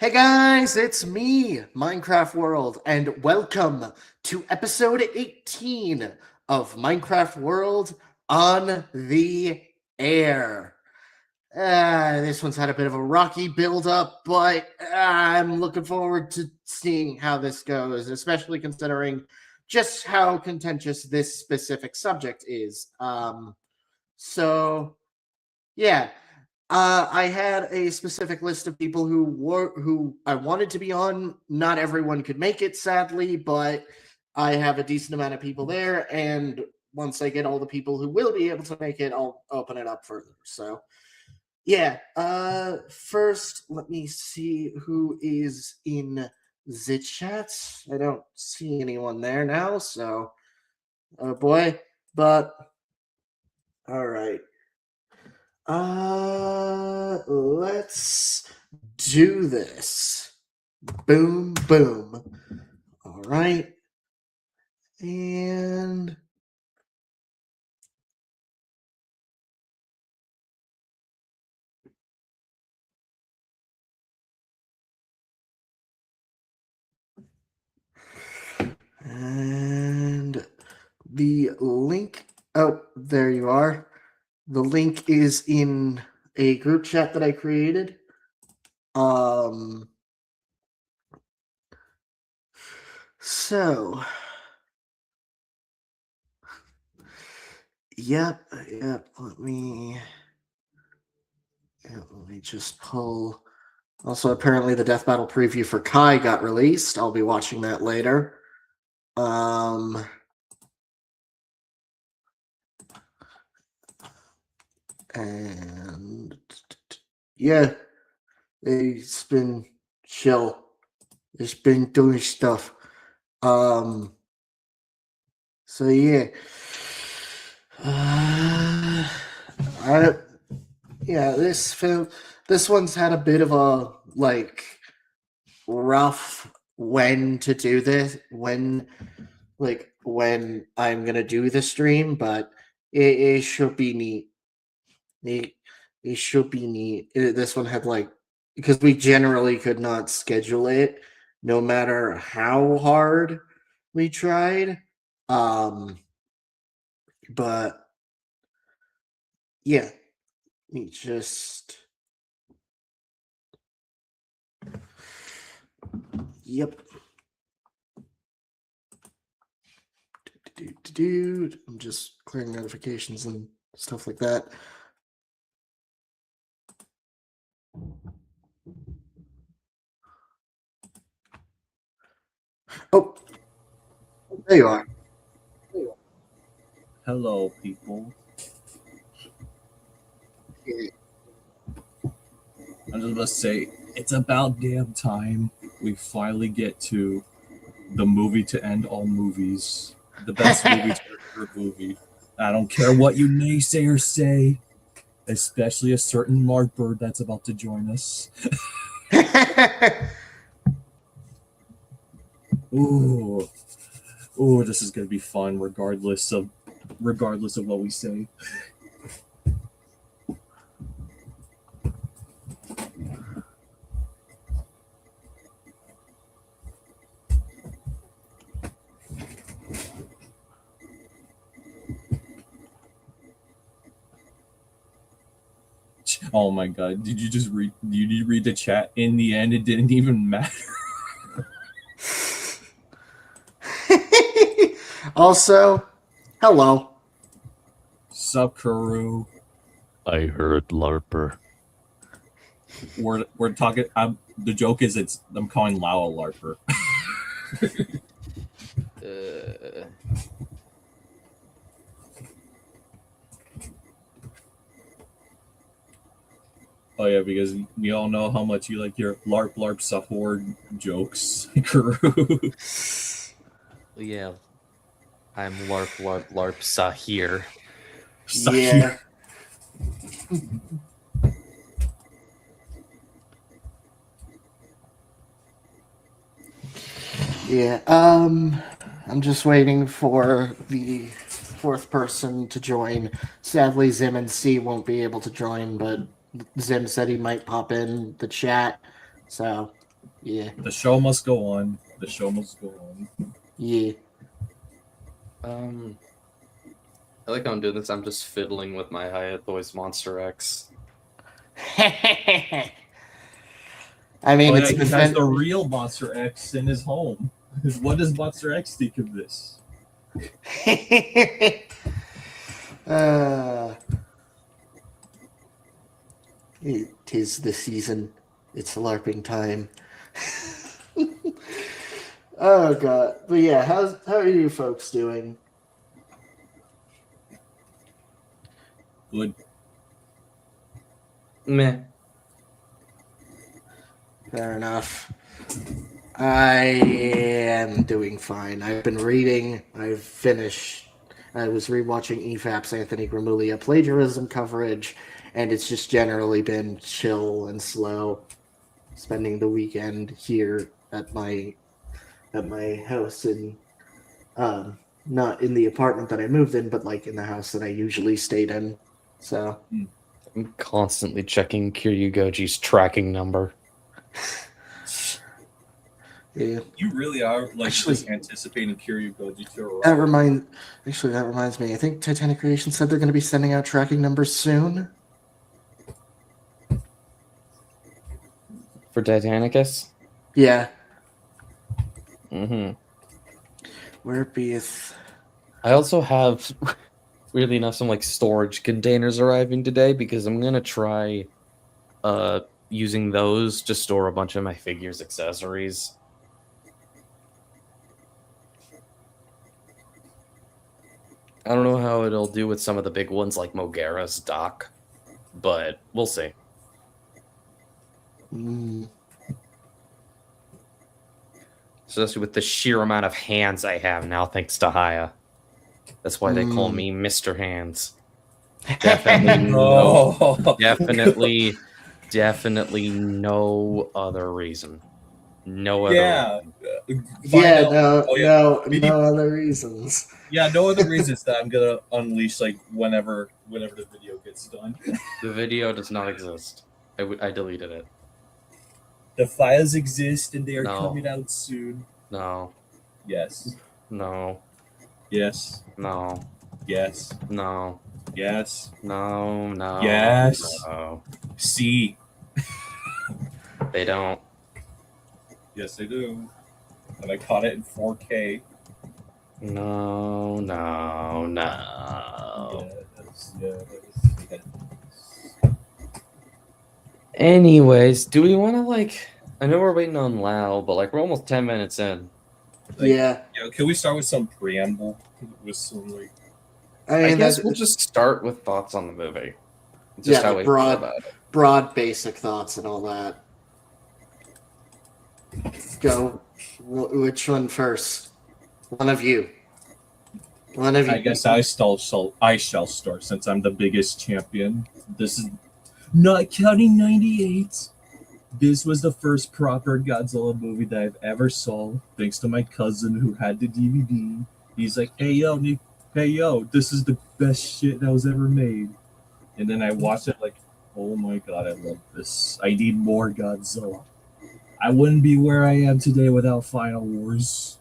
Hey guys, it's me, Minecraft World, and welcome to episode 18 of Minecraft World on the Air. This one's had a bit of a rocky build-up, but I'm looking forward to seeing how this goes, especially considering just how contentious this specific subject is. So, yeah. I had a specific list of people who I wanted to be on. Not everyone could make it, sadly, but I have a decent amount of people there. And once I get all the people who will be able to make it, I'll open it up further. So, yeah. First, let me see who is in the chat. I don't see anyone there now. So, oh boy. But all right. Let's do this. Boom, boom. All right. And the link, oh, there you are. The link is in a group chat that I created. So, yep. Let me just pull. Also, apparently the Death Battle preview for Kai got released. I'll be watching that later. And yeah, it's been chill. It's been doing stuff. So yeah. This one's had a bit of a rough when to do this, when I'm gonna do the stream, but it should be neat. It should be neat. This one had because we generally could not schedule it, no matter how hard we tried. But yeah, me just yep. Dude, I'm just clearing notifications and stuff like that. Oh, there you are. Hello, people. I'm just gonna say, it's about damn time we finally get to the movie to end all movies. The best movie to ever movie. I don't care what you naysayers say, especially a certain Mark Bird that's about to join us. Ooh, this is gonna be fun, regardless of what we say. Oh my god! Did you read the chat? In the end, it didn't even matter. Also, hello. Sup, Kuru? I heard LARPer. We're talking. The joke is I'm calling Lau a LARPer. Oh yeah, because we all know how much you like your LARP Sahur jokes, Kuru. Yeah, I'm LARP Sahir. Yeah. Yeah. I'm just waiting for the fourth person to join. Sadly, Zim and C won't be able to join, but Zim said he might pop in the chat. So Yeah. The show must go on. The show must go on. Yeah. I like how I'm doing this. I'm just fiddling with my Hiya Toys Monster X. I mean, Oh, it's yeah, he has been the real Monster X in his home. What does Monster X think of this? It is the season. It's LARPing time. Oh god. But yeah, how are you folks doing? Good. Meh. Fair enough. I am doing fine. I've been reading. I've finished. I was rewatching EFAP's Anthony Gramuglia plagiarism coverage, and it's just generally been chill and slow. Spending the weekend here at my house in not in the apartment that I moved in, but like in the house that I usually stayed in. So I'm constantly checking Kiryugoji's tracking number. yeah. You really are like Actually- just anticipating Kiryugoji to arrive. That reminds me. I think Titanic Creation said they're going to be sending out tracking numbers soon. For Titanicus? Yeah. Mm-hmm. Where it beeth. I also have, weirdly enough, some like storage containers arriving today because I'm gonna try using those to store a bunch of my figures accessories. I don't know how it'll do with some of the big ones like Mogera's dock, but we'll see. Mm. Especially with the sheer amount of hands I have now, thanks to Haya. That's why they call me Mr. Hands. Definitely no. Oh, Definitely no other reason. No other yeah. reason. Yeah, Oh, no other reasons. Yeah, no other reasons that I'm gonna unleash like whenever the video gets done. The video does not exist. I deleted it. The files exist and they are No. coming out soon. No. Yes. No. Yes. No. Yes. No. Yes. No. No. Yes. No. See. They don't. Yes, they do. And I caught it in 4K. No. Yes. Anyways, do we want to like? I know we're waiting on Lau, but like we're almost 10 minutes in. Like, Yeah. Can we start with some preamble? With some like. I I mean, guess that's we'll just start with thoughts on the movie. Just Yeah, how we feel broad- about it. broad, basic thoughts and all that. Go. Which one first? One of you. One of you. I guess I shall start since I'm the biggest champion. This is not counting 98. This was the first proper Godzilla movie that I've ever saw, thanks to my cousin who had the DVD. He's like, hey yo, Nick, hey yo, this is the best shit that was ever made. And then I watched it like, oh my god, I love this. I need more Godzilla. I wouldn't be where I am today without Final Wars.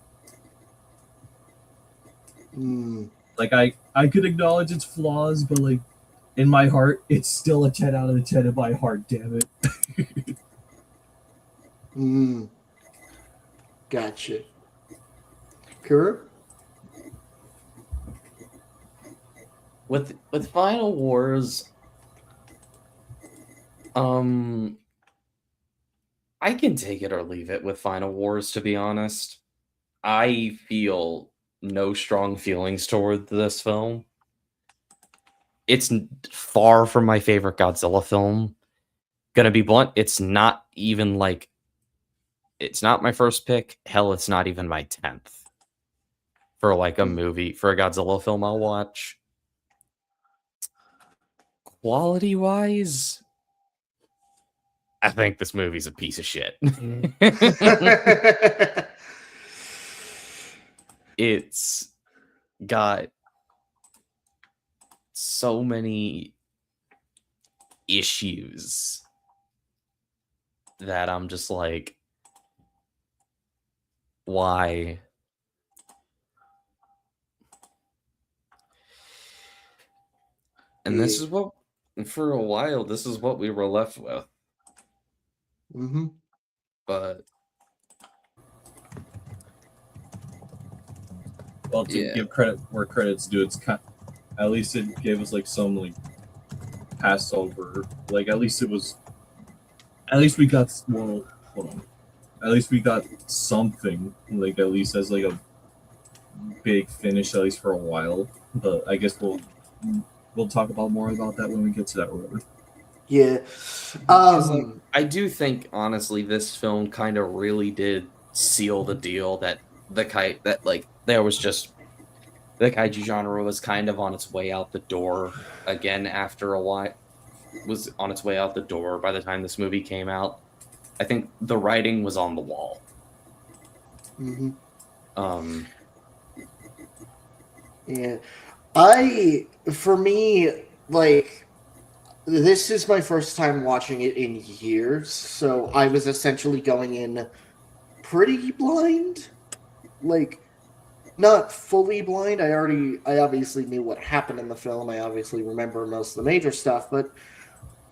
Mm. Like I could acknowledge its flaws, but like in my heart, it's still a 10 out of 10 in my heart, damn it. Mm. Gotcha. Kura? With Final Wars, I can take it or leave it with Final Wars, to be honest. I feel no strong feelings toward this film. It's far from my favorite Godzilla film. Gonna be blunt, it's not even like, it's not my first pick. Hell, it's not even my 10th for like a movie, for a Godzilla film I'll watch. Quality wise, I think this movie's a piece of shit. It's got so many issues that I'm just like, why. And this is what, for a while, this is what we were left with. Mm-hmm. But Well, to give credit where credit's due, at least it gave us like some like Passover. Like at least we got hold on. At least we got something. Like at least as like a big finish, at least for a while. But I guess we'll talk about more about that when we get to that road. Yeah. I do think honestly this film kind of really did seal the deal that the kaiju genre was kind of on its way out the door again after a while. Was on its way out the door by the time this movie came out. I think the writing was on the wall. Mm-hmm. Yeah. For me, like, this is my first time watching it in years, so I was essentially going in pretty blind. Like, not fully blind. I obviously knew what happened in the film. I obviously remember most of the major stuff, but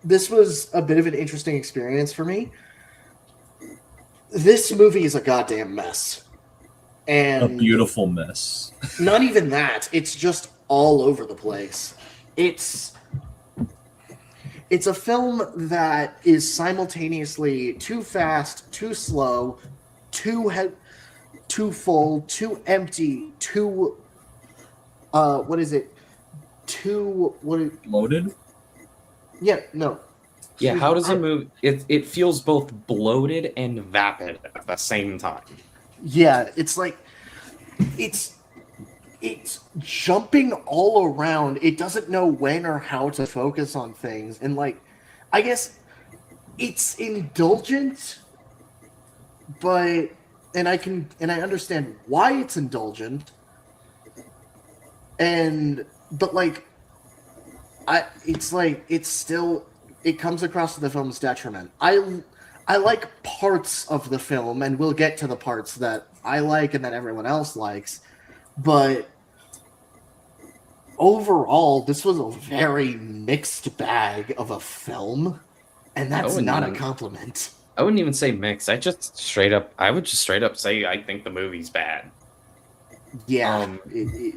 this was a bit of an interesting experience for me. This movie is a goddamn mess. And a beautiful mess. Not even that. It's just all over the place. It's a film that is simultaneously too fast, too slow, too full, too empty, too loaded? Yeah, no. Yeah, how does it move? It feels both bloated and vapid at the same time. Yeah, it's like it's jumping all around. It doesn't know when or how to focus on things, and like I guess it's indulgent, but I understand why it's indulgent, but like it comes across to the film's detriment. I like parts of the film, and we'll get to the parts that I like and that everyone else likes, but overall, this was a very mixed bag of a film, and that's not a compliment. I wouldn't even say mixed. I would just straight up say I think the movie's bad. Yeah.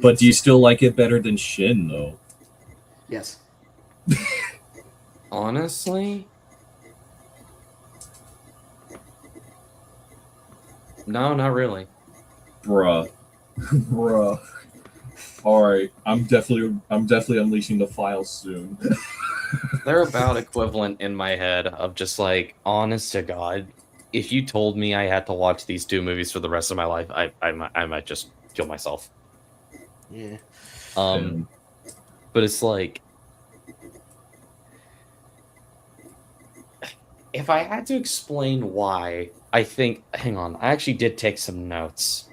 But do you still like it better than Shin, though? Yes. Honestly? No, not really. Bruh. Alright, I'm definitely unleashing the files soon. They're about equivalent in my head of just like, honest to God, if you told me I had to watch these two movies for the rest of my life, I might just kill myself. Yeah. But it's like, if I had to explain why, hang on, I actually did take some notes.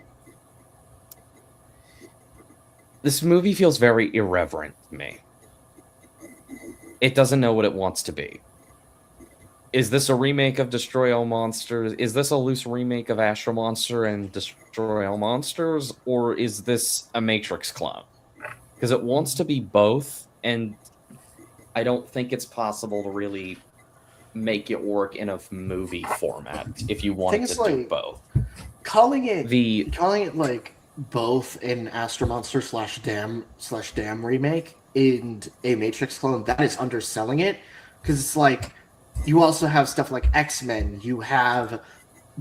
This movie feels very irreverent to me. It doesn't know what it wants to be. Is this a remake of Destroy All Monsters? Is this a loose remake of Astro Monster and Destroy All Monsters? Or is this a Matrix clone? Because it wants to be both, and I don't think it's possible to really make it work in a movie format if you wanted to do both. Calling it like both an Astro Monster /Damn remake and a Matrix clone, that is underselling it, because it's like you also have stuff like X-Men, you have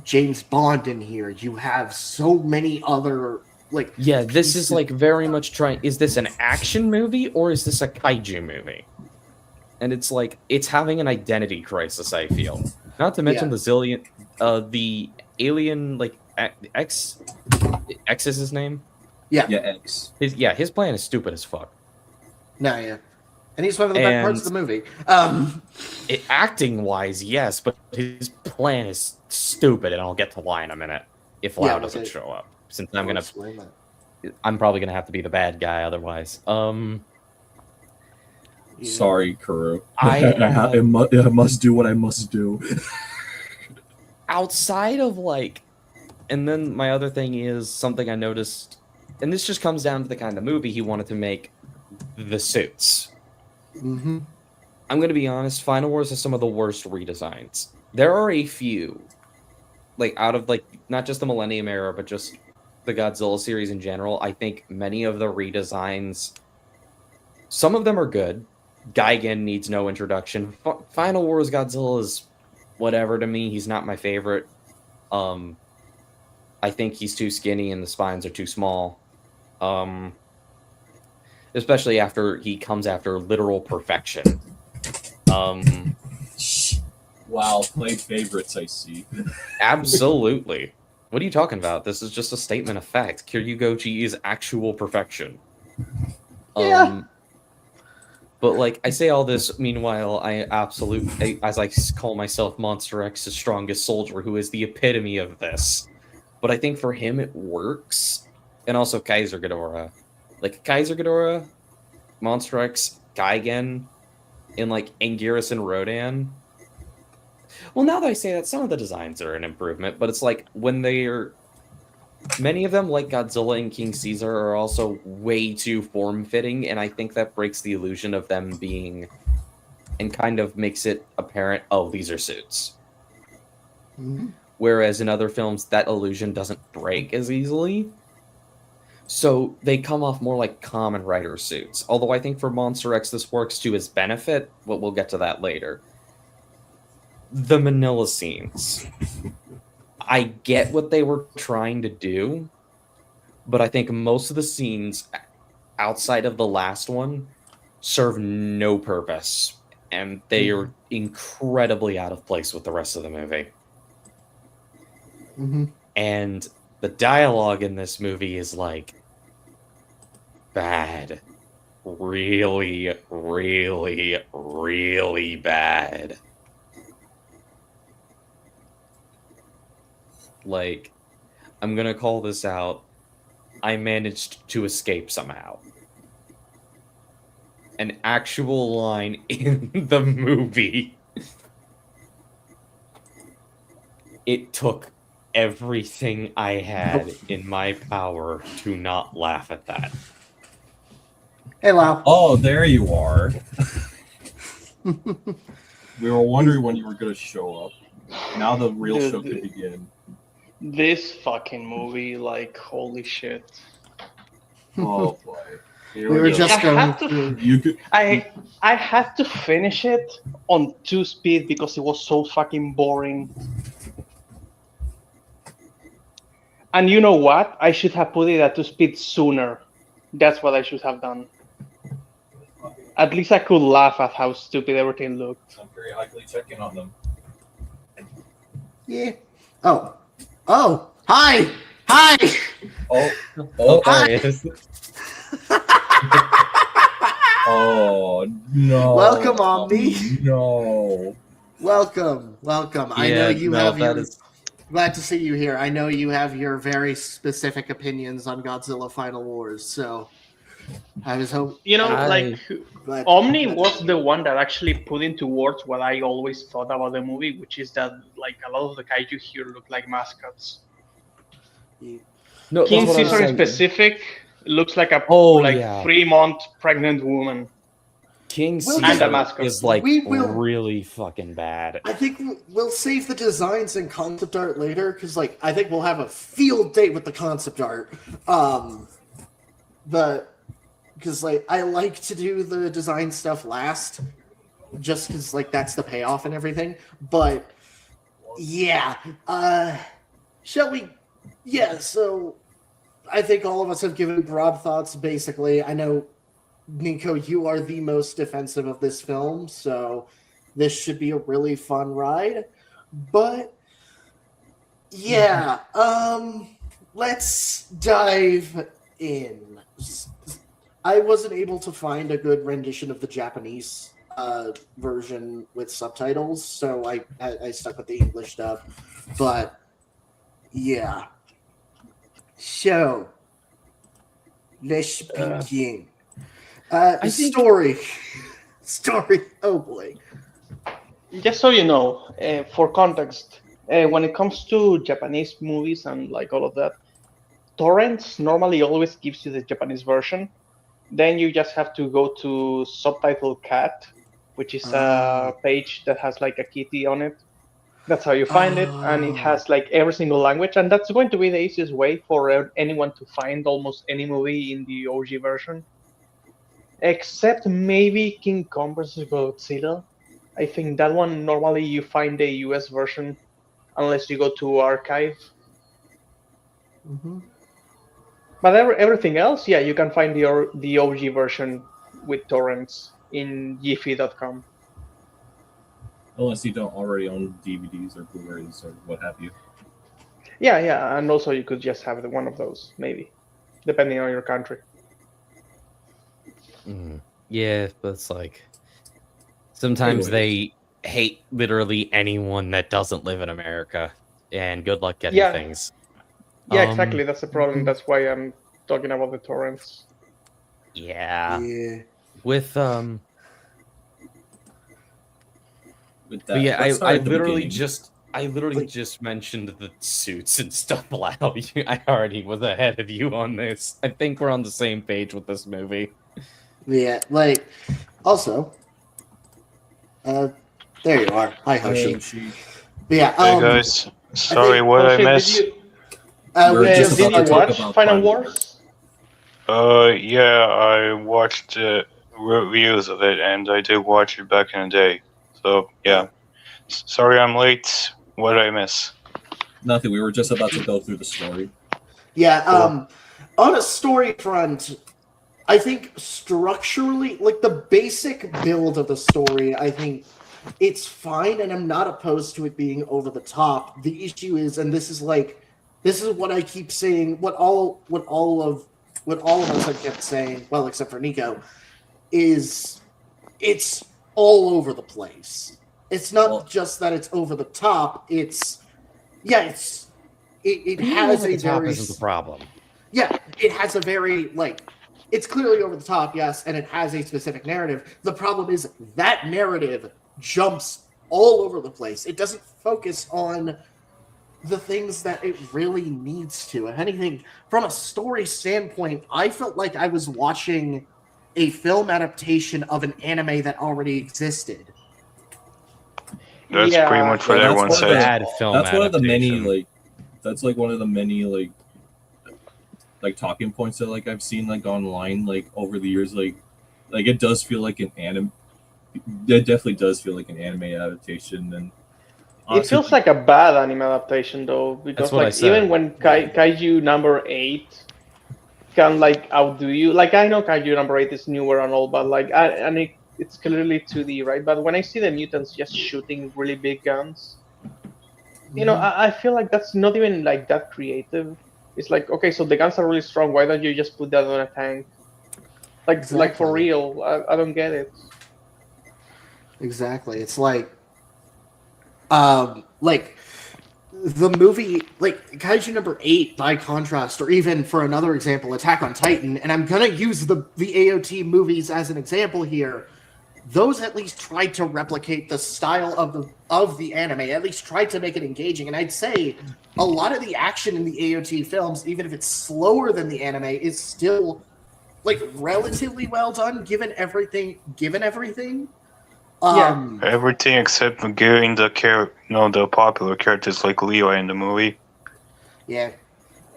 James Bond in here, you have so many other like this is like very much trying, is this an action movie or is this a kaiju movie? And it's like, it's having an identity crisis, I feel. Not to mention the alien, like, X is his name? Yeah. Yeah, X. His plan is stupid as fuck. No, yeah. And he's one of the best parts of the movie. Acting-wise, yes, but his plan is stupid, and I'll get to why in a minute, if Lau doesn't show up. Since I'm probably gonna have to be the bad guy otherwise. Sorry, Kuro. I must do what I must do. Outside of like And then my other thing is something I noticed, and this just comes down to the kind of movie he wanted to make, the suits. Mm-hmm. I'm going to be honest, Final Wars has some of the worst redesigns. There are a few, like out of like not just the Millennium Era, but just the Godzilla series in general. I think many of the redesigns, some of them are good. Gigan needs no introduction. Final Wars Godzilla is whatever to me. He's not my favorite. I think he's too skinny and the spines are too small. Especially after he comes after literal perfection. Wow, play favorites, I see. Absolutely. What are you talking about? This is just a statement of fact. Kiryugochi is actual perfection. Yeah. But like I say all this, meanwhile, as I call myself Monster X's strongest soldier, who is the epitome of this. But I think for him it works, and also Kaiser Ghidorah, like Kaiser Ghidorah, Monster X, Gigan, and like Anguirus and Rodan. Well, now that I say that, some of the designs are an improvement, but it's like when they're many of them, like Godzilla and King Caesar, are also way too form-fitting, and I think that breaks the illusion of them being, and kind of makes it apparent, oh, these are suits. Mm-hmm. Whereas in other films, that illusion doesn't break as easily. So they come off more like Kamen Rider suits. Although I think for Monster X, this works to his benefit, but we'll get to that later. The Manila scenes. I get what they were trying to do, but I think most of the scenes outside of the last one serve no purpose, and they are incredibly out of place with the rest of the movie. Mm-hmm. And the dialogue in this movie is like bad. Really, really, really bad. Like, I'm gonna call this out. I managed to escape somehow. An actual line in the movie. It took everything I had in my power to not laugh at that. Hey, Lau. Oh, there you are. We were wondering when you were going to show up. Now the real show can begin. This fucking movie, like, holy shit. Oh boy. Here We were go. just I going had to- through. You could. I had to finish it on 2 speed because it was so fucking boring. And you know what? I should have put it at 2 speed sooner. That's what I should have done. At least I could laugh at how stupid everything looked. I'm periodically checking on them. Yeah. Oh. Oh. Hi. Hi. Oh, There it is. oh no. Welcome, Omni. No. Welcome. Welcome. I know you have that your. is- Glad to see you here. I know you have your very specific opinions on Godzilla Final Wars, so I was hoping. You know, I- like, Omni was the one that actually put into words what I always thought about the movie, which is that, like, a lot of the kaiju here look like mascots. No, King that's what I'm Caesar in saying. specific looks like a Oh, yeah. 3-month pregnant woman. King Well, and the Caesar mascot. is like We will- really fucking bad. I think we'll save the designs and concept art later because, like, I think we'll have a field day with the concept art. But because, like, I like to do the design stuff last, just because, like, that's the payoff and everything. But yeah, shall we? Yeah. So I think all of us have given broad thoughts. Basically, I know. Nico, you are the most defensive of this film, so this should be a really fun ride. But yeah, let's dive in. I wasn't able to find a good rendition of the Japanese version with subtitles, so I stuck with the English dub. But yeah, so let's begin. I think- Story. Oh boy. Just so you know, for context, When it comes to Japanese movies and like all of that, torrents normally always gives you the Japanese version. Then you just have to go to Subtitle Cat, which is a page that has like a kitty on it. That's how you find it, and it has like every single language, and that's going to be the easiest way for anyone to find almost any movie in the OG version, except maybe King Kong vs. Godzilla. I think that one normally you find the US version unless you go to archive. Mhm. But everything else, yeah, you can find the OG version with torrents in Giphy.com. Unless you don't already own DVDs or Blu-rays or what have you. Yeah, and also you could just have one of those, maybe, depending on your country. Yeah, but it's like sometimes they hate literally anyone that doesn't live in America, and good luck getting things. Yeah, exactly. That's the problem. That's why I'm talking about the torrents. Yeah. With With that, but yeah, let's start I at the literally beginning. just mentioned the suits and stuff loud. I already was ahead of you on this. I think we're on the same page with this movie. Yeah, like, also, there you are. Hi, Hoshi. But yeah, Hey guys, sorry, what I missed? Did We're just you about to talk watch about Final Wars? Yeah, I watched reviews of it, and I did watch it back in the day. So yeah, sorry I'm late. What did I miss? Nothing. We were just about to go through the story. Yeah, on a story front, I think structurally, like the basic build of the story, I think it's fine, and I'm not opposed to it being over the top. The issue is, and this is what I keep saying, what all of us have kept saying, well, except for Nico, is it's all over the place. It's not just that it's over the top. It has a very isn't the problem. Yeah, it has a very it's clearly over the top, yes, and it has a specific narrative. The problem is that narrative jumps all over the place. It doesn't focus on the things that it really needs to. If anything, from a story standpoint, I felt like I was watching a film adaptation of an anime that already existed. That's pretty much what everyone said. That's one of the many that's like one of the many like talking points that like I've seen like online like over the years like it does feel like an anime. It definitely does feel like an anime adaptation, and it feels like a bad anime adaptation though, because like even when Kaiju number 8 can like outdo you, like I know Kaiju number 8 is newer and all, but like it's clearly 2D, right? But when I see the mutants just shooting really big guns, you know, I feel like that's not even like that creative. It's like, okay, so the guns are really strong. Why don't you just put that on a tank? Like for real, I don't get it. Exactly. It's like the movie, like Kaiju number 8, by contrast, or even for another example, Attack on Titan, and I'm gonna use the AOT movies as an example here. Those at least tried to replicate the style of the anime, at least tried to make it engaging. And I'd say a lot of the action in the AOT films, even if it's slower than the anime, is still like relatively well done given everything. Everything except giving the popular characters like Levi in the movie. Yeah.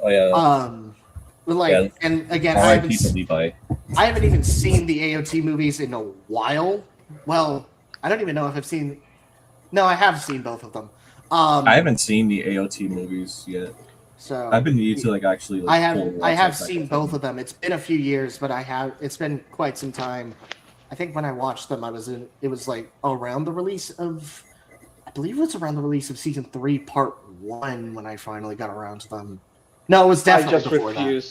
Oh yeah. And again, I haven't even seen the AOT movies in a while. Well, I don't even know if I've seen. No, I have seen both of them. I haven't seen the AOT movies yet. So I've been needing to actually. I have seen both of them. It's been a few years, but it's been quite some time. I think when I watched them, it was like around the release of, I believe it was around the release of season 3, part 1, when I finally got around to them. No, it was definitely before that.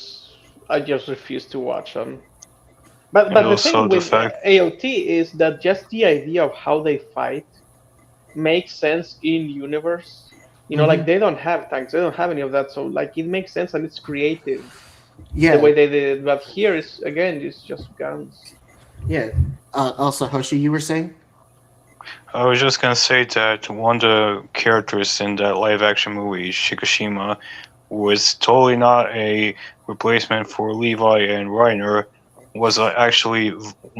I just refuse to watch them. But the thing with AOT is that just the idea of how they fight makes sense in universe. You know, like they don't have tanks, they don't have any of that, so like it makes sense and it's creative. Yeah. The way they did it, but here is again, it's just guns. Yeah. Also, Hoshi, you were saying? I was just gonna say that one of the characters in that live action movie, Shikishima, was totally not a replacement for Levi and Reiner. Was actually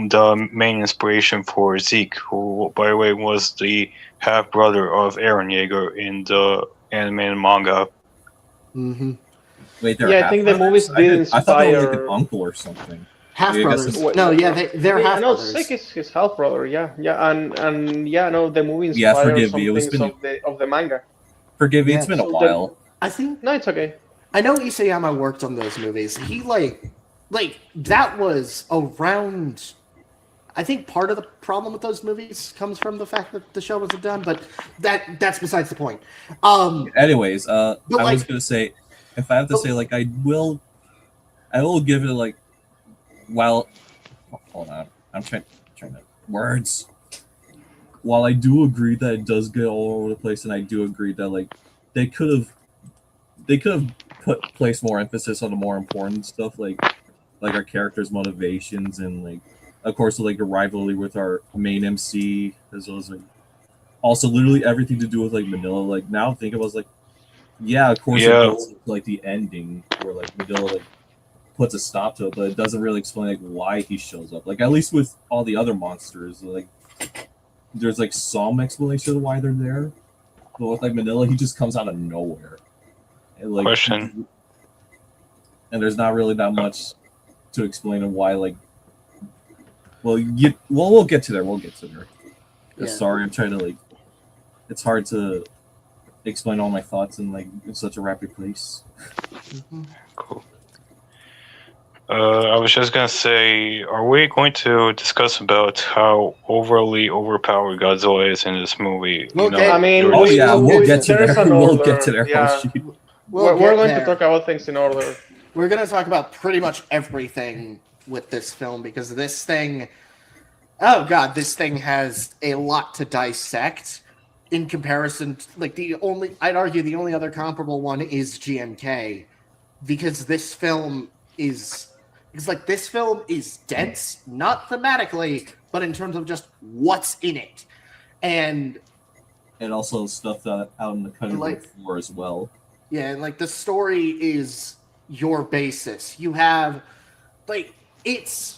the main inspiration for Zeke, who, by the way, was the half brother of Eren Yeager in the anime and manga. Mm-hmm. Wait, they're Yeah, I half think the brothers? movies did I thought they were like an inspire. uncle or something. Half I guess brothers. it's- Wait, No, yeah, they're I half know brothers. Sick is his half brother. Yeah, yeah, and yeah, no, the movie Yeah, inspired forgive some me, it was things been- of the manga. Forgive me, Yeah, it's been a so while. I think No, it's okay. I know Isayama worked on those movies. He like that was around. I think part of the problem with those movies comes from the fact that the show wasn't done, but that's besides the point. Anyways, But, I was like- gonna say, if I have to but- say, like, I will give it like, while, hold on, I'm trying to words. While I do agree that it does get all over the place, and I do agree that like they could have placed more emphasis on the more important stuff, like our characters' motivations, and like, of course, like a rivalry with our main MC, as well as like also literally everything to do with like Manila. Like now, think about it, like, yeah, of course, Yeah. it goes to, like the ending where like Manila like puts a stop to it, but it doesn't really explain like why he shows up. Like at least with all the other monsters, like there's like some explanation of why they're there. But with like Manila, he just comes out of nowhere. And, like, Question. and there's not really that much to explain of why. Like, we'll get to there. We'll get to there. Yeah. Sorry, I'm trying to like. It's hard to explain all my thoughts in like in such a rapid pace. Mhm. Cool. I was just gonna say, are we going to discuss about how overly overpowered Godzilla is in this movie? Okay. I mean, you're- Oh we- yeah, we- we'll get to there's there. an We'll order, get to there. yeah. Oh, shoot. We'll We're get going there. to talk about things in order. We're going to talk about pretty much everything with this film because this thing, oh god, this thing has a lot to dissect in comparison. Like I'd argue the only other comparable one is GMK, because this film is dense, not thematically, but in terms of just what's in it, and Also stuff that out in the cutting room Like- floor as well. yeah, and like the story is your basis. You have like it's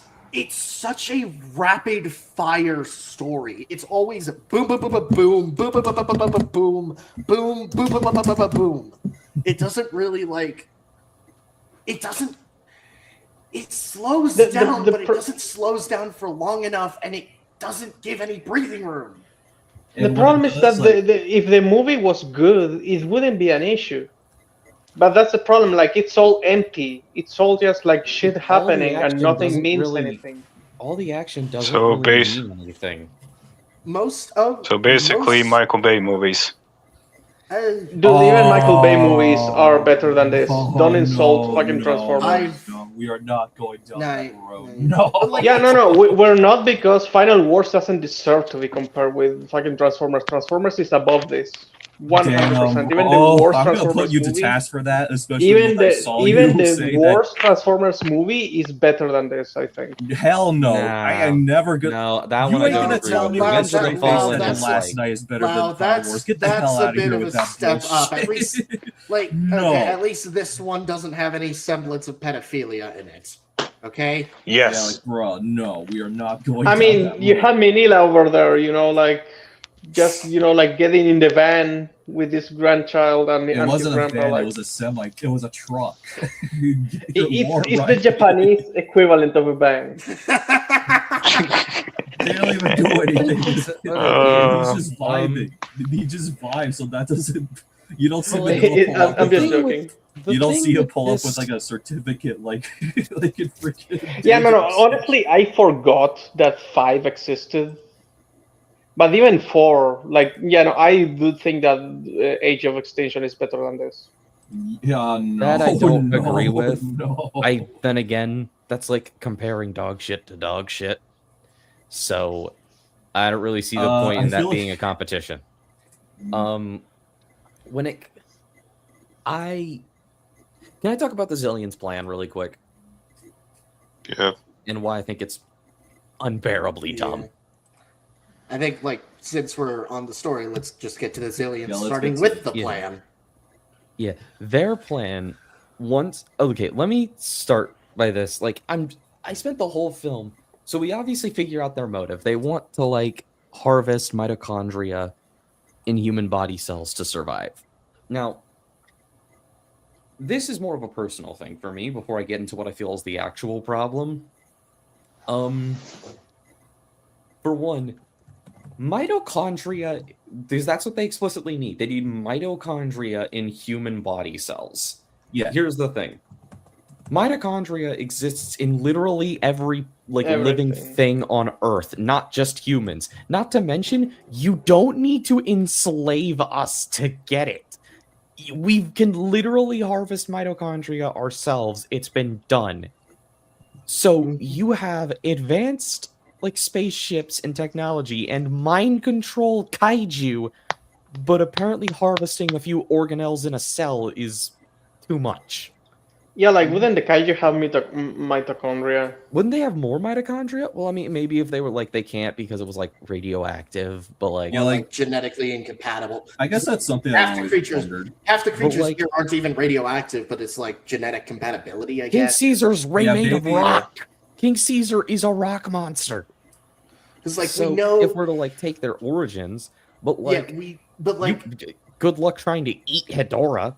such a rapid fire story. It's always boom boom boom boom boom boom boom boom boom boom boom boom boom boom boom boom boom. It doesn't really like it doesn't it slows The- down, the but it pr- doesn't slows down for long enough, and it doesn't give any breathing room. The And problem what is it that does, like, if the movie was good, it wouldn't be an issue. But that's the problem. Like it's all empty. It's all just like shit All the happening, and action nothing doesn't means really- anything. All the action doesn't So really base- mean anything. So basically, Michael Bay movies. Dude, even Michael Bay movies are better than this. Don't insult fucking Transformers. No, we are not going down No, that road. no. No. Like- Yeah, no, we're not, because Final Wars doesn't deserve to be compared with fucking Transformers. Transformers is above this, 100%. Even the worst I'm gonna Transformers put you to movie, task for that, especially even when I saw even you the say worst Transformers movie is better than this, I think. that. Hell no, Nah. I am never gonna. No, that You one I ain't don't gonna agree tell with. me Wow, with a that- straight wow, face that that's Last like- Night is better Wow, than Final Wars. Get the hell a out of bit here of with a that step up. bullshit. At least, like, No. okay, at least this one doesn't have any semblance of pedophilia in it. Okay, Yeah, Yes. like, bro, no, we are not going. I down mean, that you road. had Minilla over there, like just like getting in the van with his grandchild and It his wasn't a grandpa. van. Like, It was a semi. It was a truck. it's the Japanese equivalent of a van. They don't even do anything. He's just vibing. He just vibes, so that doesn't. You don't see him pull up I'm with just a- joking. You don't see him pull up with like a certificate, like like in freaking. Yeah, no. dangerous. Honestly, I forgot that 5 existed. But even 4, I do think that Age of Extinction is better than this. Yeah, no. That I don't no, agree with. No. Then again, that's like comparing dog shit to dog shit. So I don't really see the point I in that feel like- being a competition. When it can I talk about the Zillions plan really quick Yeah. and why I think it's unbearably dumb. I think, like, since we're on the story, let's just get to the Zillions, Yeah, let's starting get to with it. the Yeah. plan. Yeah, their plan once. Okay, let me start by this. Like, I spent the whole film, so we obviously figure out their motive. They want to like harvest mitochondria in human body cells to survive. Now, this is more of a personal thing for me before I get into what I feel is the actual problem. For one, mitochondria, because that's what they explicitly need. They need mitochondria in human body cells. Yeah. Here's the thing. Mitochondria exists in literally every living Everything. thing on Earth, not just humans. Not to mention, you don't need to enslave us to get it. We can literally harvest mitochondria ourselves. It's been done. So you have advanced like spaceships and technology and mind control kaiju, but apparently harvesting a few organelles in a cell is too much. Yeah, like wouldn't the kaiju have mitochondria? Wouldn't they have more mitochondria? Well, I mean, maybe if they were like they can't because it was like radioactive, but like Yeah, Or, like- like, genetically incompatible. I guess that's something Half I the always creatures- wondered. Half the creatures like- here aren't even radioactive, but it's like genetic compatibility, I King guess. Caesar's Yeah, made of maybe, rock. King Caesar is a rock monster. Because, like, So we know. if we're to like take their origins, but like but like, good luck trying to eat Hedorah.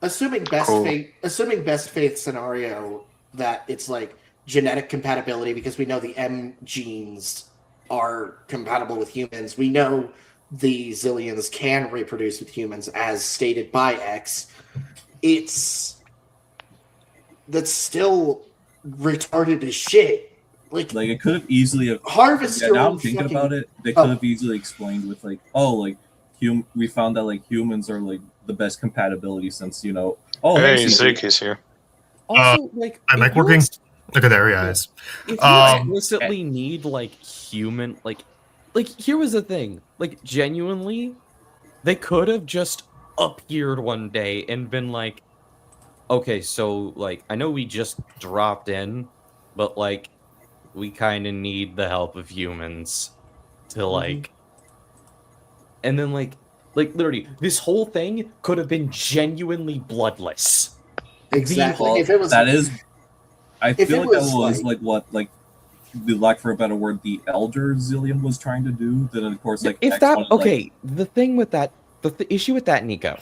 assuming best Cool. faith scenario that it's like genetic compatibility, because we know the M genes are compatible with humans. We know the Zillions can reproduce with humans, as stated by X. That's still retarded as shit. Like Like it could have easily have. harvest Yeah, your now own I'm thinking fucking- about it. They Oh. could have easily explained with like, oh, like we found that like humans are like the best compatibility since Oh, Hey, Caesar. Zeke is here. Also, like am if I you working? ex- Okay, there he is. If you Um, explicitly need like human, like here was the thing, like genuinely, they could have just appeared one day and been like, okay, so like I know we just dropped in, but like we kind of need the help of humans to like, and then like literally this whole thing could have been genuinely bloodless. Exactly. Well, If it was that is, I if feel it like that was, was like what like the lack for a better word, the elder Zillion was trying to do. Then of course, like If X that wanted, like- okay, the thing with that, the issue with that, Nico,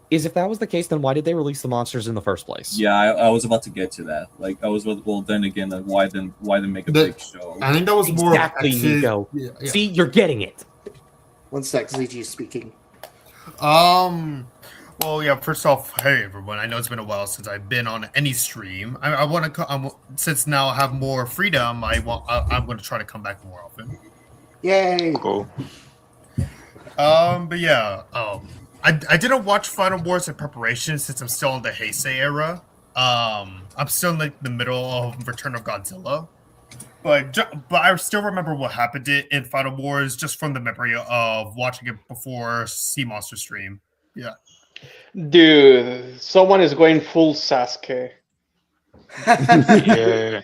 is if that was the case, then why did they release the monsters in the first place? yeah, I was about to get to that. Like I was, well, then again, like, why then make a The- big show? I think that was more Exactly, of X's, Nico. Yeah, yeah. See, you're getting it. one sec, ZG speaking. Well, yeah. First off, hey everyone. I know it's been a while since I've been on any stream. I want to. Since now I have more freedom, I'm going to try to come back more often. Yay! Cool. But yeah. I didn't watch Final Wars in preparation since I'm still in the Heisei era. I'm still in like the middle of Return of Godzilla. But I still remember what happened in Final Wars just from the memory of watching it before Sea Monster stream. Yeah. Dude, someone is going full Sasuke. Yeah.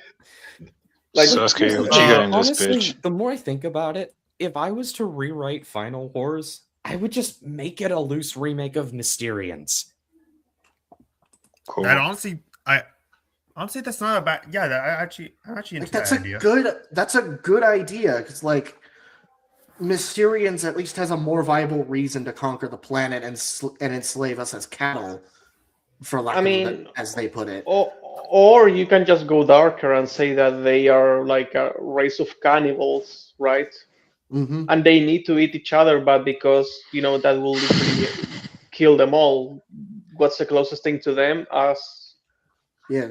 Like, Sasuke Here's the Uchiha thing, in this honestly, bitch. the more I think about it, if I was to rewrite Final Wars, I would just make it a loose remake of Mysterians. Cool. That honestly, that's not a bad. Yeah, I'm actually Like, into that's that a idea. good idea, because like Mysterians at least has a more viable reason to conquer the planet and enslave us as cattle, for lack of as they put it. Or you can just go darker and say that they are like a race of cannibals, right? Mm-hmm. And they need to eat each other, but because that will literally kill them all. What's the closest thing to them? As Yeah.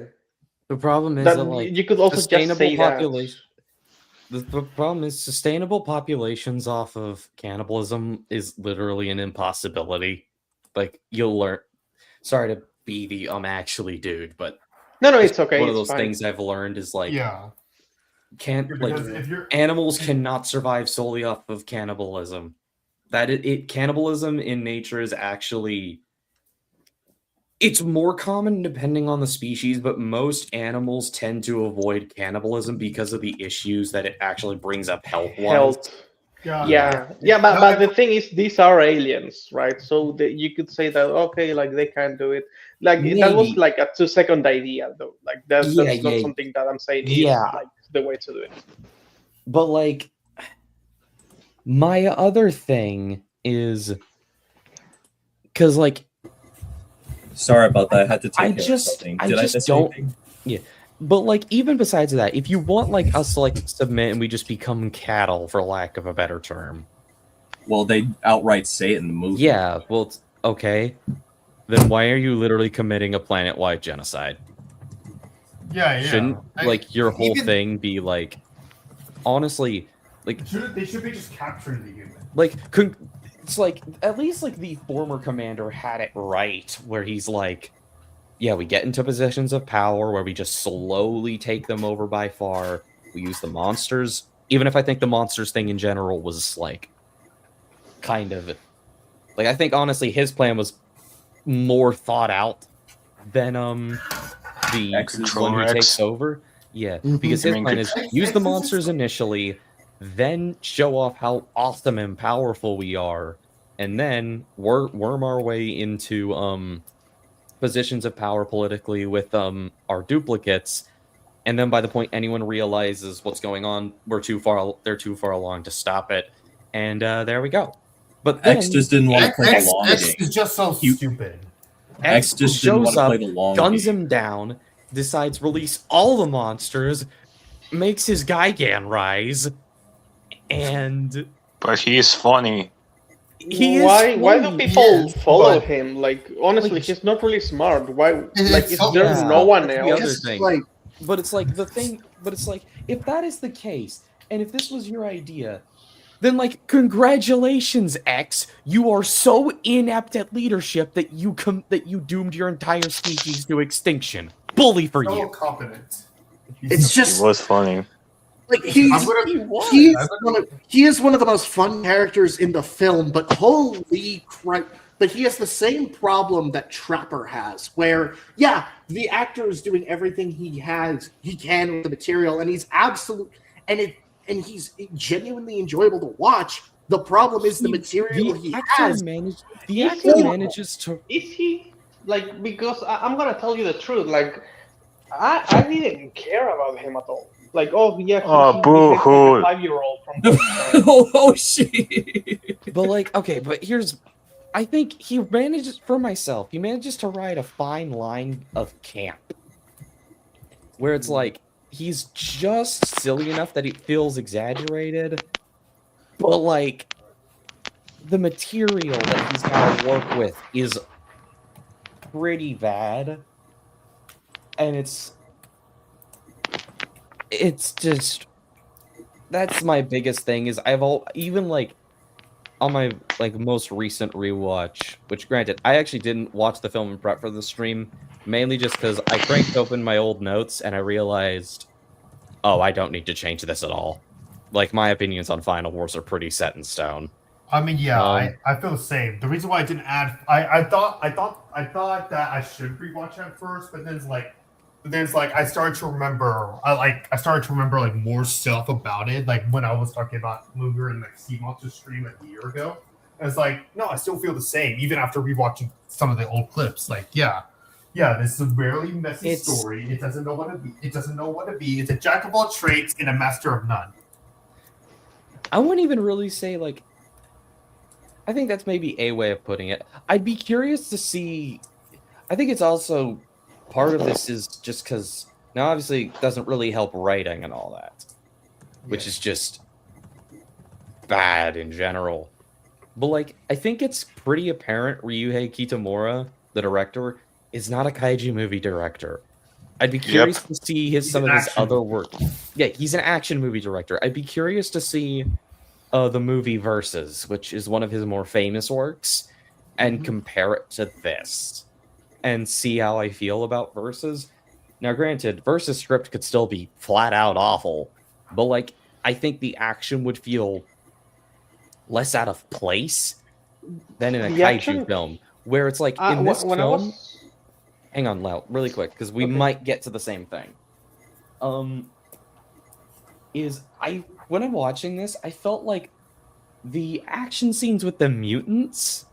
The problem is that, that like you could also just sustainable say population. The problem is sustainable populations off of cannibalism is literally an impossibility. Like you'll learn. Sorry to be the actually dude, but that. No, it's okay. one of it's those fine. things I've learned is like Yeah, can't like because if you're animals cannot survive solely off of cannibalism. That cannibalism in nature is actually it's more common depending on the species, but most animals tend to avoid cannibalism because of the issues that it actually brings up health-wise. But the thing is, these are aliens, right? So you could say that okay, like they can do it. Like that was Maybe. like a 2-second idea, though. Like that's Yeah, not yeah. something that I'm saying is Yeah. like the way to do it. But like, my other thing is because like, Sorry about that. I had to take I care of just- something. I Did just miss don't- anything? but like even besides that, if you want like us to like submit and we just become cattle, for lack of a better term. Well, they outright say it in the movie. Yeah, well, okay. Then why are you literally committing a planet-wide genocide? Yeah. Shouldn't like your whole even- thing be like, honestly, like They should be just capturing the human. like it's like at least like the former commander had it right, where he's like, yeah, we get into positions of power where we just slowly take them over by far. We use the monsters, even if I think the monsters thing in general was like kind of like, I think honestly his plan was more thought out than the X's one who X. takes over. Yeah, Mhm. because his I mean, plan is X- use X the is monsters just- initially, then show off how awesome and powerful we are, and then worm our way into positions of power politically with our duplicates, and then by the point anyone realizes what's going on, they're too far along to stop it, and there we go. But then X just didn't want to play the long X game. is just so You- stupid. X just didn't want shows to up, play the long guns game. him down, decides release all the monsters, makes his Gigan rise, and But he is funny. he is Why do funny. people yes, follow but- him? Like honestly, Like- he's not really smart. Why? It's Like is so- there Yeah, no one that's the else? other It's thing. like But it's like the thing. But it's like if that is the case, and if this was your idea, then like congratulations, X. You are so inept at leadership that you doomed your entire species to extinction. Bully for So you. competent. it's He just was funny. like he's I'm gonna- he is one of the most fun characters in the film, but holy crap! But he has the same problem that Trapper has, where yeah, the actor is doing everything he can with the material, and he's he's genuinely enjoyable to watch. The problem is the material he has. The Is actor he- manages to. Is he like? Because I'm gonna tell you the truth. Like I didn't care about him at all. Like oh yeah, Oh, boo-hoo. Like a 5-year-old from. Oh shit! But like, okay, but here's, I think he manages for myself. He manages to ride a fine line of camp, where it's like he's just silly enough that it feels exaggerated, but like the material that he's got to work with is pretty bad, and it's just that's my biggest thing is even like on my like most recent rewatch, which granted I actually didn't watch the film in prep for the stream, mainly just because I cranked open my old notes and I realized, oh, I don't need to change this at all. Like my opinions on Final Wars are pretty set in stone. I mean, yeah, Um, I feel the same. The reason why I didn't add, I thought that I should rewatch it first, but then it's like I started to remember, like more stuff about it, like when I was talking about movie in like Sea Monster stream like a year ago. And it's like, no, I still feel the same even after rewatching some of the old clips. Like, yeah, this is a very messy story. It doesn't know what to be. It's a jack of all trades and a master of none. I wouldn't even really say like. I think that's maybe a way of putting it. I'd be curious to see. I think it's also part of this is just because now obviously it doesn't really help writing and all that, which is just bad in general. But like, I think it's pretty apparent Ryuhei Kitamura, the director, is not a kaiju movie director. I'd be curious to see some of his other work. Yeah, he's an action movie director. I'd be curious to see the movie Versus, which is one of his more famous works, and compare it to this and see how I feel about Versus. Now, granted, Versus script could still be flat out awful, but like, I think the action would feel less out of place than in a The kaiju action- film, where it's like in this when film. I was Hang on, Lau, really quick, because we Okay. might get to the same thing. When I'm watching this, I felt like the action scenes with the mutants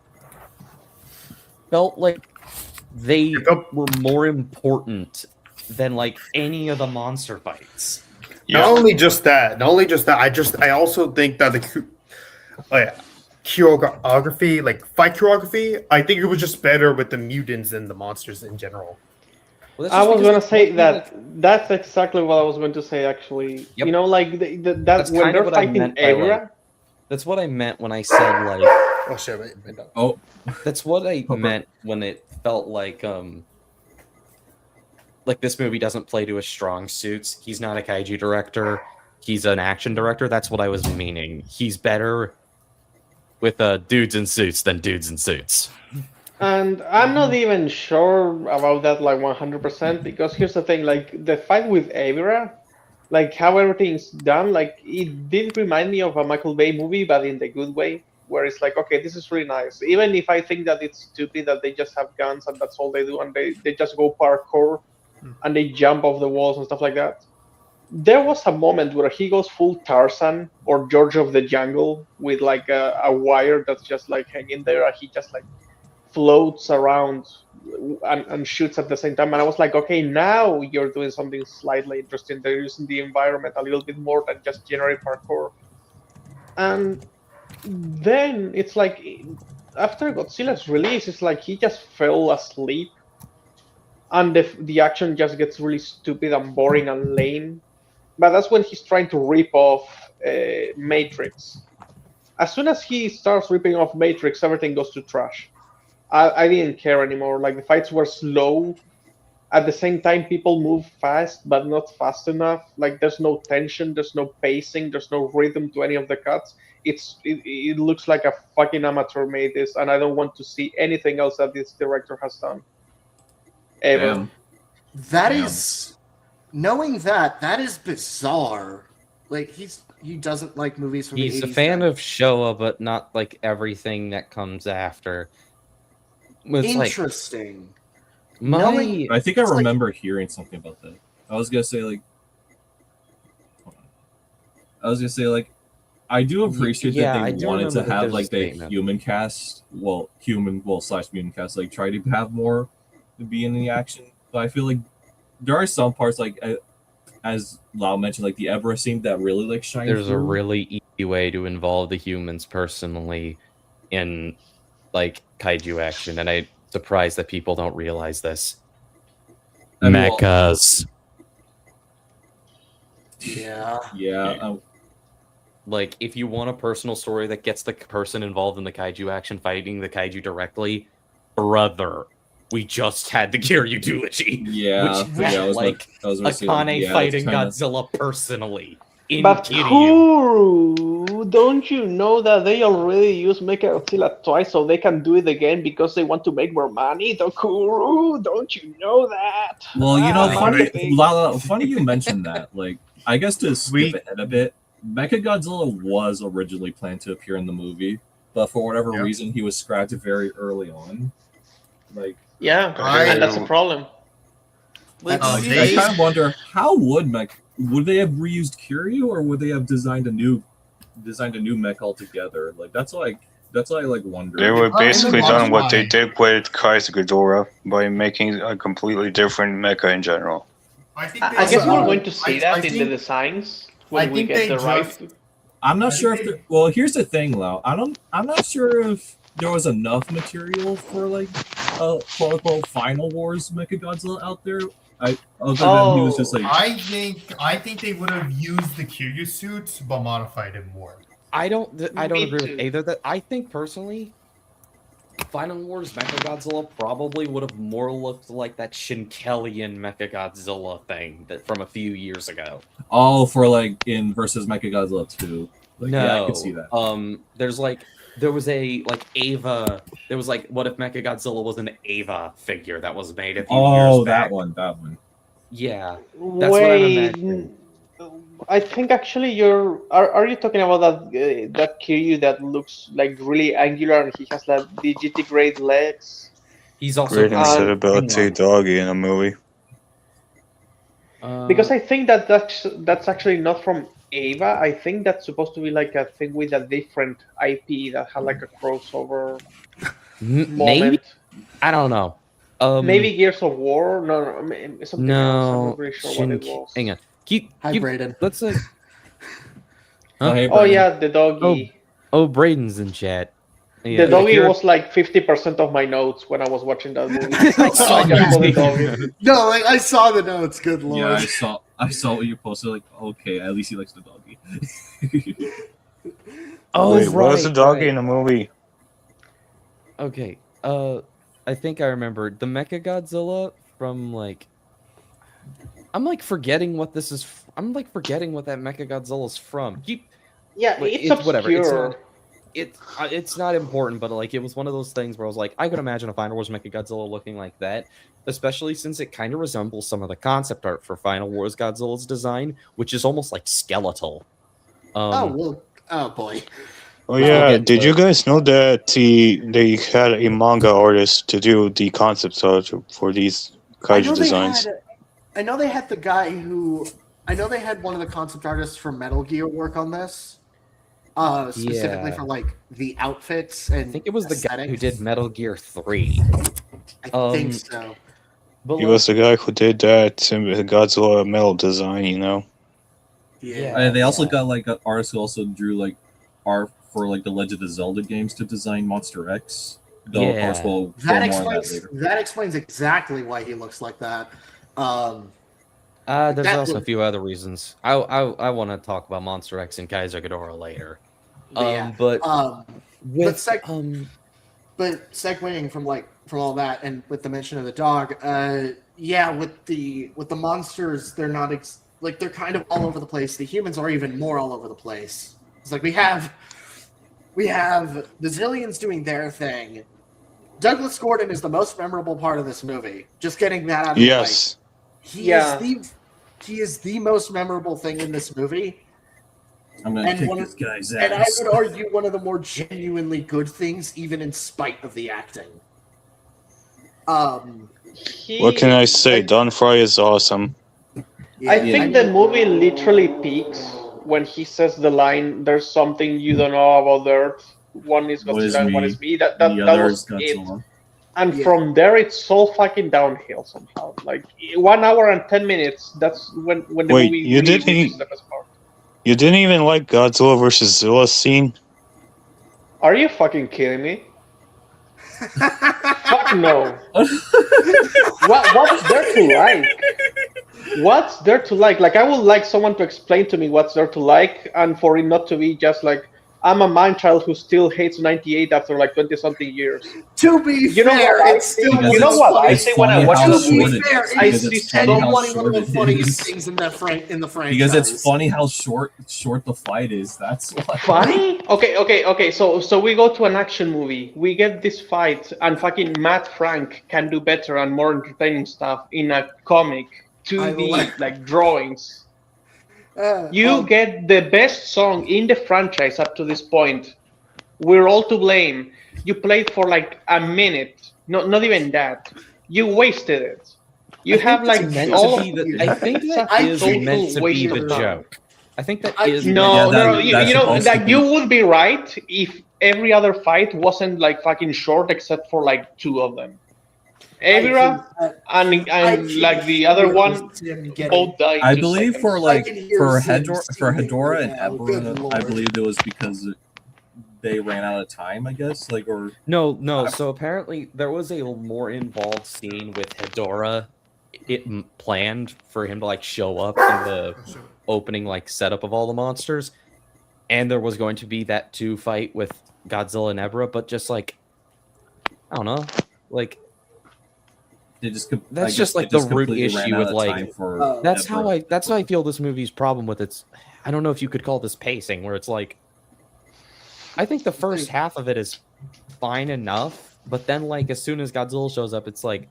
felt like they were more important than like any of the monster fights. Not only just that. I also think that the choreography, like fight choreography, I think it was just better with the mutants and the monsters in general. Well, I was gonna say that. That's exactly what I was going to say. Actually, Yep. you know, like that That's when kind they're of what I fighting meant by, Evra. That's what I meant when I said like. Oh shit! Wait. Oh, That's what I meant when it felt like this movie doesn't play to his strong suits. He's not a kaiju director. He's an action director. That's what I was meaning. He's better with dudes in suits than dudes in suits. And I'm not even sure about that, like 100%, because here's the thing: like the fight with Evra, like how everything's done, like it did remind me of a Michael Bay movie, but in the good way, where it's like, okay, this is really nice. Even if I think that it's stupid that they just have guns and that's all they do, and they just go parkour and they jump off the walls and stuff like that. There was a moment where he goes full Tarzan or George of the Jungle with like a wire that's just like hanging there, and he just like floats around and shoots at the same time. And I was like, okay, now you're doing something slightly interesting. They're using the environment a little bit more than just generate parkour. And then it's like after Godzilla's release, it's like he just fell asleep, and the action just gets really stupid and boring and lame. But that's when he's trying to rip off Matrix. As soon as he starts ripping off Matrix, everything goes to trash. I didn't care anymore. Like the fights were slow. At the same time, people move fast, but not fast enough. Like there's no tension, there's no pacing, there's no rhythm to any of the cuts. It looks like a fucking amateur made this, and I don't want to see anything else that this director has done. Ever. damn. That is, knowing that is bizarre. Like he doesn't like movies from He's the a 80s. fan of Showa, but not like everything that comes after. It's like Interesting. my I think I It's like- remember hearing something about that. I was gonna say like, hold on. I do appreciate Yeah, that I they do wanted to remember that have there's like a the statement. human cast, slash mutant cast, like try to have more to be in the action. But I feel like there are some parts like as Lau mentioned, like the Evra scene that really like shine there's a through. really easy way to involve the humans personally in like kaiju action, and I'm surprised that people don't realize this. I mean, well, Mechas. Yeah. yeah. Like, if you want a personal story that gets the person involved in the kaiju action fighting the kaiju directly, brother, we just had the Kiryu duology. Yeah, which yeah, I was like I was gonna say, like, Akane yeah, fighting that's kinda- Godzilla personally in But Kiryu. Kuru, don't you know that they already used Mechagodzilla twice, so they can do it again because they want to make more money? The Kuru, don't you know that? Well, you know, Ah, funny, marketing. funny you mentioned that. Like, I guess to skip ahead a bit, Mechagodzilla was originally planned to appear in the movie, but for whatever Yeah. reason, he was scrapped very early on. Like, Yeah, and that's a problem. I kind of wonder how would they have reused Kiryu, or would they have designed a new mech altogether? Like that's why I like wonder. They were basically watch done what they mine. did with Kaiser Ghidorah by making a completely different mecha in general. I think I guess we're going to see that in the designs when I we think get they the right. just- I'm not I sure if think there, well, here's the thing, Lau. I'm not sure if there was enough material for like a quote unquote Final Wars Mechagodzilla out there. Than he was just like I think they would have used the Kiryu suit but modified it more. I don't Me agree too. with either. That I think personally, Final Wars Mechagodzilla probably would have more looked like that Shinkelian Mechagodzilla thing that from a few years ago. oh for like in versus Mechagodzilla 2. Like, No, yeah, I can see that. There was a like Ava. There was like, what if Mechagodzilla was an Ava figure that was made a few years back? that one. Yeah, that's what I'm Wait, imagining. I think actually are you talking about that Kiryu that looks like really angular and he has like digitigrade legs? He's also Great Um, instability doggy in a movie. Because I think that's actually not from Ava. I think that's supposed to be like a thing with a different IP that had like a crossover maybe moment. I don't know. Maybe Gears of War. No, something else. I'm no. not really sure what it was. Hang on. Keep. Hi, Brayden. Let's like. Oh, hey, Oh Brandon. yeah, the doggy. Oh, Braden's in chat. The doggy if you're- was like 50% of my notes when I was watching that movie. I saw I just put the doggy. you. No, I saw the notes. Good lord. Yeah, I saw what you posted. Like, okay, at least he likes the doggy. Oh, Wait, what was right, the doggy right. in the movie? Okay. I think I remembered the Mechagodzilla from like. I'm like forgetting what this is. I'm like forgetting what that Mechagodzilla's from. Yeah, Like, it's it's obscure. whatever, it's not important, but like it was one of those things where I was like, I could imagine a Final Wars Mechagodzilla looking like that, especially since it kind of resembles some of the concept art for Final Wars Godzilla's design, which is almost like skeletal. Oh boy. Oh yeah, get did the- you guys know that they had a manga artist to do the concept art for these kaiju designs? I know they had the guy who. I know they had one of the concept artists from Metal Gear work on this. Specifically Yeah. for like the outfits and I think it was the guy who aesthetics. did Metal Gear 3. I think so. But He was the guy who did that Godzilla metal design, you know. Yeah. They also got like an artist who also drew like art for like the Legend of Zelda games to design Monster X. Though of course Yeah. we'll show That more on that explains later. that explains exactly why he looks like that. there's that also a would- few other reasons. I want to talk about Monster X and Kaiser Ghidorah later. Yeah. But with sec- But segueing from all that, and with the mention of the dog, with the monsters, they're not they're kind of all over the place. The humans are even more all over the place. It's like we have the Zillions doing their thing. Douglas Gordon is the most memorable part of this movie. Just getting that out of Yes. the way. He is the most memorable thing in this movie. I'm gonna And kick one this guy's And I ass. would argue one of the more genuinely good things, even in spite of the acting. What can I say? Don Fry is awesome. I think the movie literally peaks when he says the line, "There's something you don't know about Earth. One is What is Godzilla and one me? is me." That The other was is Godzilla. it. And Yeah. from there, it's so fucking downhill somehow. Like 1 hour and 10 minutes. That's when the Wait, movie you really didn't- reaches the best part. You didn't even like Godzilla versus Zilla scene? Are you fucking kidding me? Fuck no. What's there to like? What's there to like? Like, I would like someone to explain to me what's there to like, and for it not to be just like, I'm a man-child who still hates 98 after like 20-something years. To be You know fair, what I it's still think? You know what I It's say when I funny watch how the To be short movie? it fair, is, I because see it's so funny how one of short the it funniest is. things in the franchise. Because it's funny how short the fight is. That's why. Funny? Okay. So we go to an action movie. We get this fight, and fucking Matt Frank can do better and more entertaining stuff in a comic, 2D like drawings. You get the best song in the franchise up to this point. We're all to blame. You played for like a minute. Not even that. You wasted it. You have like all of I think that I is think meant it's to be waste the of time. joke. I think that I- is No, Yeah, no, that- you that's know supposed to that be- you would be right if every other fight wasn't like fucking short except for like 2 of them. Evira and like the other one both died. I just believe seconds. for like can hear for Sim Hedorah and singing. Good Ebra, I lord. believe it was because they ran out of time. I guess or No. So apparently there was a more involved scene with Hedorah. Planned for him to like show up in the opening like setup of all the monsters, and there was going to be that 2 fight with Godzilla and Ebra, but just like I don't know, like they just That's just, like, the root completely ran issue out with, of like, time for that's Ebra. how I feel this movie's problem with its. I don't know if you could call this pacing, where it's like I think the first half of it is fine enough, but then like as soon as Godzilla shows up, it's like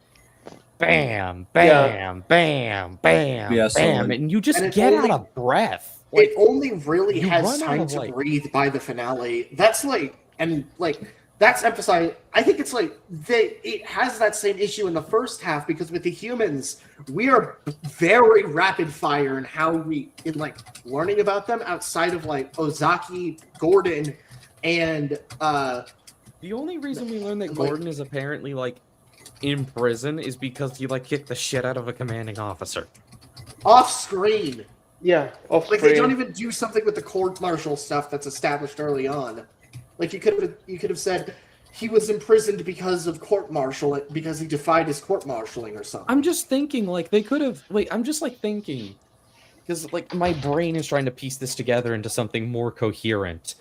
bam, bam, bam, bam, Yeah, so, bam, like- and you just And it's get only- out of breath. It only really you has run out time of, to like- breathe by the finale. That's like, and like that's emphasized. I think it's like it has that same issue in the first half because with the humans, we are very rapid fire in how we in like learning about them outside of like Ozaki, Gordon, and the only reason we learn that Gordon is apparently like in prison is because he like kicked the shit out of a commanding officer. off screen. Yeah, off Like screen. they don't even do something with the court martial stuff that's established early on. Like you could have said he was imprisoned because of court martial because he defied his court martialing or something. I'm just thinking like they could have. Wait, I'm just like thinking because like my brain is trying to piece this together into something more coherent.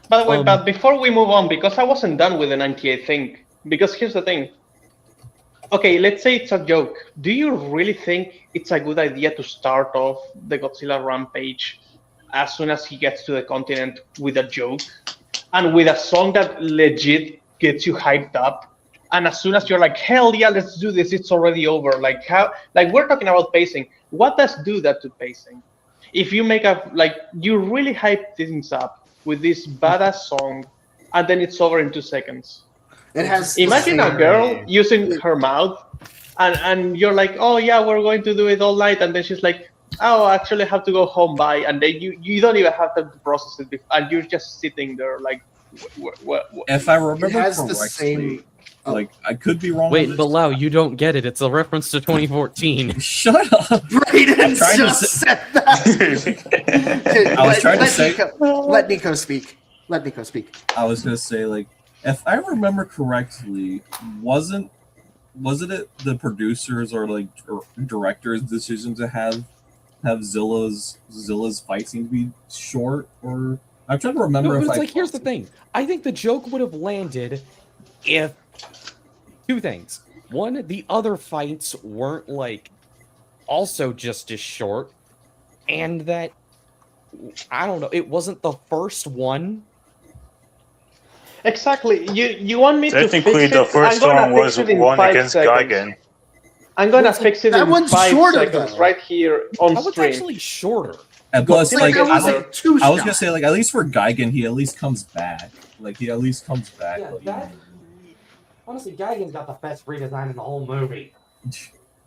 By the way, but before we move on, because I wasn't done with the 98 thing, because here's the thing. Okay, let's say it's a joke. Do you really think it's a good idea to start off the Godzilla Rampage as soon as he gets to the continent with a joke? And with a song that legit gets you hyped up? And as soon as you're like, hell yeah, let's do this, it's already over. Like how, like we're talking about pacing. What does do that to pacing? If you make a, like, you really hype things up with this badass song, and then it's over in 2 seconds. It has. Imagine a girl using her mouth, and you're like, oh yeah, we're going to do it all night, and then she's like, oh, I actually have to go home, bye, and then you don't even have time to process it, and you're just sitting there like, what? If I remember It has correctly, the same. like I could be wrong. on Wait, this. but Lau, you don't get it. It's a reference to 2014. Shut up. Brayden trying to just said that. I was trying to say. Let Nico speak. Let Nico speak. I was gonna say, like, if I remember correctly, wasn't it the producers or like directors' decision to have Zilla's fight scene be short? Or I'm trying to remember No, if but it's I like, here's the thing. I think the joke would have landed if two things. One, the other fights weren't like also just as short, and that I don't know, it wasn't the first one. Exactly. You want me to fix Technically, it? the first I'm gonna one was fix it in one 5 against seconds. Gigan. I'm gonna Well, fix it that in one's 5 shorter, seconds though. right here on That was stream. actually shorter. And plus, Godzilla like, that was I like two was gonna shots. say, like, at least for Gigan, he at least comes back. Like, he at least comes back. like, honestly, Gigan's got the best redesign in the whole movie.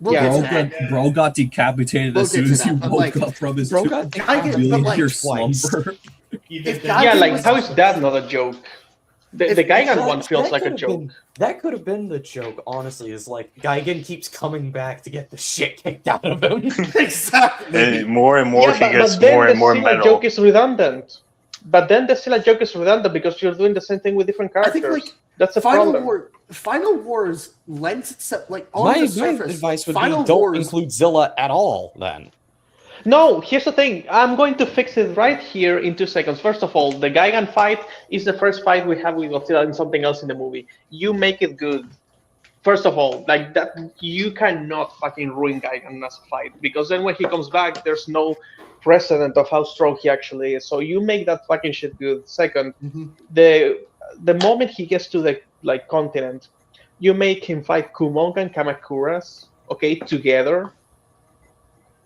We'll Yeah. get to that. Bro got decapitated We'll as soon get to as he that, but, woke like, up from his Bro got billion but, like, year twice. slumber. If Yeah, Gigan like was- how is that not a joke? The Gigan That- one feels that like a could've joke. been- that could have been the joke, honestly, is like Gigan keeps coming back to get the shit kicked out of him. Exactly. And more he gets then more the and more Scylla metal. joke is redundant. But then the Scylla joke is redundant because you're doing the same thing with different I characters. think like That's a Final problem. Wars lends itself like on My the surface. advice would Final be don't Wars, include Zilla at all, then. No, here's the thing. I'm going to fix it right here in 2 seconds. First of all, the Gigan fight is the first fight we have with Godzilla and something else in the movie. You make it good. First of all, like that, you cannot fucking ruin Gigan as a fight because then when he comes back, there's no precedent of how strong he actually is. So you make that fucking shit good. Second, Mhm. the moment he gets to the like continent, you make him fight Kumonga and Kamakuras, okay, together.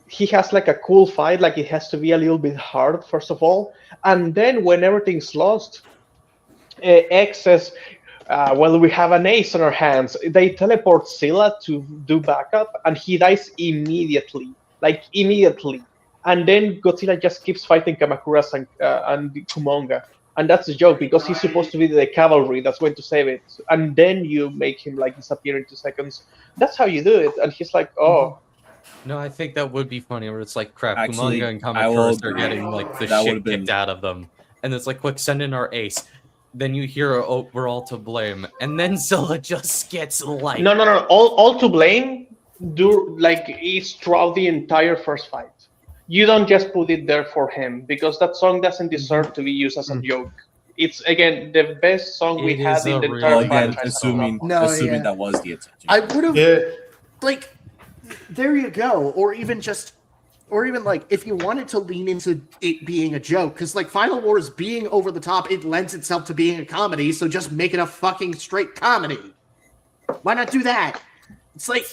He has like a cool fight, like it has to be a little bit hard, first of all. And then when everything's lost, X says, well, we have an ace on our hands. They teleport Scylla to do backup, and he dies immediately. Like, immediately. And then Godzilla just keeps fighting Kamakuras and Kumonga. And that's a joke, because he's supposed to be the cavalry that's going to save it. And then you make him, like, disappear in 2 seconds. That's how you do it. And he's like, oh... No, I think that would be funny where it's like, crap, Actually, Kumonga and I will Kamakuras are agree. getting like the That shit would've been- kicked out of them. And it's like, quick, send in our ace. Then you hear, oh, we're all to blame. And then Zilla just gets like... No. All to blame is throughout the entire first fight. You don't just put it there for him, because that song doesn't deserve to be used as a joke. It's, again, the best song we It had is in a the real- entire Well, again, franchise. assuming No, yeah. that was the intention. I would have Yeah. like there you go, or even like if you wanted to lean into it being a joke, because like Final Wars being over the top, it lends itself to being a comedy, so just make it a fucking straight comedy. Why not do that? It's like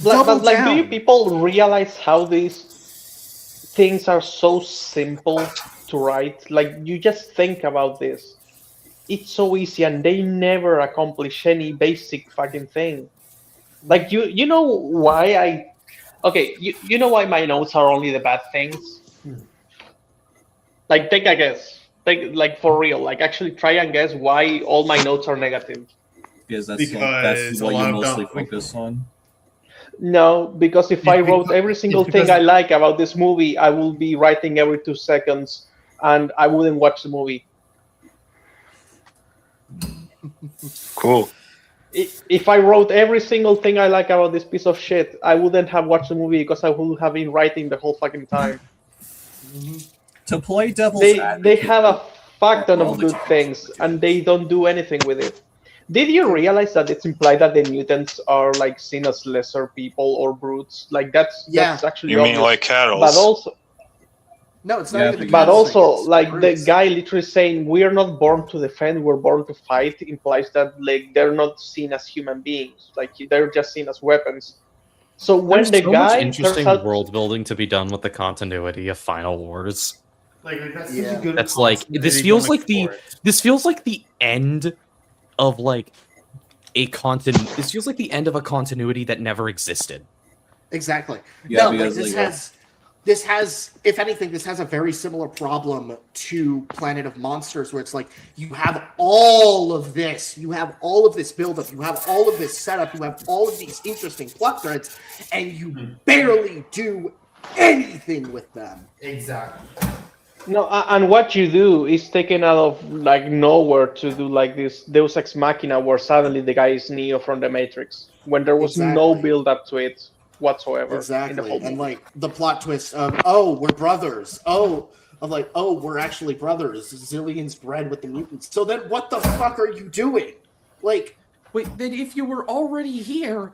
But double like, do down. you people realize how these things are so simple to write? Like, you just think about this. it's so easy, and they never accomplish any basic fucking thing. Like you know why you know why my notes are only the bad things? Like take a guess. Like for real. Like actually try and guess why all my notes are negative. Because that's Because a what lot you of mostly them- focus on. No, because if I wrote every It's single thing because- I like about this movie, I will be writing every 2 seconds, and I wouldn't watch the movie. Cool. If I wrote every single thing I like about this piece of shit, I wouldn't have watched the movie because I would have been writing the whole fucking time. To play devil's They advocate, have a fuck ton all of the good time. things, and they don't do anything with it. Did you realize that it's implied that the mutants are like seen as lesser people or brutes? Like that's actually You mean obvious. like cattle? But also, No, it's not Yeah, even. the but but Cavs thing, also it's like the Bruce. guy literally saying we are not born to defend, we're born to fight implies that like they're not seen as human beings, like they're just seen as weapons. So when There's the so much guy interesting turns out, world building to be done with the continuity of Final Wars. Like that's Yeah. such a good. That's like concept this that they feels don't like the explore it. this feels like the end of like a this feels like the end of a continuity that never existed. Exactly. Yeah, no, like, because, this has, if anything, this has a very similar problem to Planet of Monsters, where it's like you have all of this buildup, you have all of this setup, you have all of these interesting plot threads, and you barely do anything with them. Exactly. no, and what you do is taken out of like nowhere to do like this Deus Ex Machina, where suddenly the guy is Neo from the Matrix, when there was no Exactly. build up to it whatsoever in the Exactly. whole And movie. like the plot twist of, oh, we're brothers. Oh, of like, oh, we're actually brothers. Zillions bred with the mutants. So then what the fuck are you doing? Like, Wait, then if you were already here,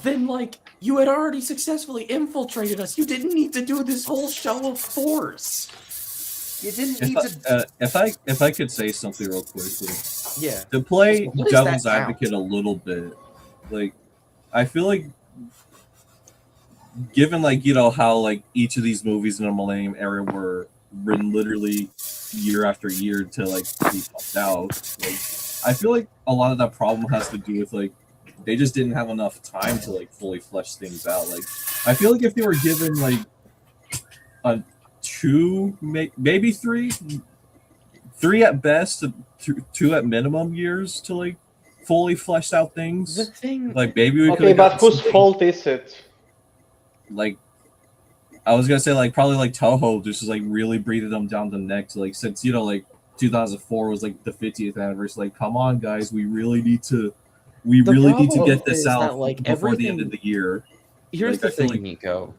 then like you had already successfully infiltrated us. You didn't need to do this whole show of force. you didn't need to. If I could say something real quickly, Yeah. to play What is devil's that sound? advocate a little bit, like I feel like given like how like each of these movies in the Millennium Era were written literally year after year to like be pumped out, like I feel like a lot of that problem has to do with like they just didn't have enough time to like fully flesh things out. Like I feel like if they were given like a 2, maybe 3 at best, 2 at minimum years to like fully flesh out The things, thing like maybe we could. Okay, but whose fault is it? Like I was gonna say like probably like Toho just like really breathing them down the neck to like, since like 2004 was like the 50th anniversary, like come on guys, we really need to problem get this is out that, like, before the end everything- of the year. here's Like, I the feel thing, like- Nico.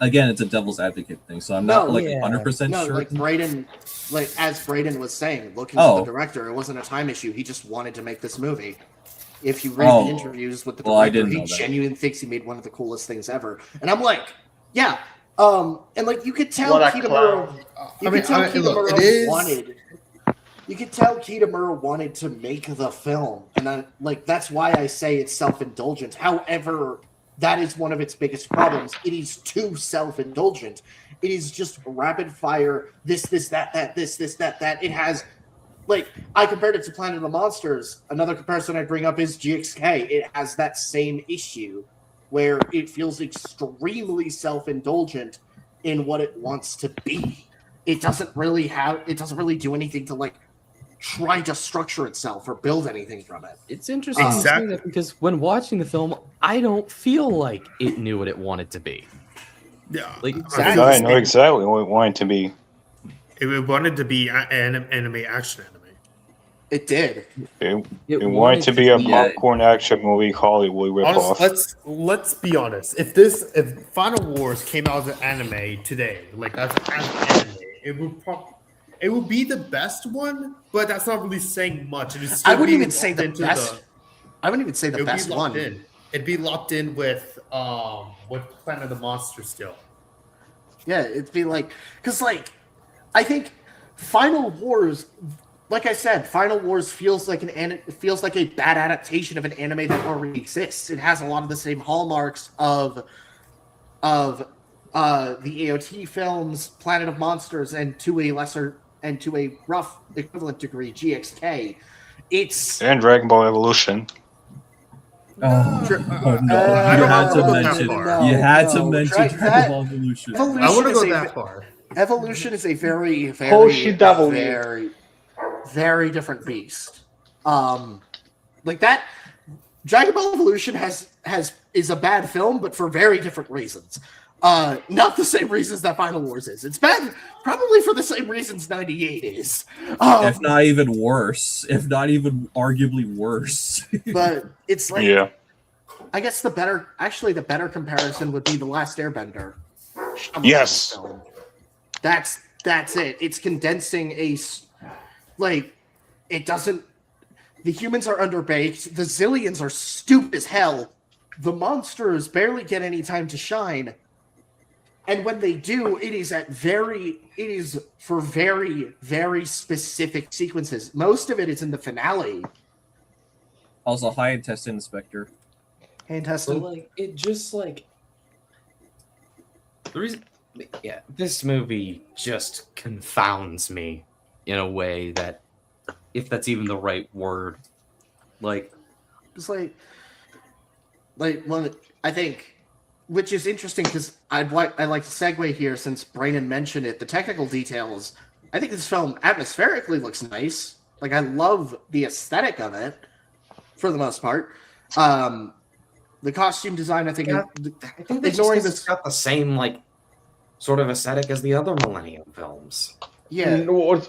Again, it's a devil's advocate thing, so I'm not No, like yeah. 100% No, sure. like Brayden, like as Brayden was saying, looking to Oh. the director, it wasn't a time issue. He just wanted to make this movie. If you read Oh. the interviews with the Well, I director, didn't he know that. genuinely thinks he made one of the coolest things ever. And I'm like, yeah. And like you could tell What a Kitamura, clown. you could tell look, Kitamura it is. wanted. You could tell Kitamura wanted to make the film, and then like that's why I say it's self-indulgent. However, that is one of its biggest problems. It is too self-indulgent. It is just rapid fire. This, that. It has, like, I compared it to Planet of the Monsters. Another comparison I bring up is GXK. It has that same issue where it feels extremely self-indulgent in what it wants to be. It doesn't really do anything to like try to structure itself or build anything from it. It's interesting to say Exactly. that because when watching the film, I don't feel like it knew what it wanted to be. Yeah, Like, I I know exactly what it wanted to be. It wanted to be an anime action anime. It did. It wanted to be a Yeah. popcorn action movie Hollywood ripoff. Let's be honest. If Final Wars came out as an anime today, like as an anime, it would be the best one, but that's not really saying much. I wouldn't even say the best. I wouldn't even say the It would best be locked one. in. It'd be locked in with Planet of the Monsters still. Yeah, it'd be like, because like, I think Final Wars, like I said, Final Wars feels like it feels like a bad adaptation of an anime that already exists. It has a lot of the same hallmarks of the AOT films, Planet of Monsters, and to a lesser and to a rough equivalent degree, GXK. It's And Dragon Ball Evolution. Oh, no! I You don't had to go that mention. far. You had to No, mention that- Dragon Ball Evolution. Evolution I want to is go a that far. Evolution is a very, Hoshi very, W. very, very different beast. Like that, Dragon Ball Evolution is a bad film, but for very different reasons. Not the same reasons that Final Wars is. It's bad, probably for the same reasons 98 is. If not even worse. If not even arguably worse. But it's like, Yeah. I guess the better comparison would be The Last Airbender. Yes. Film. That's it. It's condensing it doesn't. The humans are underbaked. The Zillions are stupid as hell. The monsters barely get any time to shine. And when they do, it is for very, very specific sequences. Most of it is in the finale. Also, hi, intestine inspector. Hey, But Testin. like, it just like the reason, yeah, this movie just confounds me in a way that, if that's even the right word, like It's like one. I think, which is interesting because I'd like to segue here since Brandon mentioned it. The technical details. I think this film atmospherically looks nice. Like I love the aesthetic of it, for the most part. The costume design, I think, I think they ignoring just got the same like sort of aesthetic as the other Millennium films. yeah,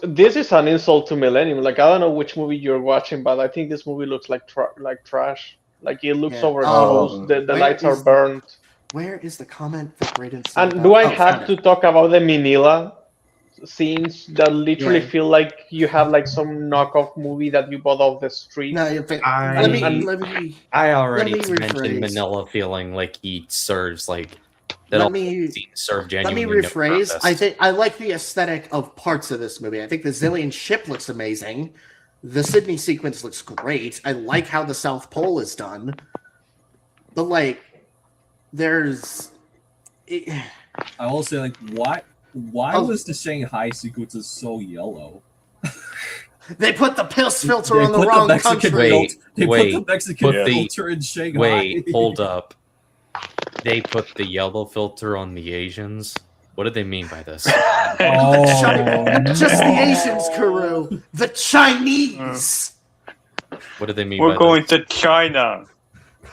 This is an insult to Millennium. Like, I don't know which movie you're watching, but I think this movie looks like trash. Like, it looks Yeah. overexposed. The Where lights are is the- burnt. where is the comment that Brandon said? And do I about- have to talk about the Minilla scenes that literally Yeah. feel like you have like some knockoff movie that you bought off the street? No, in fact, I- let me. I already Let me mentioned rephrase. Manila feeling like he serves like that. Let all me- scenes serve Let genuinely. me no rephrase. purpose. I think I like the aesthetic of parts of this movie. I think the Zillion ship looks amazing. The Sydney sequence looks great. I like how the South Pole is done. But like, there's. I will say, like, why Oh. was the Shanghai sequences so yellow? They put the piss filter They on the put wrong Mexican country. Wait, They wait, put the Mexican put the- filter in Shanghai. Wait, hold up. They put the yellow filter on the Asians. What did they mean by this? Oh, Just the Asians, Kuru. The Chinese. What did they mean We're by going to China.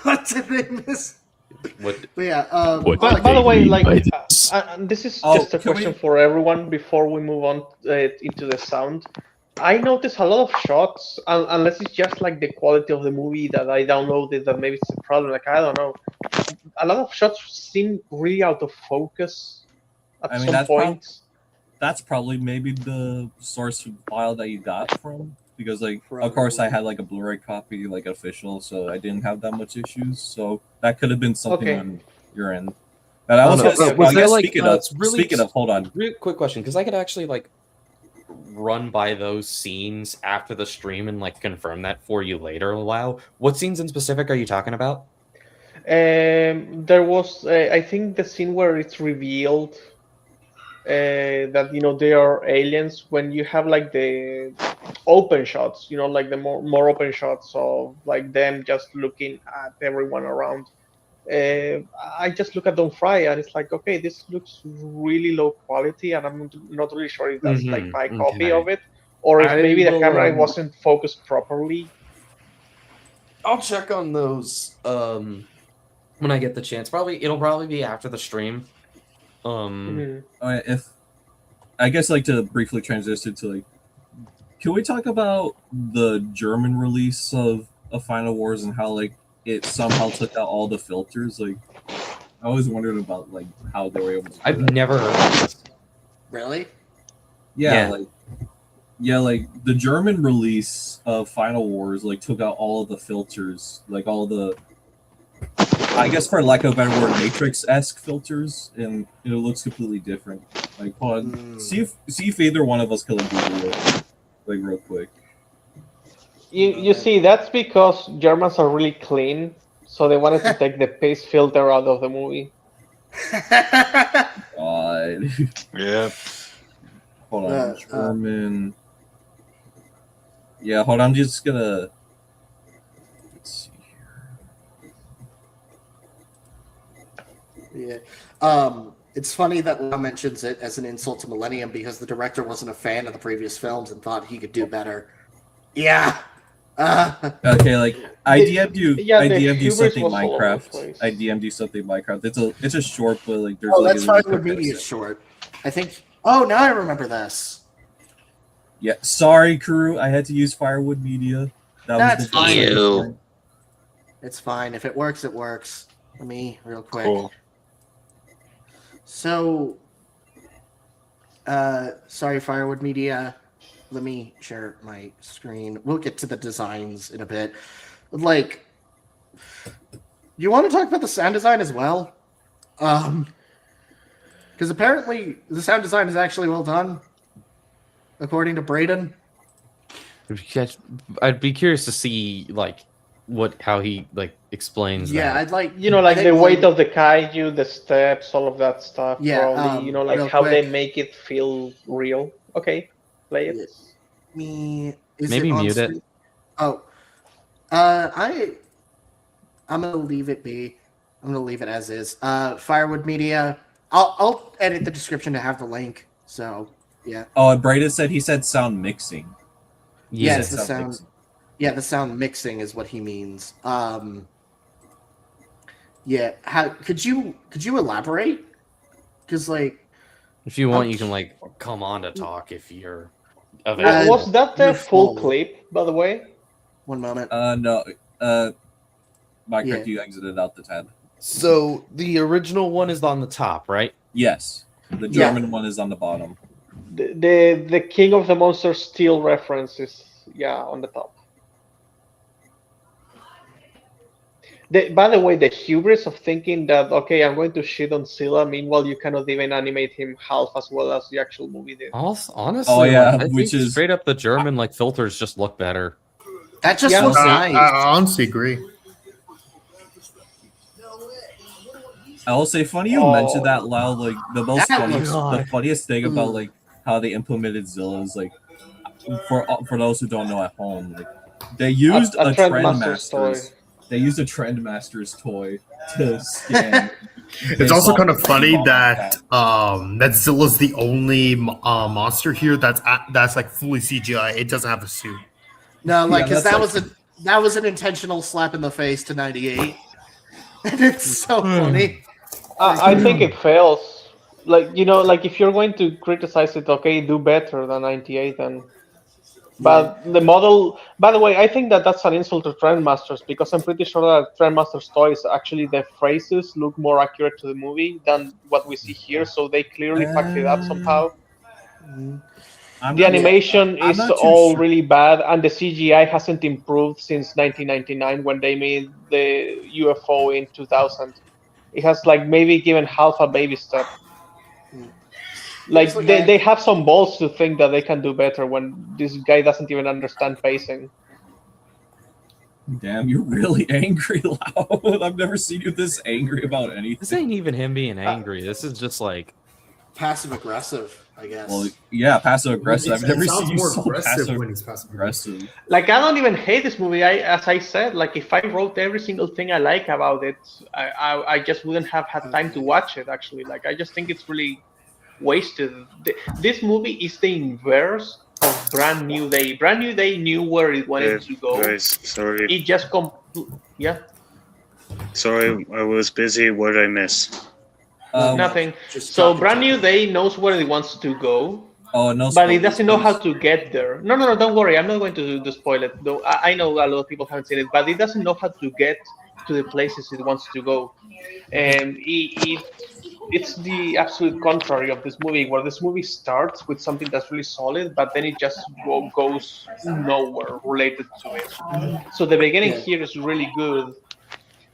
What did they miss? this? What? But yeah. What But did by the they way, mean like, by this? this is Oh, just a can we- question for everyone before we move on into the sound. I noticed a lot of shots, unless it's just like the quality of the movie that I downloaded, that maybe it's a problem. Like, I don't know. A lot of shots seem really out of focus at I mean, some that's point. That's probably maybe the source file that you got from, because like of course I had like a Blu-ray copy, like official, so I didn't have that much issues. So that could have been something Okay. on your end. But I was no, gonna say, but was I there, guess like, speaking it's really- speaking of, hold on. Real quick question, because I could actually like run by those scenes after the stream and like confirm that for you later. Wow, what scenes in specific are you talking about? There was, I think, the scene where it's revealed that they are aliens. When you have like the open shots, like the more open shots of like them just looking at everyone around. I just look at Don't Fry and it's like, okay, this looks really low quality, and I'm not really sure if that's like my copy okay. of it, or if I maybe the will, camera wasn't focused properly. I'll check on those when I get the chance. It'll probably be after the stream. Mhm. If I guess like to briefly transition to like, can we talk about the German release of Final Wars and how like it somehow took out all the filters? Like, I always wondered about like how they were able to do I've that. never heard of this. Really? Yeah, like the German release of Final Wars like took out all of the filters, like all the, I guess for lack of a better word, Matrix-esque filters, and it looks completely different. Like, hold on, see if either one of us can like Google it, like real quick. You see, that's because Germans are really clean, so they wanted to take the paste filter out of the movie. God. Yeah. Hold on, German. Yeah, hold on. I'm just gonna. Let's see Yeah. It's funny that Lau mentions it as an insult to Millennium because the director wasn't a fan of the previous films and thought he could do better. Yeah. Okay, like I DM'd you. Yeah, I the DM'd you hubris something was all over the Minecraft. place. I DM'd you something Minecraft. It's a short, but like there's Oh, like that's a little Firewood Media comparison. short. I think. Oh, now I remember this. Yeah, sorry, crew. I had to use Firewood Media. That's fine. fine. It's fine. If it works, it works. Let me real quick. Cool. So, sorry, Firewood Media. Let me share my screen. We'll get to the designs in a bit. Like, you want to talk about the sound design as well? Because apparently the sound design is actually well done, according to Braden. I'd be curious to see like how he like explains Yeah, that. I'd like Like I the think, weight of the kaiju, the steps, all of that stuff. Yeah, Probably, real like how they quick. make it feel real. Okay, play it. me. Is Maybe it on mute it. screen? Oh, I'm gonna leave it be. I'm gonna leave it as is. Firewood Media. I'll edit the description to have the link. So yeah. Oh, and Braden said he said sound mixing. He Yes, said the sound. mixing. Yeah, the sound mixing is what he means. Yeah. How could you elaborate? Because like, If you want, you can like come on to talk if you're Uh, available. Was that the you're full full. clip, by the way? one moment. No. Minecraft, Yeah. you exited out the tab. So the original one is on the top, right? Yes. The Yeah. German one is on the bottom. The King of the Monsters Steel reference is on the top. By the way, the hubris of thinking that okay, I'm going to shit on Scylla, meanwhile you cannot even animate him half as well as the actual movie did. Honestly, Oh, yeah, like, I which think is- straight up the German like filters just look better. That just Yeah. looks I nice. honestly agree. I will say, funny you mentioned that, Lau. Like the most That funny, looks the good. funniest thing about Ooh. like how they implemented Zilla is like for those who don't know at home, like they used a Trendmaster's Trendmaster's. They used a Trendmaster's toy to scan. It's also kind of funny that that Zilla's the only monster here that's like fully CGI. It doesn't have a suit. No, like Yeah, because that's that was an intentional slap in the face to 98, and it's so funny. I think it fails. Like like if you're going to criticize it, okay, do better than 98 then. But the model, by the way, I think that's an insult to Trendmasters because I'm pretty sure that Trendmasters toys actually the phrases look more accurate to the movie than what we see here, so they clearly fucked it up somehow. The animation I'm is not too all sure. really bad, and the CGI hasn't improved since 1999 when they made the UFO in 2000. It has like maybe given half a baby step. Like Seriously, they have some balls to think that they can do better when this guy doesn't even understand pacing. Damn, you're really angry, Lau. I've never seen you this angry about This anything. ain't even him being angry. This is just like Passive aggressive, I guess. Well, yeah, passive aggressive. I've It never sounds seen you more so aggressive passive when he's passive aggressive. aggressive. Like I don't even hate this movie. As I said, like if I wrote every single thing I like about it, I just wouldn't have had time to watch it. Actually, like I just think it's really wasted. This movie is the inverse of Brand New Day. Brand New Day knew where it wanted to go. Guys, sorry. It just Sorry, I was busy. What did I miss? nothing. Just So talking Brand New to- Day knows where it wants to go. Oh no! But it spoilers, doesn't know how please. to get there. No, don't worry. I'm not going to spoil it. Though I know a lot of people haven't seen it, but it doesn't know how to get to the places it wants to go. And it's the absolute contrary of this movie, where this movie starts with something that's really solid, but then it just goes nowhere related to it. So the beginning Yeah. here is really good,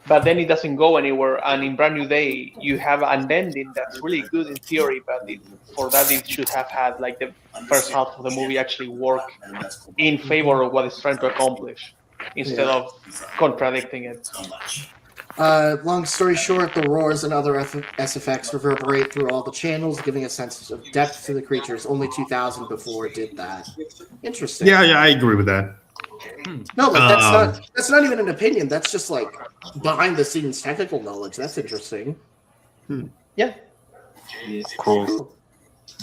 but then it doesn't go anywhere. And in Brand New Day, you have an ending that's really good in theory, but for that it should have had like the first half of the movie actually work in favor of what it's trying to accomplish instead of contradicting it. Long story short, the roars and other SFX reverberate through all the channels, giving a sense of depth to the creatures. Only 2000 before did that. Interesting. Yeah, I agree with that. No, like that's not even an opinion. That's just like behind the scenes technical knowledge. That's interesting. Yeah. Cool.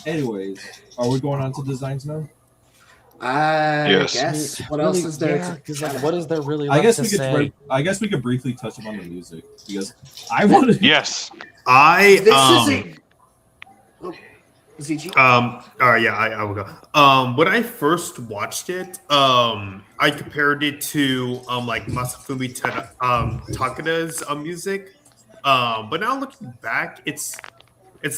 Anyways, are we going on to designs now? I Yes. guess. What else is there? Yeah, to 'cause, like, what is there really I left guess to we could. say? I guess we could briefly touch upon the music because I wanted. Yes. This is a. Oh, ZG? All right, yeah, I will go. When I first watched it, I compared it to like Masafumi Takada's music. But now looking back, it's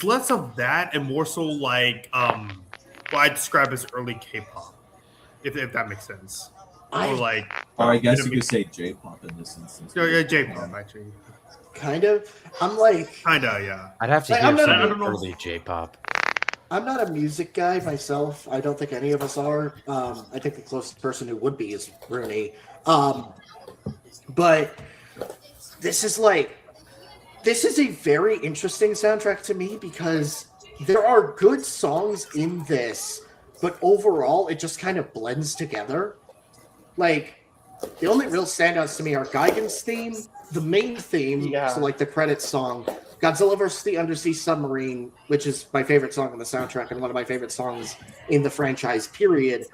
less of that and more so like what I describe as early K-pop, if that makes sense. Or like, Or I guess you could say J-pop in this instance. yeah, J-pop actually. Kind of. I'm like. Kinda, yeah. I'd have to Like, hear I'm not- some I don't know. early J-pop. I'm not a music guy myself. I don't think any of us are. I think the closest person who would be is Rooney. But this is a very interesting soundtrack to me because there are good songs in this, but overall it just kind of blends together. Like, the only real standouts to me are Geigen's theme, the main theme, so like the credits song, Godzilla vs. the Undersea Submarine, which is my favorite song on the soundtrack and one of my favorite songs in the franchise, period.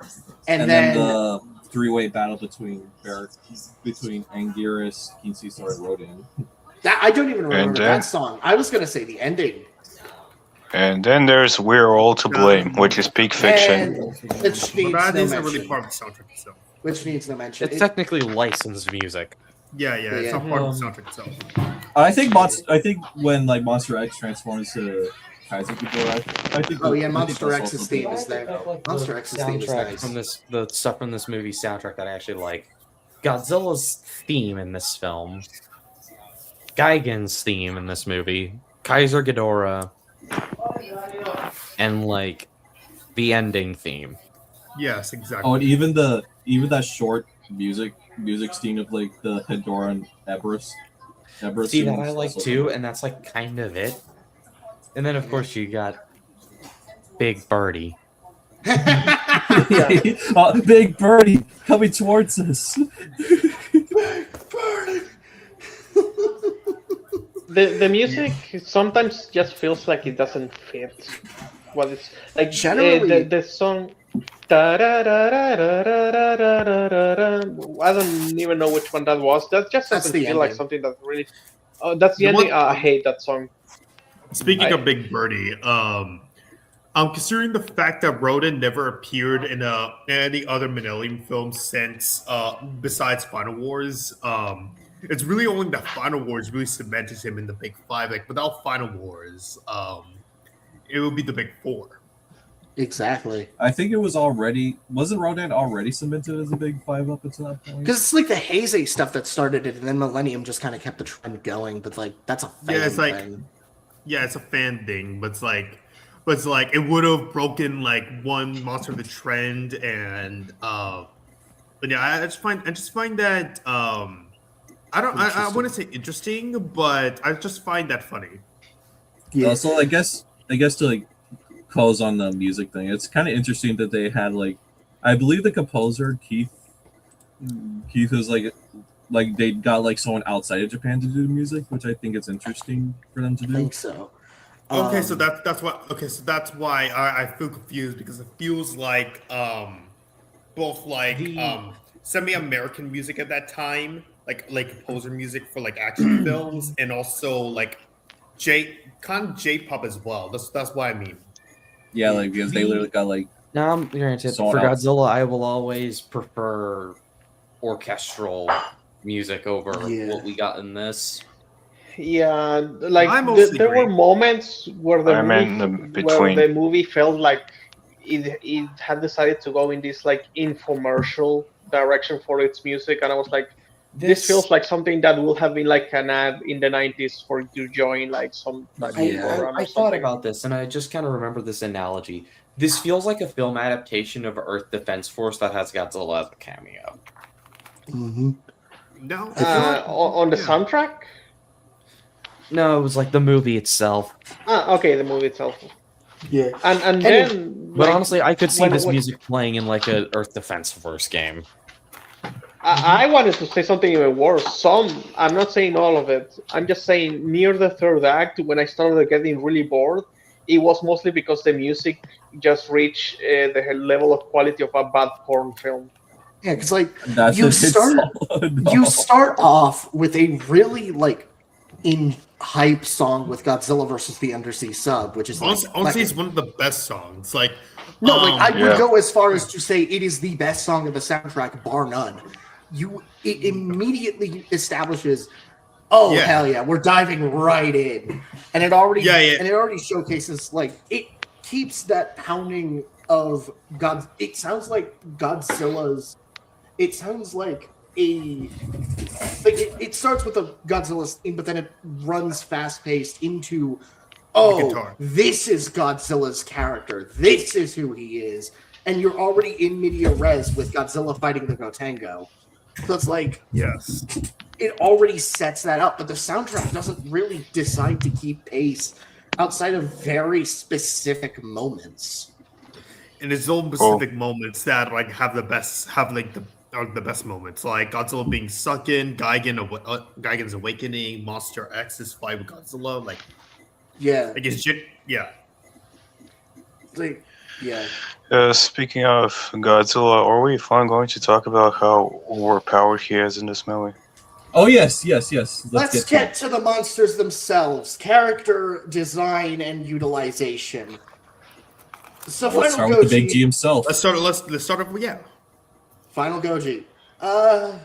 And then the three-way battle between Anguirus, Kinsey, and Rodan. that, I don't even remember then- that song. I was going to say the ending. And then there's We're All to Blame, which is peak fiction. And which needs But that no isn't really mention. part of the soundtrack itself. Which needs no mention. It's technically licensed music. Yeah, it's not part of the soundtrack itself. I think when like Monster X transforms to Kaiser Ghidorah, I think. Oh yeah, I think Monster that's X's also theme cool. is there. Monster X's theme is Soundtrack nice. from the stuff from this movie soundtrack that I actually like. Godzilla's theme in this film, Geigen's theme in this movie, Kaiser Ghidorah, and like the ending theme. Yes, exactly. Oh, and even that short music theme of like the Hedorah and Eberus. See, that theme I is like also too, cool. and that's like kind of it. And then of course you got Big Birdie. Big Birdie coming towards us. The music sometimes just feels like it doesn't fit what it's like. Generally- The song. I don't even know which one that was. That just That's doesn't the feel like ending. something that really. Oh, that's the The ending. one- I hate that song. Speaking of Big Birdie, considering the fact that Rodan never appeared in any other Millennium film since besides Final Wars, it's really only that Final Wars really cemented him in the Big Five. Like without Final Wars, it would be the Big Four. Exactly. I think wasn't Rodan already cemented as a big five up until that point? Because it's like the Heisei stuff that started it, and then Millennium just kind of kept the trend going. But like that's a fan Yeah, it's like- thing. Yeah, it's a fan thing, but it's like it would have broken like one Monster of the Trend, and but yeah, I just find that I wouldn't say interesting, but I just find that funny. Yeah. So I guess to like close on the music thing, it's kind of interesting that they had like, I believe the composer Keith was like they got like someone outside of Japan to do the music, which I think is interesting for them to I do. think so. Okay, so that's why I feel confused, because it feels like both like semi-American music at that time, like composer music for like action films, and also like J-pop as well. That's what I mean. Yeah, like because they literally got like Now, I'm granted, Someone for else. Godzilla, I will always prefer orchestral music over Yeah. what we got in this. Yeah, like I mostly there were agree. moments where the I movie, meant the where between. the movie felt like it had decided to go in this like infomercial direction for its music, and I was like, this feels like something that would have been like an ad in the 90s for you to join like some type of program or I thought something. about this, and I just kind of remember this analogy. This feels like a film adaptation of Earth Defense Force that has Godzilla as a cameo. Mm-hmm. No, On the soundtrack. No, it was like the movie itself. Okay, the movie itself. Yeah. And then, But like, honestly, I could see when- this when- music playing in like a Earth Defense Force game. I wanted to say something even worse. I'm not saying all of it. I'm just saying near the third act, when I started getting really bored, it was mostly because the music just reached the level of quality of a bad porn film. Yeah, because like That's you a good start solid you no. start off with a really like in hype song with Godzilla versus the Undersea Sub, which is like, Honestly, it's one of the best songs. Like, no, like I would Yeah. go as far as to say it is the best song of the soundtrack, bar none. It immediately establishes, oh Yeah. hell yeah, we're diving right in, and it already and it already showcases like it keeps that pounding of God. It sounds like Godzilla's. It sounds like it starts with a Godzilla theme, but then it runs fast paced into, oh, guitar. this is Godzilla's character. This is who he is, and you're already in media res with Godzilla fighting the Gotengo. So it's like, yes. it already sets that up, but the soundtrack doesn't really decide to keep pace outside of very specific moments. And it's those specific moments that like have the best moments, like Godzilla being sucked in, Gigan's awakening, Monster X's fight with Godzilla, like Yeah, like it's yeah. like yeah. Speaking of Godzilla, are we finally going to talk about how overpowered he is in this movie? Oh yes. Let's get to the monsters themselves, character design and utilization. So Let's Final start with the big G Goji. himself. Let's start off. Yeah, Final Goji. The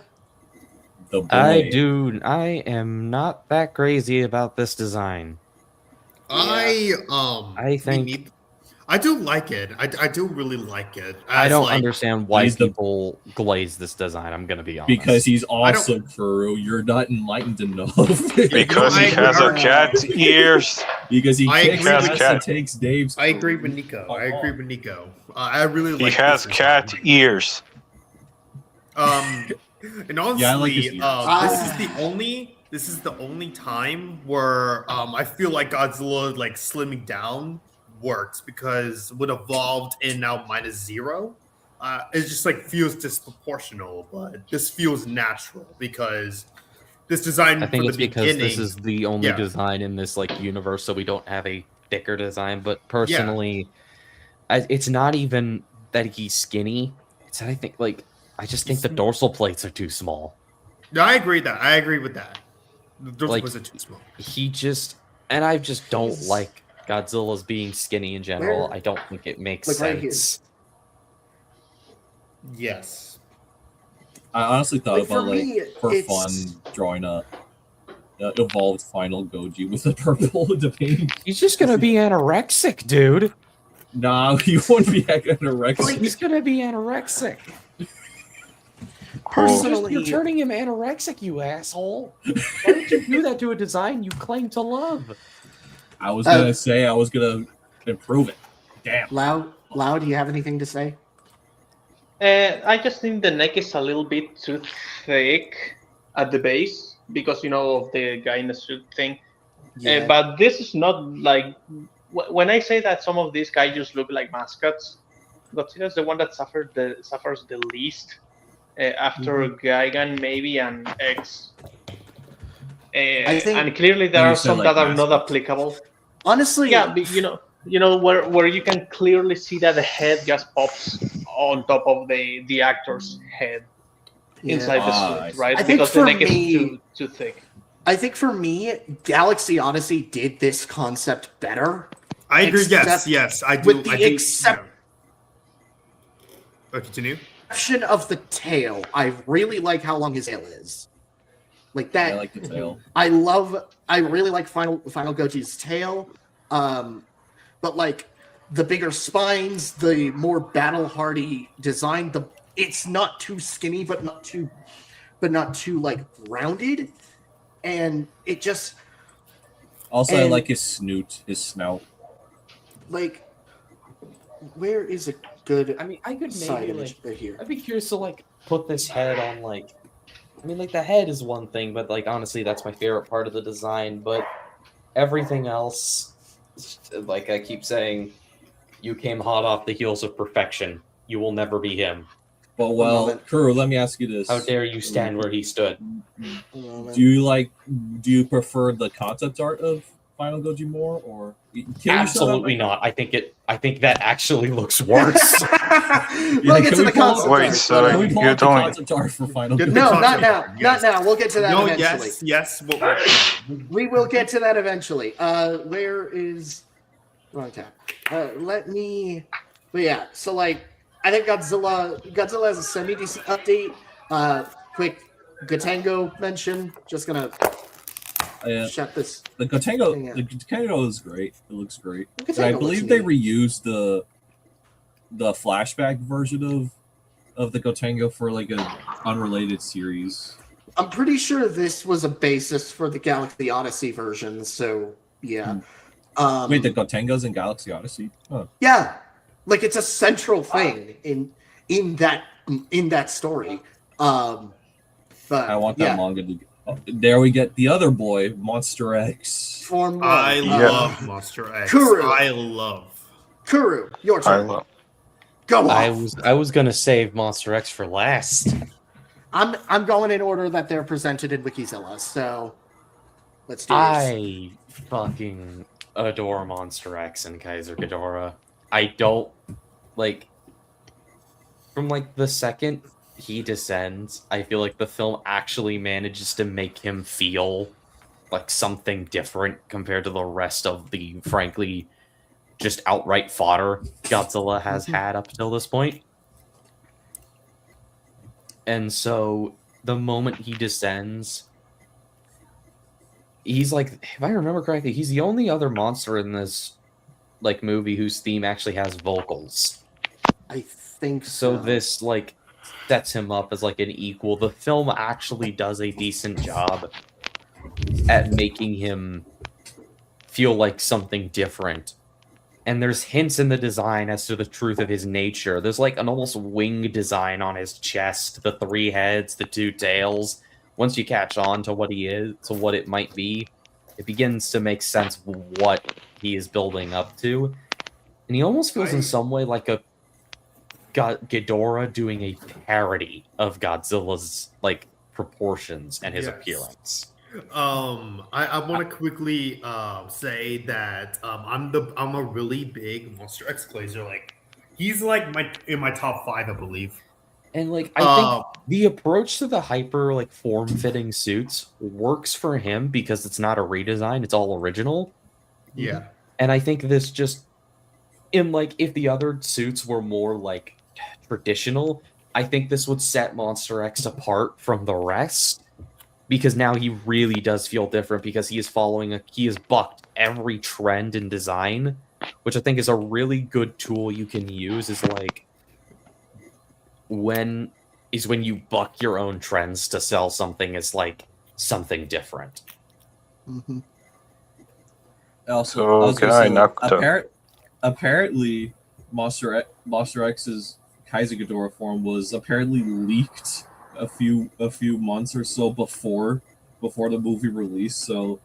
boy. I am not that crazy about this design. I think I do like it. I do really like it. I As, don't like, understand why he's the- people glaze this design. I'm gonna be honest. Because he's awesome, Furu. You're not enlightened enough. Because he has a cat's ears. Because he I kicks agree ass with and Cat. takes Dave's. I agree with Nico. I really He like. has this cat design. ears. And honestly, Yeah, I like his ears. this is the only time where I feel like Godzilla like slimming down works, because when evolved and now -0, it just like feels disproportional, but this feels natural because this design I think from it's the because beginning. this is the only Yeah. design in this like universe, so we don't have a thicker design. But personally, it's not even that he's skinny. It's that I just think the dorsal plates are too small. No, I agree with that. Those Like, was too small. I just don't like Godzilla's being skinny in general. Where- I don't think it makes Like right here. sense. Yes. I honestly thought Like, for about me, for it's- fun drawing a evolved Final Goji with the purple to paint. He's just gonna be anorexic, dude. Nah, you wouldn't be anorexic. He's gonna be anorexic. Personally, You're turning him anorexic, you asshole. Why would you do that to a design you claim to love? I was gonna say I was gonna improve it. Damn. Loud, do you have anything to say? I just think the neck is a little bit too thick at the base because of the guy in the suit thing. But this is not like when I say that some of these guys just look like mascots. Godzilla is the one that suffers the least after Gigan maybe and X. I think- and clearly there You are said, some like, that are not mascots. applicable. Honestly, Yeah, but where you can clearly see that the head just pops on top of the actor's head inside the Ah, I suit, see. right? I think Because the for neck me- is too thick. I think for me, Galaxy Odyssey did this concept better. I agree. Except Yes, I do. with the I do, except- yeah. Oh, continue. Exception of the tail, I really like how long his tail is. Like that. I like the tail. I really like Final Goji's tail. But like the bigger spines, the more battle hardy design, it's not too skinny, but not too like rounded. And it just Also, I And- like his snout. like where is a good I mean, I could side maybe image right here? I'd be curious to put this head on the head is one thing, but honestly, that's my favorite part of the design. But Everything else, like I keep saying, you came hot off the heels of perfection. You will never be him. But One well, moment. Kuro, let me ask you this: How dare you stand where he stood? Do you prefer the concept art of Final Goji more, or can you show that Absolutely right not. I think that actually looks worse. We'll get can to we the pull up- concept Wait, art, so but, Can we pull You're up the telling- concept art for Final Get Goji? the no, not concept now. art, Not yes. now. We'll get to that No, eventually. yes. We will get to that eventually. Where is wrong tab? Let me. But yeah, so like I think Godzilla has a semi decent update. Quick Gotengo mention. Just gonna shut this. The Hang Gotengo, on. the Gotengo is great. It looks great. Gotengo And I looks believe they neat. reused the flashback version of the Gotengo for like an unrelated series. I'm pretty sure this was a basis for the Galaxy Odyssey version. So yeah. Wait, the Gotengo's in Galaxy Odyssey? Huh. Yeah, like it's a central thing in that story. But I want that yeah, manga to. There we get the other boy, Monster X. Form 1. I Yeah. love Monster X. Kuro. I love. Kuru, your I turn. love. Go off. I was gonna save Monster X for last. I'm going in order that they're presented in Wikizilla. So let's do this. I fucking adore Monster X and Kaiser Ghidorah. I don't like from like the second he descends, I feel like the film actually manages to make him feel like something different compared to the rest of the frankly just outright fodder Godzilla has had up till this point. And so the moment he descends, he's like, if I remember correctly, he's the only other monster in this like movie whose theme actually has vocals. I think So so. this like sets him up as like an equal. The film actually does a decent job at making him feel like something different. And there's hints in the design as to the truth of his nature. There's like an almost wing design on his chest, the 3 heads, the 2 tails. Once you catch on to what he is, to what it might be, it begins to make sense of what he is building up to. And he almost feels in some way like a Ghidorah doing a parody of Godzilla's like proportions and his Yes. appearance. I want to quickly say that I'm a really big Monster X glazer. Like he's like in my top 5, I believe. And like I think the approach to the hyper like form-fitting suits works for him because it's not a redesign, it's all original. Yeah. And I think this just in like if the other suits were more like traditional, I think this would set Monster X apart from the rest because now he really does feel different because he has bucked every trend in design, which I think is a really good tool you can use is like when you buck your own trends to sell something as like something different. Mhm. Also, So, I was can gonna I say, knock apparently, Monster X's Kaiser Ghidorah form was apparently leaked a few months or so before the movie release. So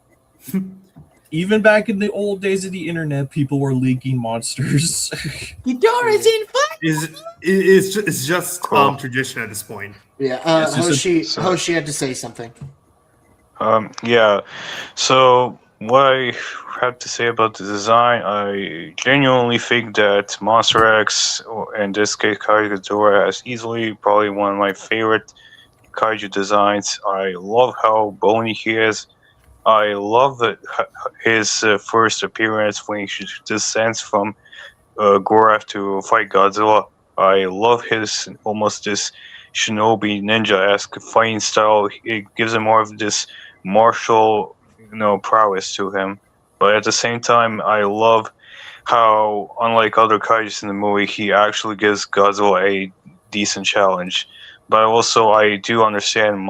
even back in the old days of the internet, people were leaking monsters. Ghidorah's in It's just Cool. tradition at this point. Yeah, It's just a- Hoshi had to say something. Yeah. So what I have to say about the design, I genuinely think that Monster X, or in this case Kaiju Ghidorah, is easily probably one of my favorite kaiju designs. I love how bony he is. I love his first appearance when he descends from Gorath to fight Godzilla. I love his almost this shinobi ninja-esque fighting style. It gives him more of this martial, prowess to him. But at the same time, I love how, unlike other kaijus in the movie, he actually gives Godzilla a decent challenge. But also, I do understand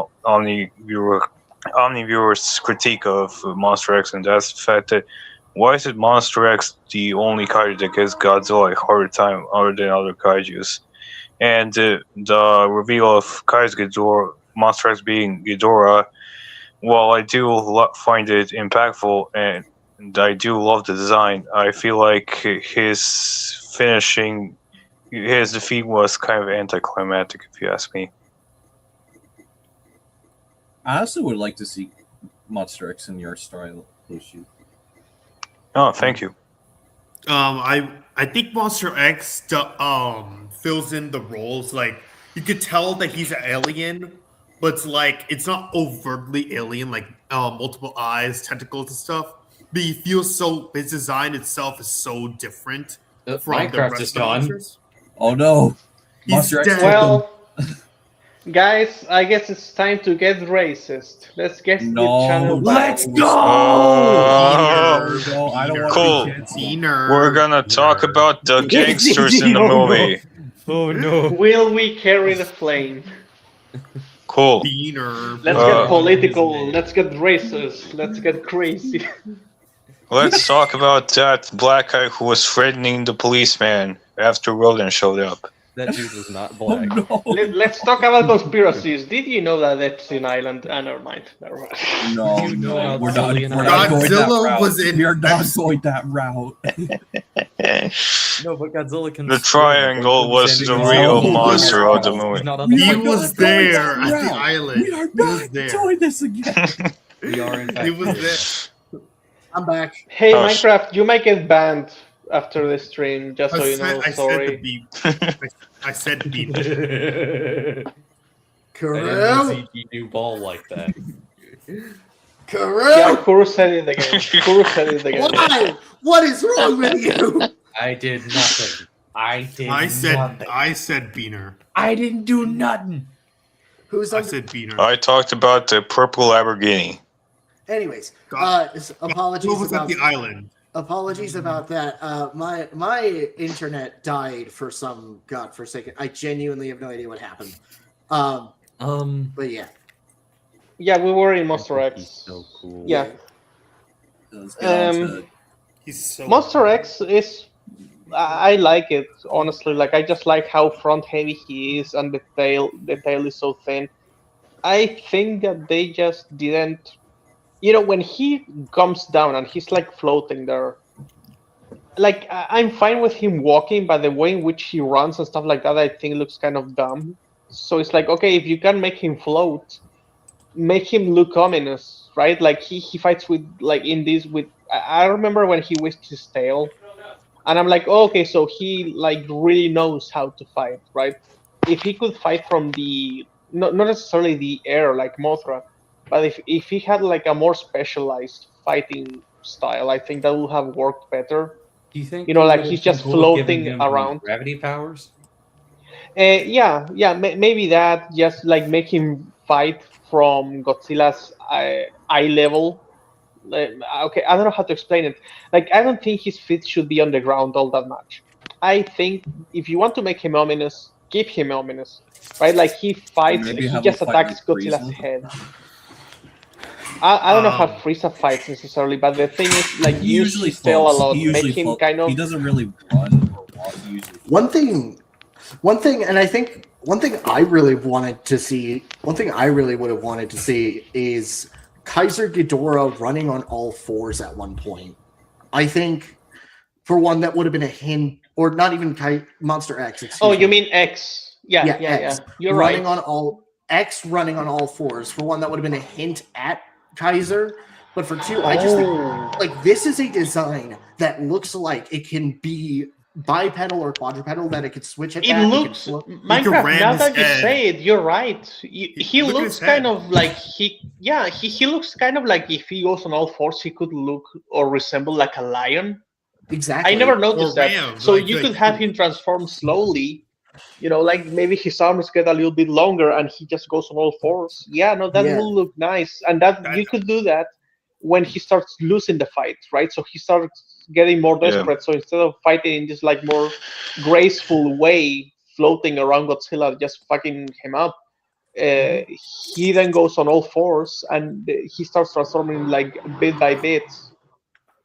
Omniviewer's critique of Monster X, and that's the fact that why is it Monster X the only kaiju that gives Godzilla a harder time other than other kaijus? And the reveal of Kaiser Ghidorah, Monster X being Ghidorah, while I do find it impactful, and and I do love the design. I feel like his finishing, his defeat was kind of anticlimactic, if you ask me. I also would like to see Monster X in your style, Lucy. Oh, thank you. I think Monster X fills in the roles. Like you could tell that he's an alien, but it's like it's not overtly alien, like multiple eyes, tentacles, and stuff. But he feels so. His design itself is so different from the Minecraft rest is of the gone. monsters. Oh no! He's Monster X dead. took them. Well, guys, I guess it's time to get racist. Let's get the No, channel let's back. go! Oh, No, I don't want Cool. to be canceled. Diener. We're gonna talk Diener. about the gangsters in the movie. Oh no! Will we carry the flame? Cool. Diener. Let's get political. Let's get racist. Let's get crazy. Let's talk about that black guy who was threatening the policeman after Rodan showed up. That dude was not Oh black. no! Let's talk about conspiracies. Did you know that Epstein Island? Never mind. Never mind. No, You know no, how we're not Godzilla going that Godzilla was route. in We are not episode- going that route. No, but Godzilla can. The swim. triangle was the No, real he's monster not. of the He's movie. not on the He are boat. not was going there that at the route. island. We are He was not there. doing this again. We are in fact. He was there. I'm back. Hey, Oh, Minecraft, you might get banned after the stream, just so you know. I said Sorry. the beep. I said beep. I didn't Kuru, see you do ball like that. Kuru. Yeah, Kuru said it again. Kuru said it again. Why? What is wrong with you? I did nothing. I did I nothing. said Beaner. I didn't do nothing. Who's I on? said Beaner. I talked about the purple Lamborghini. Anyways, God. apologies What was at about the island? apologies about that. My internet died for some godforsaken. I genuinely have no idea what happened. But yeah. Yeah, we were in Monster He's X. so cool. Yeah. Let's get on to He's so Monster X is. I like it, honestly. Like, I just like how front heavy he is, and the tail is so thin. I think that they just didn't. You know, when he comes down and he's like floating there, like I'm fine with him walking, but the way in which he runs and stuff like that, I think looks kind of dumb. So it's like, okay, if you can make him float, make him look ominous, right? Like he fights with like in this with. I remember when he whisked his tail, and I'm like, oh, okay, so he like really knows how to fight, right? If he could fight from the not necessarily the air like Mothra, but if he had like a more specialized fighting style, I think that would have worked better. Do you think? You know, it like would've he's been just cool giving floating him around. Gravity powers. Maybe that, just like make him fight from Godzilla's eye level. Okay, I don't know how to explain it. Like, I don't think his feet should be on the ground all that much. I think if you want to make him ominous, keep him ominous, right? Like he fights, Maybe he have just him fight attacks with Godzilla's Frieza. head. I don't know how Frieza fights necessarily, but the thing is, like, He use usually his tail a floats. lot, He usually make him floats. kind of. He doesn't really run or walk. He usually One thing, and I think one thing I really wanted to see, one thing I really would have wanted to see is Kaiser Ghidorah running on all fours at one point. I think, for one, that would have been a hint, or not even Monster X. Oh, excuse you me. mean X? Yeah. X. You're running right. on all X running on all fours. For one, that would have been a hint at Kaiser. But for two, I just think, like, this is a design that looks like it can be bipedal or quadrupedal, that it could switch at It that. looks Minecraft. ram Now his that you head. say it, you're right. He Look at looks his head. kind of like he looks kind of like if he goes on all fours, he could look or resemble like a lion. Exactly. I never noticed Or that. ram, So like- you like- could have him transform slowly. You know, like maybe his arms get a little bit longer and he just goes on all fours. Yeah, no, that Yeah. will look nice. And that you could do that when he starts losing the fight, right? So he starts getting more Yeah. desperate. So instead of fighting in this like more graceful way, floating around Godzilla, just fucking him up, he then goes on all fours and he starts transforming like bit by bit.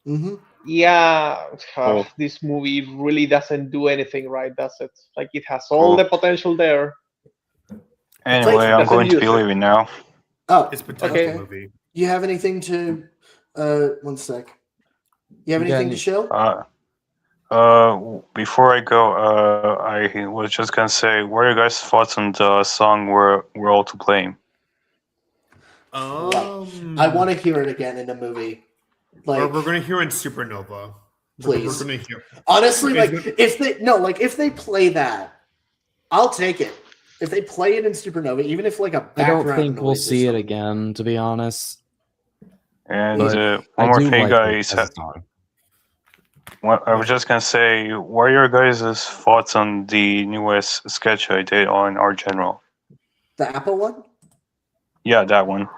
Mm-hmm. Yeah, Oh. this movie really doesn't do anything right, does it? Like it has all Oh. the potential there. Anyway, I'm doesn't going to use be it. leaving now. Oh, It's potential Okay. movie. you have anything to? One sec. You have anything Then- to show? Before I go, I was just gonna say, what are your guys' thoughts on the song "We're All to Blame"? I want to hear it again in the movie. Like, we're gonna hear in Supernova. Please. We're gonna hear. honestly, Okay, like if they play that, I'll take it. If they play it in Supernova, even if like a I don't background think we'll noise or see it something. again, to be honest. And But one I more do thing, like guys. it as a song. I was just gonna say, what are your guys' thoughts on the newest sketch I did on Art General? The Apple one? Yeah, that one.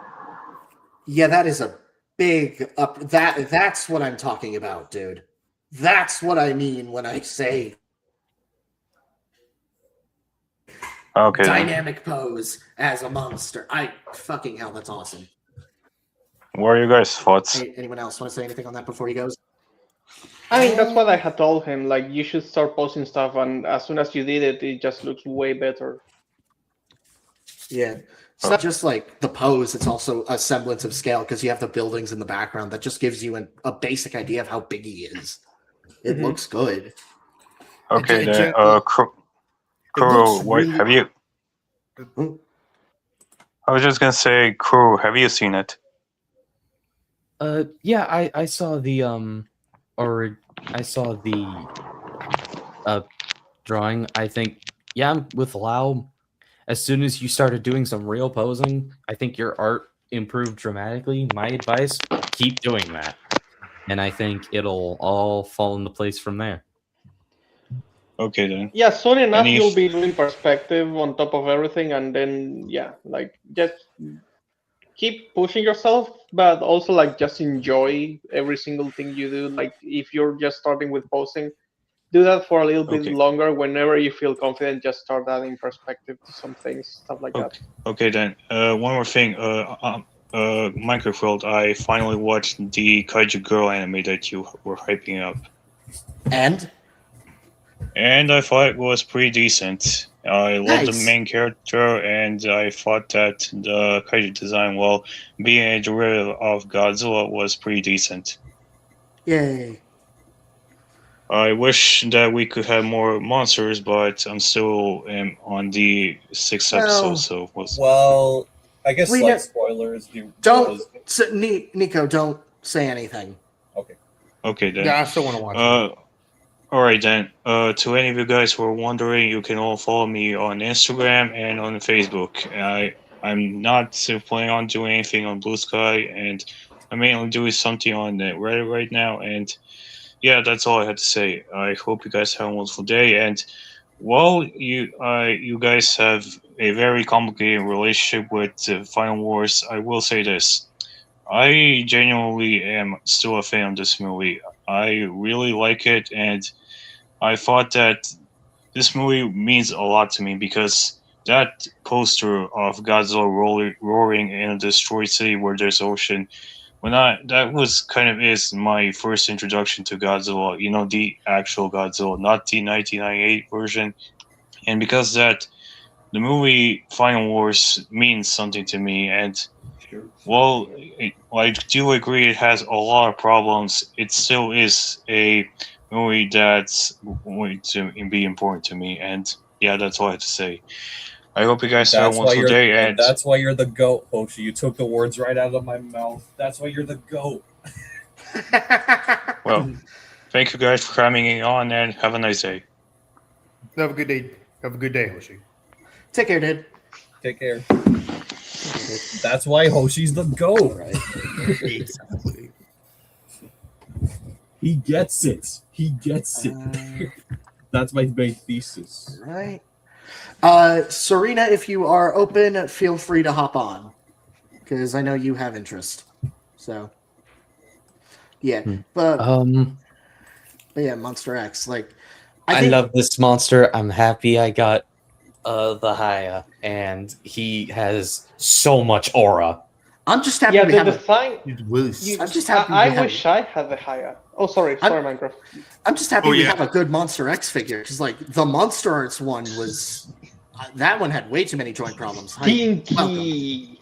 Yeah, that is a big up. That's what I'm talking about, dude. That's what I mean when I say Okay. then. dynamic pose as a monster. I fucking hell, that's awesome. What are your guys' thoughts? Hey, anyone else want to say anything on that before he goes? I mean, that's what I had told him. Like, you should start posting stuff, and as soon as you did it, it just looks way better. Yeah. It's not just like the pose, it's also a semblance of scale because you have the buildings in the background that just gives you a basic idea of how big he is. It Mhm. looks good. Okay, It- then. it Kuro, looks what really- have you? Hmm? I was just gonna say, Kuro, have you seen it? Yeah, I saw the I saw the drawing. I think, yeah, with Lau, as soon as you started doing some real posing, I think your art improved dramatically. My advice, keep doing that. And I think it'll all fall into place from there. Okay, then. Yeah, soon enough, Any- you'll be doing perspective on top of everything, and then, yeah, like, just keep pushing yourself, but also, like, just enjoy every single thing you do. Like, if you're just starting with posing, do that for a little bit Okay. longer. Whenever you feel confident, just start adding perspective to some things, stuff like that. Okay, then. One more thing. Minecraft, I finally watched the Kaiju Girl anime that you were hyping up, And and I thought it was pretty decent. I love the Nice. main character, and I thought that the Kaiju design, while being a derivative of Godzilla, was pretty decent. yay. I wish that we could have more monsters, but I'm still on the sixth Well, episode, so Well, I guess We like know- spoilers. Don't Nico, don't say anything. okay then. Yeah, I still want to watch it. All right then. To any of you guys who are wondering, you can all follow me on Instagram and on Facebook. I'm not planning on doing anything on Blue Sky, and I'm mainly doing something on Reddit right now. And yeah, that's all I had to say. I hope you guys have a wonderful day. And while you guys have a very complicated relationship with Final Wars, I will say this: I genuinely am still a fan of this movie. I really like it, and I thought that this movie means a lot to me because that poster of Godzilla roaring in a destroyed city where there's ocean, that was kind of is my first introduction to Godzilla. You know, the actual Godzilla, not the 1998 version. And because that, the movie Final Wars means something to me. And well, I do agree it has a lot of problems. It still is a movie that's going to be important to me. And yeah, that's all I have to say. I hope you guys have a wonderful day. And that's why you're the goat, Hoshi. You took the words right out of my mouth. That's why you're the goat. well, thank you guys for coming on, and have a nice day. Have a good day. Have a good day, Hoshi. Take care, dude. Take care. That's why Hoshi's the goat. Right. Exactly. He gets it. He gets it. That's my main thesis. Right. Serena, if you are open, feel free to hop on. Because I know you have interest. So yeah. But yeah, Monster X. Like I think- love this monster. I'm happy I got the Haya, and he has so much aura. I'm just happy Yeah, we the have a, design. It will. I'm just happy I we have- wish I had the Haya. Oh, sorry, Minecraft. I'm just happy Oh, we yeah. have a good Monster X figure because like the Monster Arts one was that one had way too many joint problems. Pinky.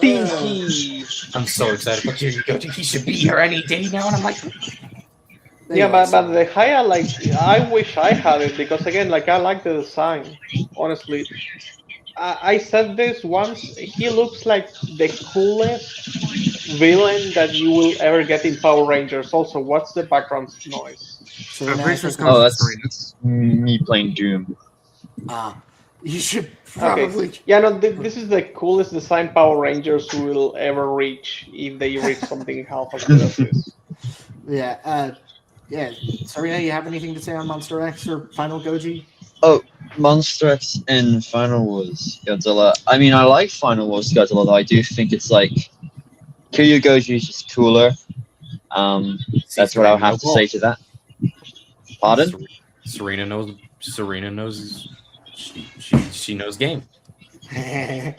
Stinky. I'm so excited for Kiryu Goji. He should be here any day now, and I'm like, Yeah, but the Haya, like, I wish I had it because again, like, I like the design. Honestly, I said this once. He looks like the coolest villain that you will ever get in Power Rangers. Also, what's the background noise? So I'm now pretty I sure it's think- coming from that's Serena. me playing Doom. you should probably. Okay. Yeah, no, this is the coolest design Power Rangers will ever reach if they reach something half as good as this. Yeah. Yeah. Serena, you have anything to say on Monster X or Final Goji? Monster X and Final Wars Godzilla. I mean, I like Final Wars Godzilla, though I do think it's like Kiryu Goji is just cooler. That's what I'll have to say to that. Pardon? Serena knows. She knows game.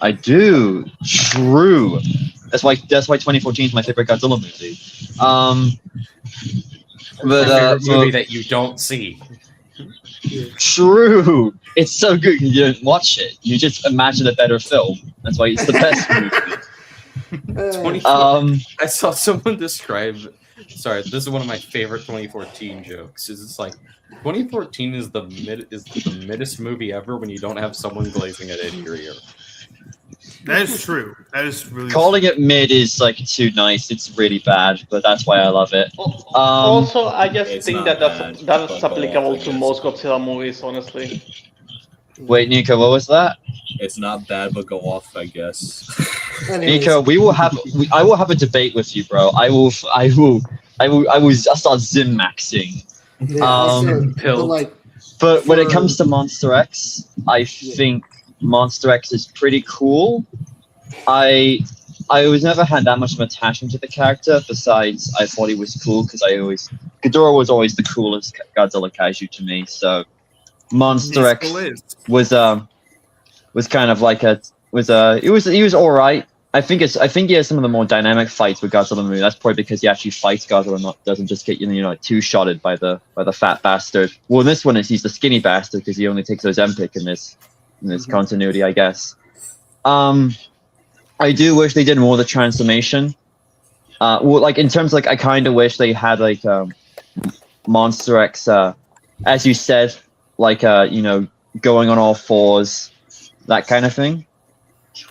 I do. True. That's why 2014 is my favorite Godzilla movie. My favorite movie but that you don't see. true. It's so good you don't watch it. You just imagine a better film. That's why it's the best movie. I saw someone describe. Sorry, this is one of my favorite 2014 jokes. Is it's like 2014 is the middest movie ever when you don't have someone glazing at it in your ear. That is true. That is really Calling it mid is like too nice. It's really bad, but that's why I love it. Also, I just It's think not that's bad, that's but applicable I to guess. most Godzilla movies, honestly. Wait, Nico, what was that? It's not bad, but go off, I guess. Anyways, Nico, I will have a debate with you, bro. I will start Zim maxing. yeah, also, but Pilled. like, But when it For- comes to Monster X, I think Monster X is pretty cool. I always never had that much of an attachment to the character. Besides, I thought he was cool because Ghidorah was always the coolest Godzilla kaiju to me. So Monster X was kind of like he was all right. I think he has some of the more dynamic fights with Godzilla movie. That's probably because he actually fights Godzilla, and doesn't just get two-shotted by the fat bastard. Well, this one he's the skinny bastard because he only takes Ozempic in this continuity, I guess. I do wish they did more of the transformation. Well, like in terms of, like I kind of wish they had like Monster X, as you said, like going on all fours, that kind of thing.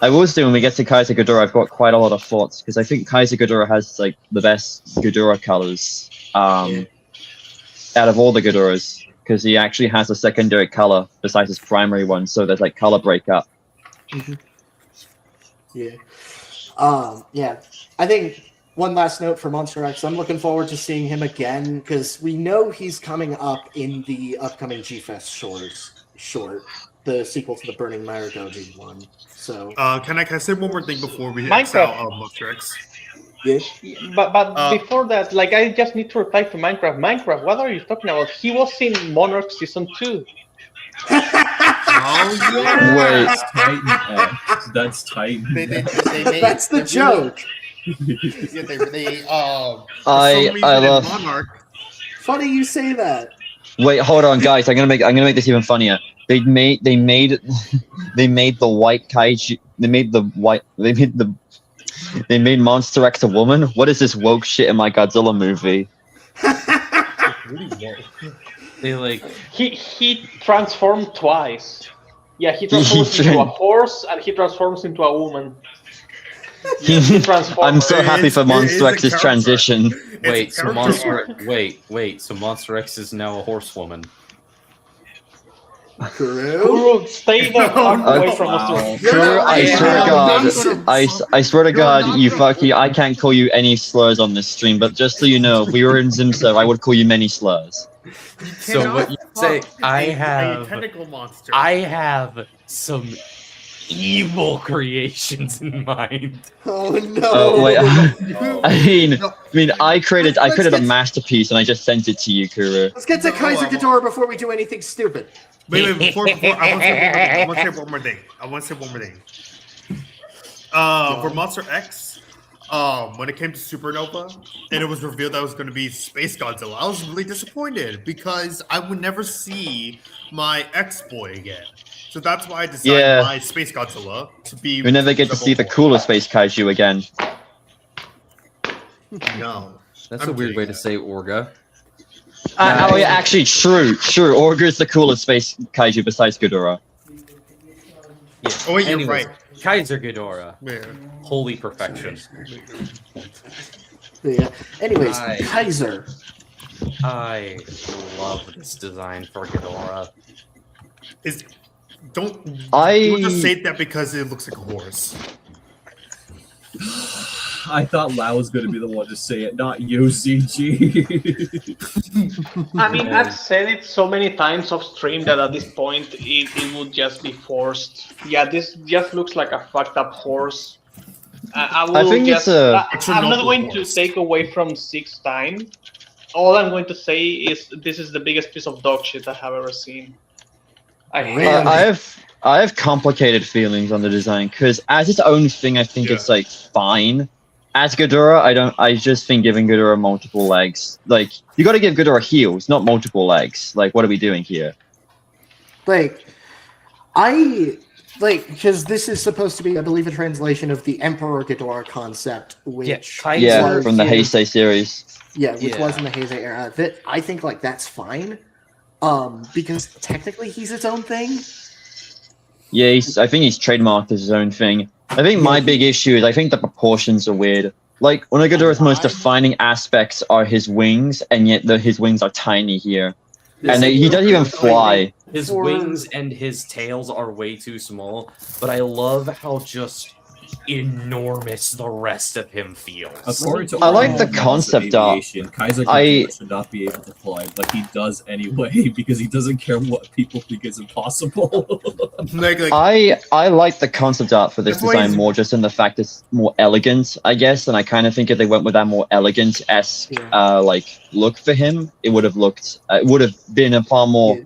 I will say when we get to Kaiser Ghidorah, I've got quite a lot of thoughts because I think Kaiser Ghidorah has like the best Ghidorah colors out of all the Ghidorahs because he actually has a secondary color besides his primary one, so there's like color breakup. yeah. Yeah. I think one last note for Monster X. I'm looking forward to seeing him again because we know he's coming up in the upcoming G-Fest short, the sequel to the Burning Mire Doji one. So Can I say one more thing before we Minecraft. out Monster X? But before that, like I just need to reply to Minecraft. Minecraft, what are you talking about? He was in Monarch Season 2. Oh yeah. Wait. That's Titan X. That's Titan. They made, that's the joke. Yeah, they I love. Monarch. Funny you say that. Wait, hold on, guys. I'm gonna make this even funnier. They made the white kaiju. They made Monster X a woman. What is this woke shit in my Godzilla movie? They like He transformed twice. Yeah, he transforms into a horse and he transforms into a woman. I'm so happy for It is Monster a X's character. transition. wait. So character So Monster X is now a horsewoman. Kuru? Kuru, stay the fuck away from Wow. us. Kuru, I swear to God, I swear to God, I can't call you any slurs on this stream, but just so you know, if we were in Zimser, I would call you many slurs. So what you say? I A have tentacle monster. I have some evil creations in mind. Oh no! Oh wait, No. I created a masterpiece and I just sent it to you, Kuru. Let's get to Kaiser Ghidorah before we do anything stupid. Wait, before I want to say one more thing. For Monster X, when it came to Supernova, and it was revealed that it was going to be Space Godzilla, I was really disappointed because I would never see my ex-boy again. So that's why I designed Yeah. my Space Godzilla to be. We never get to see the cooler space kaiju again. No. That's I'm a weird way to kidding. say Orga. Oh yeah, actually, true. Orga is the coolest space kaiju besides Ghidorah. Yeah. Oh wait, you're Anyways, right. Kaiser Ghidorah. Yeah. Holy perfection. Yeah. Anyways, I- Kaiser. I love this design for Ghidorah. Don't I- just say that because it looks like a horse. I thought Lau was going to be the one to say it, not you, ZG. I mean, I've said it so many times off stream that at this point it would just be forced. Yeah, this just looks like a fucked up horse. I will think just, it's a I'm not noble going horse. to take away from Six time. All I'm going to say is this is the biggest piece of dog shit I have ever seen. I hate Really? it. I have complicated feelings on the design because as its own thing, I think it's like fine. As Ghidorah, I just think giving Ghidorah multiple legs. Like, you got to give Ghidorah heels, not multiple legs. Like, what are we doing here? Like, because this is supposed to be, I believe, a translation of the Emperor Ghidorah concept, which Kaiser Yeah, was from the in- Heisei series. which was Yeah. in the Heisei era. That I think like that's fine, because technically he's its own thing. Yeah, I think he's trademarked as his own thing. I think my big issue is I think the proportions are weird. Like, one of Ghidorah's most defining aspects are his wings, and yet his wings are tiny here. And he doesn't even fly. His For- wings and his tails are way too small, but I love how just enormous the rest of him feels. According to I like all the laws of concept art. aviation, Kaiser I- Ghidorah should not be able to fly, but he does anyway because he doesn't care what people think is impossible. Like I like the concept art for this That's why design he's- more just in the fact it's more elegant, I guess, and I kind of think if they went with that more elegant-esque look for him, it would have been a far more Yeah.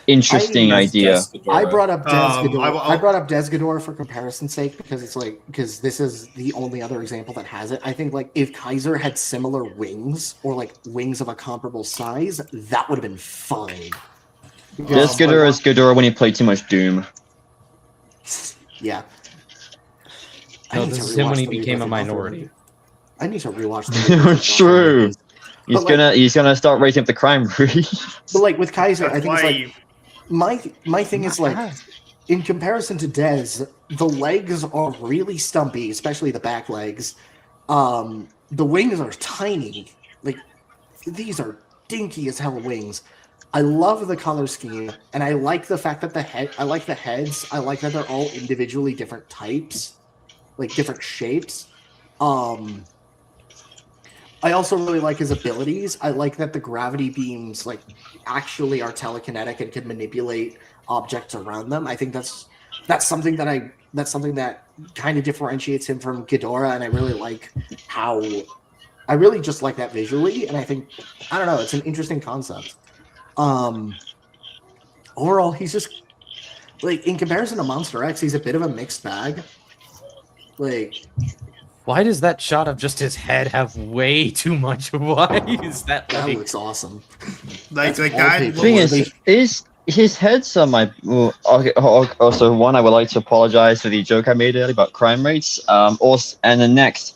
interesting idea. Yes, Ghidorah. I brought up Des Ghidorah. I'll- I brought up Des Ghidorah for comparison's sake because this is the only other example that has it. I think like if Kaiser had similar wings or like wings of a comparable size, that would have been fine. Des Ghidorah is Ghidorah when he played too much Doom. Yeah. No, need this to is him when rewatch he the became a Rebirth of minority. Buffalo. I need to rewatch the Rebirth of True. Buffalo. He's But, like- he's gonna start raising up the crime rate. But like with Kaiser, I that's think it's why like my thing is like in comparison to Dez, the legs are really stumpy, especially the back legs. The wings are tiny. Like these are dinky as hell wings. I love the color scheme, and I like the fact that I like the heads. I like that they're all individually different types, like different shapes. I also really like his abilities. I like that the gravity beams like actually are telekinetic and can manipulate objects around them. I think that's something that kind of differentiates him from Ghidorah, and I really like how I really just like that visually, and I think I don't know, it's an interesting concept. Overall, he's just like in comparison to Monster X, he's a bit of a mixed bag. Like Why does that shot of just his head have way too much? Why is that that like... looks awesome. like That's that. wallpaper. Thing Well, is his heads are my. Well, okay, also, one, I would like to apologize for the joke I made earlier about crime rates. Also, and the next,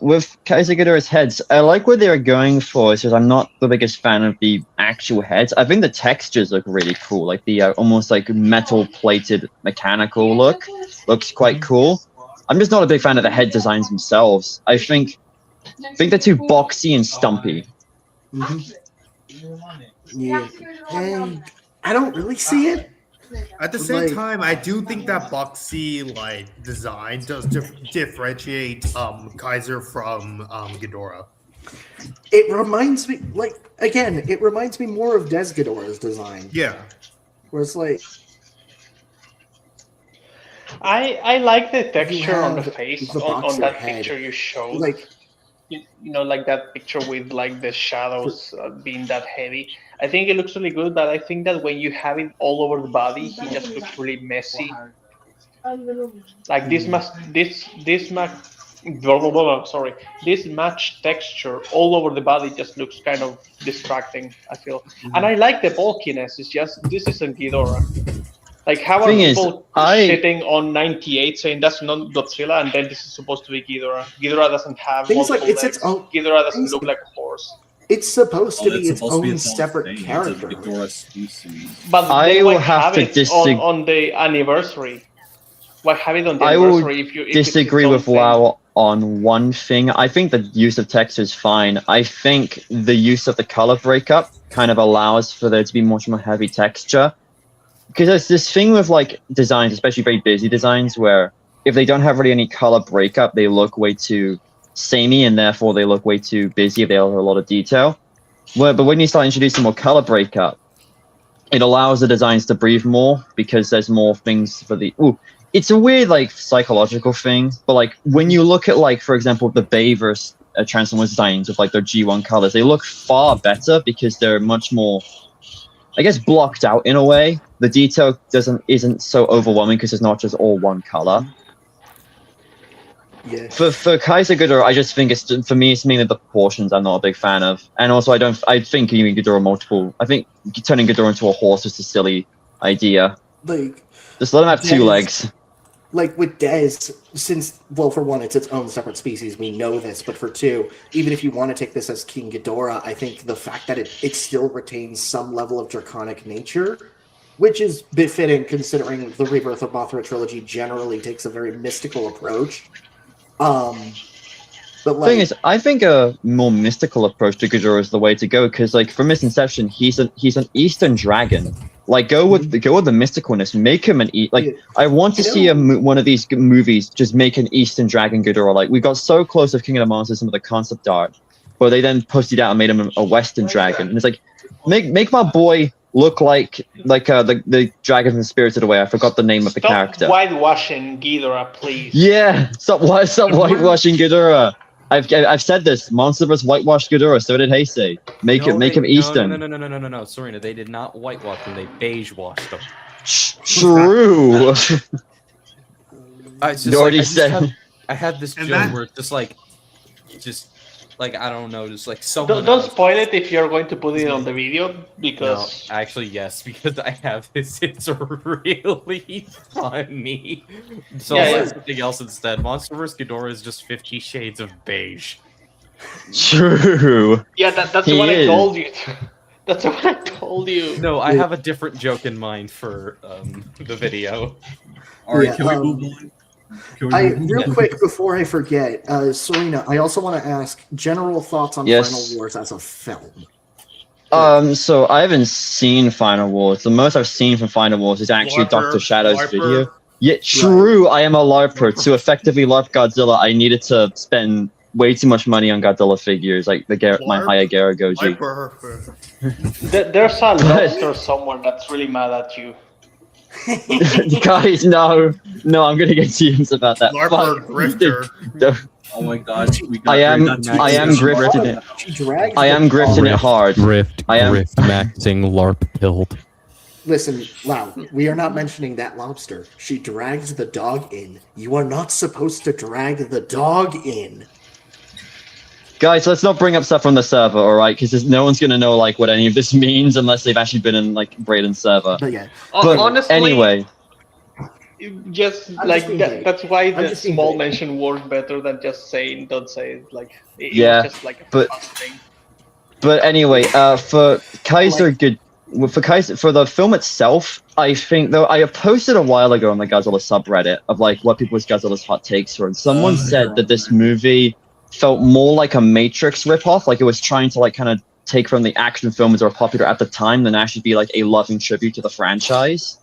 with Kaiser Ghidorah's heads, I like what they're going for. It's just I'm not the biggest fan of the actual heads. I think the textures look really cool, like the almost like metal plated mechanical look looks quite cool. I'm just not a big fan of the head designs themselves. I think they're too boxy and stumpy. Mhm. Yeah, and I don't really see it. At the same Like- time, I do think that boxy like design does differentiate Kaiser from Ghidorah. It reminds me, like again, it reminds me more of Des Ghidorah's design, Yeah. where it's like I like the texture on the have face the on boxer that head. picture you showed. like You know, like that picture with like the shadows being that heavy. I think it looks really good, but I think that when you have it all over the body, he just looks really messy. Like this Sorry. This match texture all over the body just looks kind of distracting, I feel. And I like the bulkiness. It's just this isn't Ghidorah. Like, how are Thing is, people shitting on 98 saying that's not Godzilla and then this is supposed to be Ghidorah? Ghidorah doesn't have Things like multiple it's legs. its own. Ghidorah doesn't look like a horse. It's supposed to be it's its supposed to be own its own separate thing. It's a character. Ghidorah species. But I then will why have to it disagree. on the anniversary? Why have it on the I will anniversary if it's disagree its own with thing? Lau on one thing. I think the use of text is fine. I think the use of the color breakup kind of allows for there to be much more heavy texture. Because there's this thing with like designs, especially very busy designs, where if they don't have really any color breakup, they look way too samey and therefore they look way too busy if they have a lot of detail. But when you start introducing more color breakup, it allows the designs to breathe more because there's more things for the... Ooh, it's a weird like psychological thing, but like when you look at like, for example, the Bay versus Transformers designs with like their G1 colors, they look far better because they're much more, I guess, blocked out in a way. The detail isn't so overwhelming because it's not just all one color. Yeah. For Kaiser Ghidorah, I just think for me it's mainly the proportions I'm not a big fan of, and also I think giving Ghidorah multiple. I think turning Ghidorah into a horse is a silly idea. Like, Just let him have two legs. like with Dez, since, well, for one, it's its own separate species, we know this, but for two, even if you want to take this as King Ghidorah, I think the fact that it still retains some level of draconic nature, which is befitting considering the Rebirth of Mothra trilogy generally takes a very mystical approach. But like, Thing is, I think a more mystical approach to Ghidorah is the way to go, because like from his inception, he's an Eastern dragon. Like go with the mysticalness. Make him I want to see one of these movies just make an Eastern dragon Ghidorah. Like we got so close with King of the Monsters, some of the concept art, but they then pushed it out and made him a Western dragon. And it's like make my boy look like the dragons and Spirited Away. I forgot the name of the character. Whitewashing Ghidorah, please. Yeah, stop whitewashing Ghidorah. I've said this. Monsterverse whitewashed Ghidorah. So did Heisei. Make him Eastern. No, Serena. They did not whitewash him. They beige washed him. True. You already said. I had this joke where it's just like I don't know, just like someone. Don't spoil it if you're going to put it on the video because. No, actually, yes, because I have this. It's really funny. So I'll say something else instead. Monsterverse Ghidorah is just 50 Shades of Beige. True. Yeah, that's what I told you. That's what I told you. No, I have a different joke in mind for the video. All right, can we move on? Real quick before I forget, Serena, I also want to ask general thoughts on Final Wars as a film. So I haven't seen Final Wars. The most I've seen from Final Wars is actually Dr. Shadow's video. Yeah, true. Right. I am a LARPer. To effectively LARP Godzilla, I needed to spend way too much money on Godzilla figures, like my Hayagara Goji. There's a lobster somewhere that's really mad at you. Guys, no, I'm gonna get teams about that. LARPer Grifter. Oh my god, I am grifting it. I am grifting it hard. Grift maxing LARP build. Listen, Lau, we are not mentioning that lobster. She drags the dog in. You are not supposed to drag the dog in. Guys, let's not bring up stuff from the server, all right? Because no one's gonna know like what any of this means unless they've actually been in like Brayden's server. But yeah, but honestly, anyway, that's why the small mention worked better than just saying don't say it. Like it was just like a fun thing. But anyway, for Kaiser for the film itself, I think though I posted a while ago on the Godzilla subreddit of like what people's Godzilla's hot takes were, and someone said that this movie felt more like a Matrix ripoff, like it was trying to like kind of take from the action films that were popular at the time than actually be like a loving tribute to the franchise.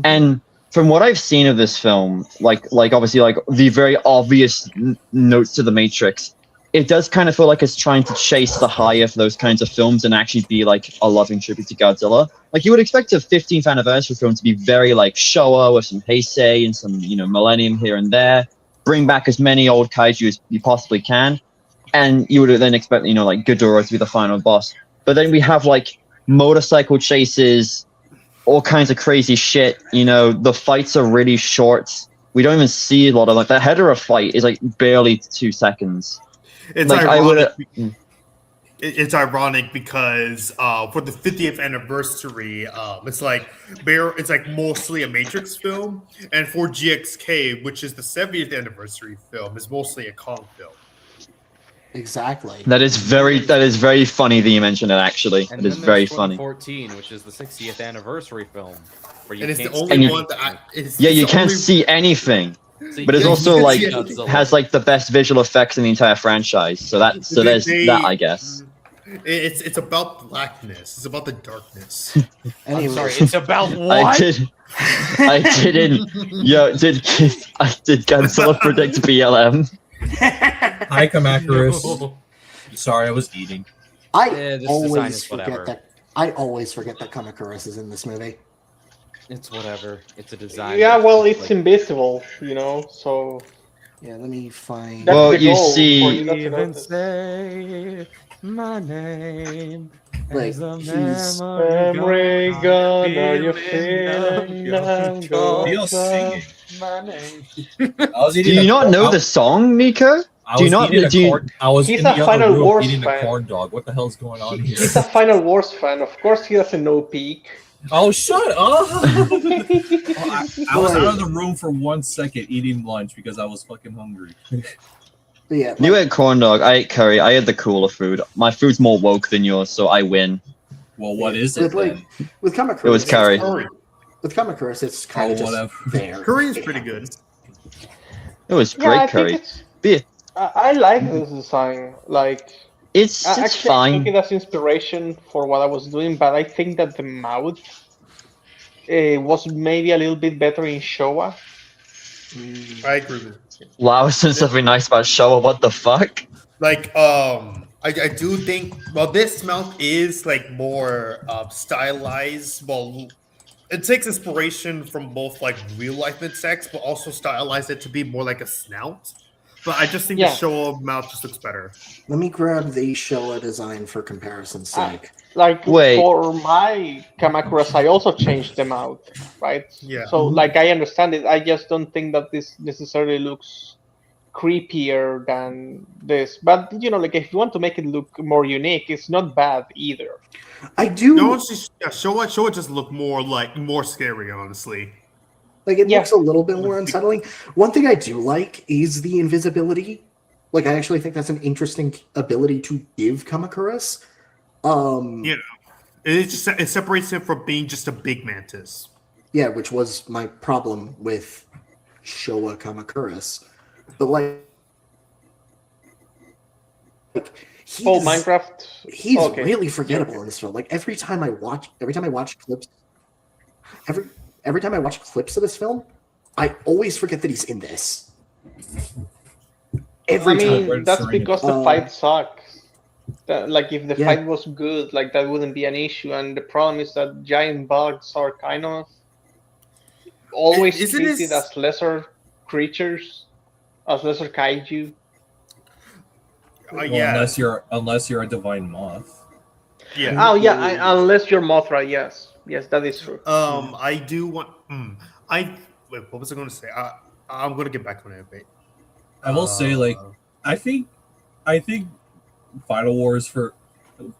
And from what I've seen of this film, like obviously like the very obvious notes to the Matrix, it does kind of feel like it's trying to chase the high of those kinds of films and actually be like a loving tribute to Godzilla. Like you would expect a 15th anniversary film to be very like Showa with some Heisei and some, Millennium here and there. Bring back as many old kaiju as you possibly can, and you would then expect, like Ghidorah to be the final boss. But then we have like motorcycle chases, all kinds of crazy shit. The fights are really short. we don't even see a lot of like the Hedorah fight is like barely 2 seconds. It's Like, I ironic. would. It's ironic because for the 50th anniversary, it's like mostly a Matrix film, and for GXK, which is the 70th anniversary film, is mostly a Kong film. Exactly. That is very funny that you mentioned it. Actually, And it is then very there's funny. 2014, which is the 60th anniversary film, where you And it's the can't only And you- one that Yeah, you can't see anything, see but it's Yeah, also you like can see has like the best visual effects in the entire franchise. So there's that, I guess. It's about blackness. It's about the darkness. I'm Anyway, sorry, it's about I what? didn't. Yo, did Godzilla predict BLM? Hi, Kamakurus. Sorry, I was eating. I this design always is forget whatever. that. I always forget that Kamakuras is in this movie. It's whatever. It's a design. Yeah, that's well, just, it's like, invisible, so Yeah, let me find. that's Well, the you goal see- for you not to even notice. say my name. Like, as a he's- Memory gone, are you feeling now? Neil's singing. my name. I was Do eating you a not corn- know the song, Nico? I do you was not- eating a do you- corn. I was He's in a the other Final room Wars eating a fan. corn dog. What the hell's going on here? He's a Final Wars fan. Of course, he doesn't know Peak. Oh, shut up! I was out of the room for 1 second eating lunch because I was fucking hungry. But yeah, You like, ate corn dog. I ate curry. I had the cooler food. My food's more woke than yours, so I win. Well, what is But, it like, then? with Kamakuras, It was curry. With Kamakuras, it's kind Oh, of just whatever. there. Curry is pretty good. It was Yeah, great I curry. think it's. Beer. I like this design. Like, It's actually, I fine. took it as inspiration for what I was doing, but I think that the mouth was maybe a little bit better in Showa. I agree with it. Wow, said something nice about Showa. What the fuck? Like, I do think, well, this mount is like more stylized. Well, it takes inspiration from both like real life insects, but also stylized it to be more like a snout. But I just think Yeah. the Showa mount just looks better. Let me grab the Showa design for comparison's sake. Like, Wait. for my Kamakuras, I also changed them out, right? Yeah. So, like, I understand it. I just don't think that this necessarily looks creepier than this. But, you know, like, if you want to make it look more unique, it's not bad either. I do No, it's just, yeah, Showa just look more scary, honestly. like it Yeah. looks a little bit more unsettling. One thing I do like is the invisibility. Like, I actually think that's an interesting ability to give Kamakuras. Yeah. It separates him from being just a big mantis. Yeah, which was my problem with Showa Kamakuras. But like he's, Oh, Minecraft. he's okay. really forgettable in this film. Like every time I watch clips, every time I watch clips of this film, I always forget that he's in this. Every I mean, time. that's because the fight sucks. Like, if the Yeah. fight was good, like, that wouldn't be an issue. And the problem is that giant bugs are kind of always Isn't treated this- as lesser creatures, as lesser kaiju. Well, Yeah. unless you're a divine moth. Yeah. Oh, yeah, unless you're Mothra, yes. Yes, that is true. I do want. Wait. What was I going to say? I'm going to get back on it a bit. I will say, like, I think Final Wars for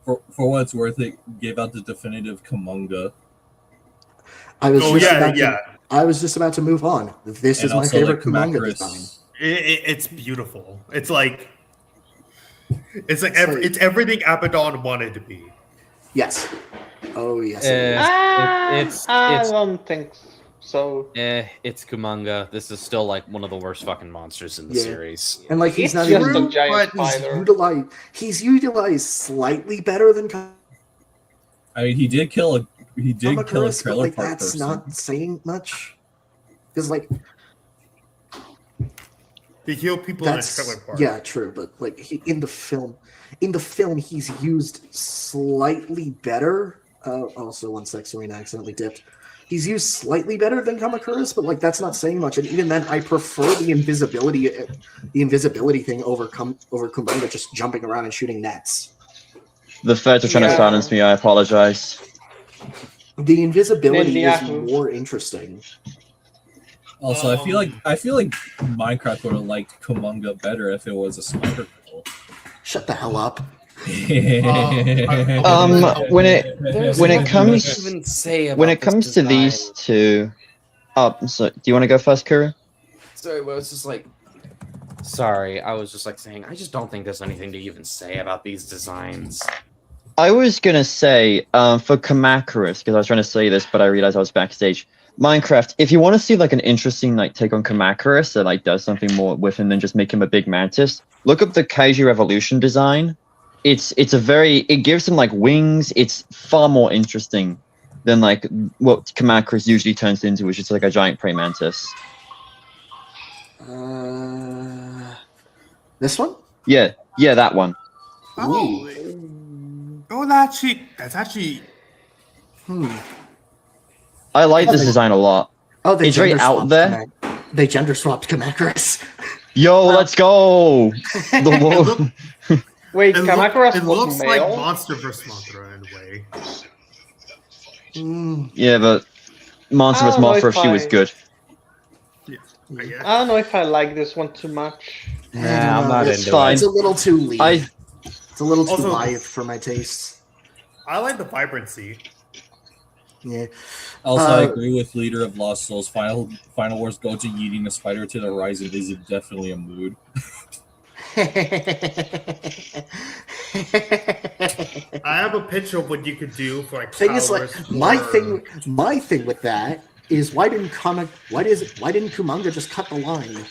what it's worth, it gave out the definitive Kamunga. I was Oh just yeah, about yeah. to, I was just about to move on. This is And my also, favorite like, Kumanga Kamakuras. design. It's beautiful. It's like It's like- it's everything Abaddon wanted to be. Yes. Oh yes. Eh, it is. I it's don't think so. it's Kumanga. This is still like one of the worst fucking monsters in the Yeah. series. And like he's It's not just even a giant he's spider. utilized slightly better than I mean, he did kill a Kamakuras, but trailer like park that's person. not saying much. Because like He killed people in a that's trailer park. yeah, true, but like in the film he's used slightly better. Also, 1 sec, Serena accidentally dipped. He's used slightly better than Kamakuras, but like that's not saying much. And even then, I prefer the invisibility thing over Kumbanga just jumping around and shooting nets. The feds are trying to Yeah. silence me. I apologize. The invisibility is Yahoo. more interesting. Also, I feel like Minecraft would have liked Kumonga better if it was a spider girl. Shut the hell up. When it comes even say when it about comes this to design. these two, so do you want to go first, Kura? Sorry, but it's just like. Sorry, I was just like saying, I just don't think there's anything to even say about these designs. I was gonna say for Kamakurus, because I was trying to say this, but I realized I was backstage. Minecraft, if you want to see like an interesting like take on Kamakurus that like does something more with him than just make him a big mantis, look up the Kaiju Revolution design. It gives him like wings. It's far more interesting than like what Kamakurus usually turns into, which is like a giant praying mantis. This one? Yeah, that one. Oh, that's actually. I like this design a lot. Oh, they It's very gender out swapped there. They gender swapped Kamakurus. Yo, let's go! The Wait, Kamakurus It was looks like male? Monster vs. Mothra in a way. yeah, but Monster vs. I don't know Mothra, if she was I- good. I guess. I don't know if I like this one too much. Nah, I'm not it's into fine. It's a little too lean. It's a little too Also- live for my tastes. I like the vibrancy. Yeah. Also, I agree with Leader of Lost Souls. Final Wars Goji yeeting a spider to the horizon is definitely a mood. I have a picture of what you could do for like Thing is, like, powers my for- thing with that is why didn't Kumanga just cut the line?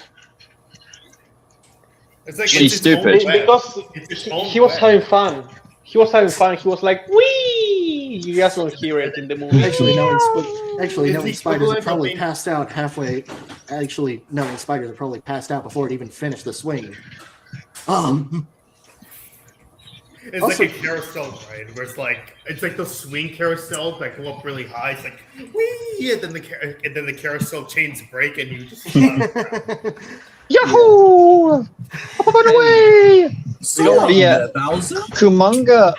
It's like She's it's its own stupid. web. Because It's its own he was web. having fun. He was having fun. He was like, "Wee!" You guys don't hear it in the movie. Actually, knowing It's knowing the spiders equivalent are of probably being- passed out halfway. Actually, knowing spiders are probably passed out before it even finished the swing. It's Also- like a carousel ride where it's like those swing carousels that go up really high. It's like wee, and then the carousel chains break and you just. Yahoo! Run away! So, yeah. Bowser? Kumanga,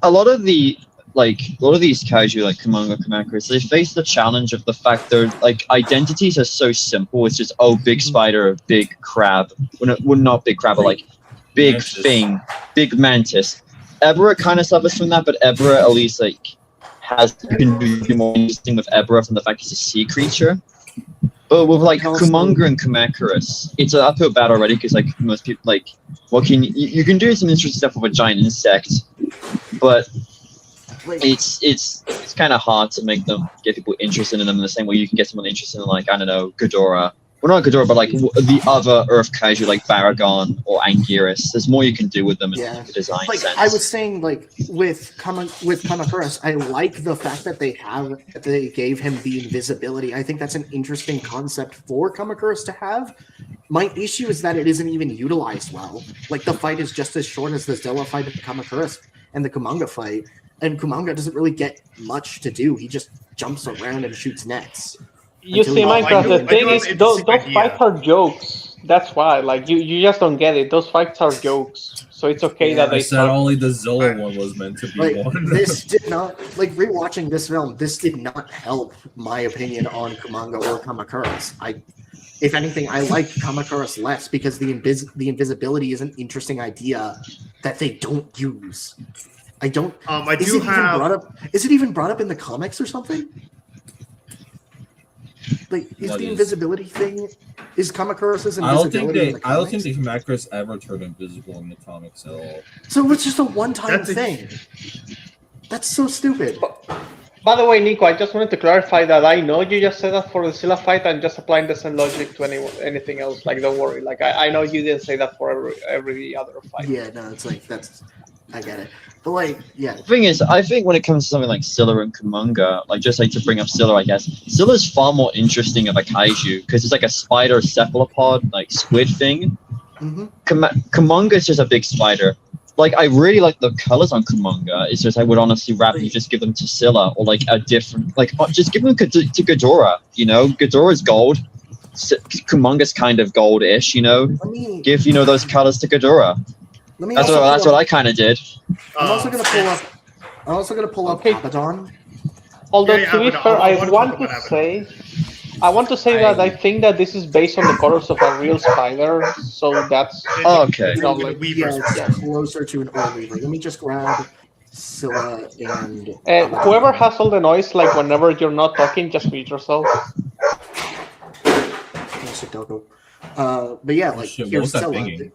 a lot of these kaiju like Kumanga, Kamakurus, they face the challenge of the fact their like identities are so simple. It's just big spider, big crab. Well, not big crab, but like big Mantis. thing, big mantis. Ebra kind of suffers from that, but Ebra at least like has been more interesting with Ebra from the fact he's a sea creature. But with like Kumanga and Kamakurus, it's an uphill battle already because like most people like you can do some interesting stuff with a giant insect, but it's kind of hard to make them get people interested in them in the same way you can get someone interested in like I don't know Ghidorah. Well, not Ghidorah, but like the other Earth kaiju like Baragon or Anguirus. There's more you can do with them in Yeah. the design Like sense. I was saying, like with Kamakurus, I like the fact that they gave him the invisibility. I think that's an interesting concept for Kamakurus to have. My issue is that it isn't even utilized well. Like the fight is just as short as the Zilla fight of Kamakurus and the Kumanga fight, and Kumanga doesn't really get much to do. He just jumps around and shoots nets. You Until see, you- Minecraft, I the do thing have is, an those interesting fights idea. are jokes. That's why, like, you just don't get it. Those fights are jokes. So it's okay that I they said suck. only the Zilla one was meant to be Like one. this did not like rewatching this film. This did not help my opinion on Kumanga or Kamakurus. If anything, I like Kamakurus less because the invisibility is an interesting idea that they don't use. I don't. I Is do it even have. brought up? Is it even brought up in the comics or something? Like, is What the is? invisibility thing? Is Kamakurus's I don't think invisibility in the I don't comics? think the Kamakurus ever turned invisible in the comics at all. So it's just a one-time That's a- thing. That's so stupid. By the way, Nico, I just wanted to clarify that I know you just said that for the Scylla fight. I'm just applying the same logic to anything else. Like, don't worry. Like, I know you didn't say that for every other fight. Yeah, no, it's like I get it. But like, yeah, The thing is, I think when it comes to something like Scylla and Kumanga, like just like to bring up Scylla, I guess Scylla's far more interesting of a kaiju because it's like a spider cephalopod, like squid thing. hmm Kumanga is just a big spider. Like I really like the colors on Kumanga. It's just I would honestly rather you just give them to Scylla or like a different, like just give them to Ghidorah. You know, Ghidorah's gold. Kumanga's kind of gold-ish. You know, let me give those colors to Ghidorah. let me. That's also what pull up- I kind of did. I'm also gonna pull up. I'm also gonna pull up Okay. Abaddon. Although, Yeah, to be but fair, I I wanna want talk to about say I want to say that I think that this is based on the colors of a real spider, so that's Okay. you know, like, Yeah, it's yeah. closer to an old weaver. Let me just grab Scylla and Whoever has all the noise, like whenever you're not talking, just mute yourself. But yeah, like Shit, what here's was that Scylla. banging?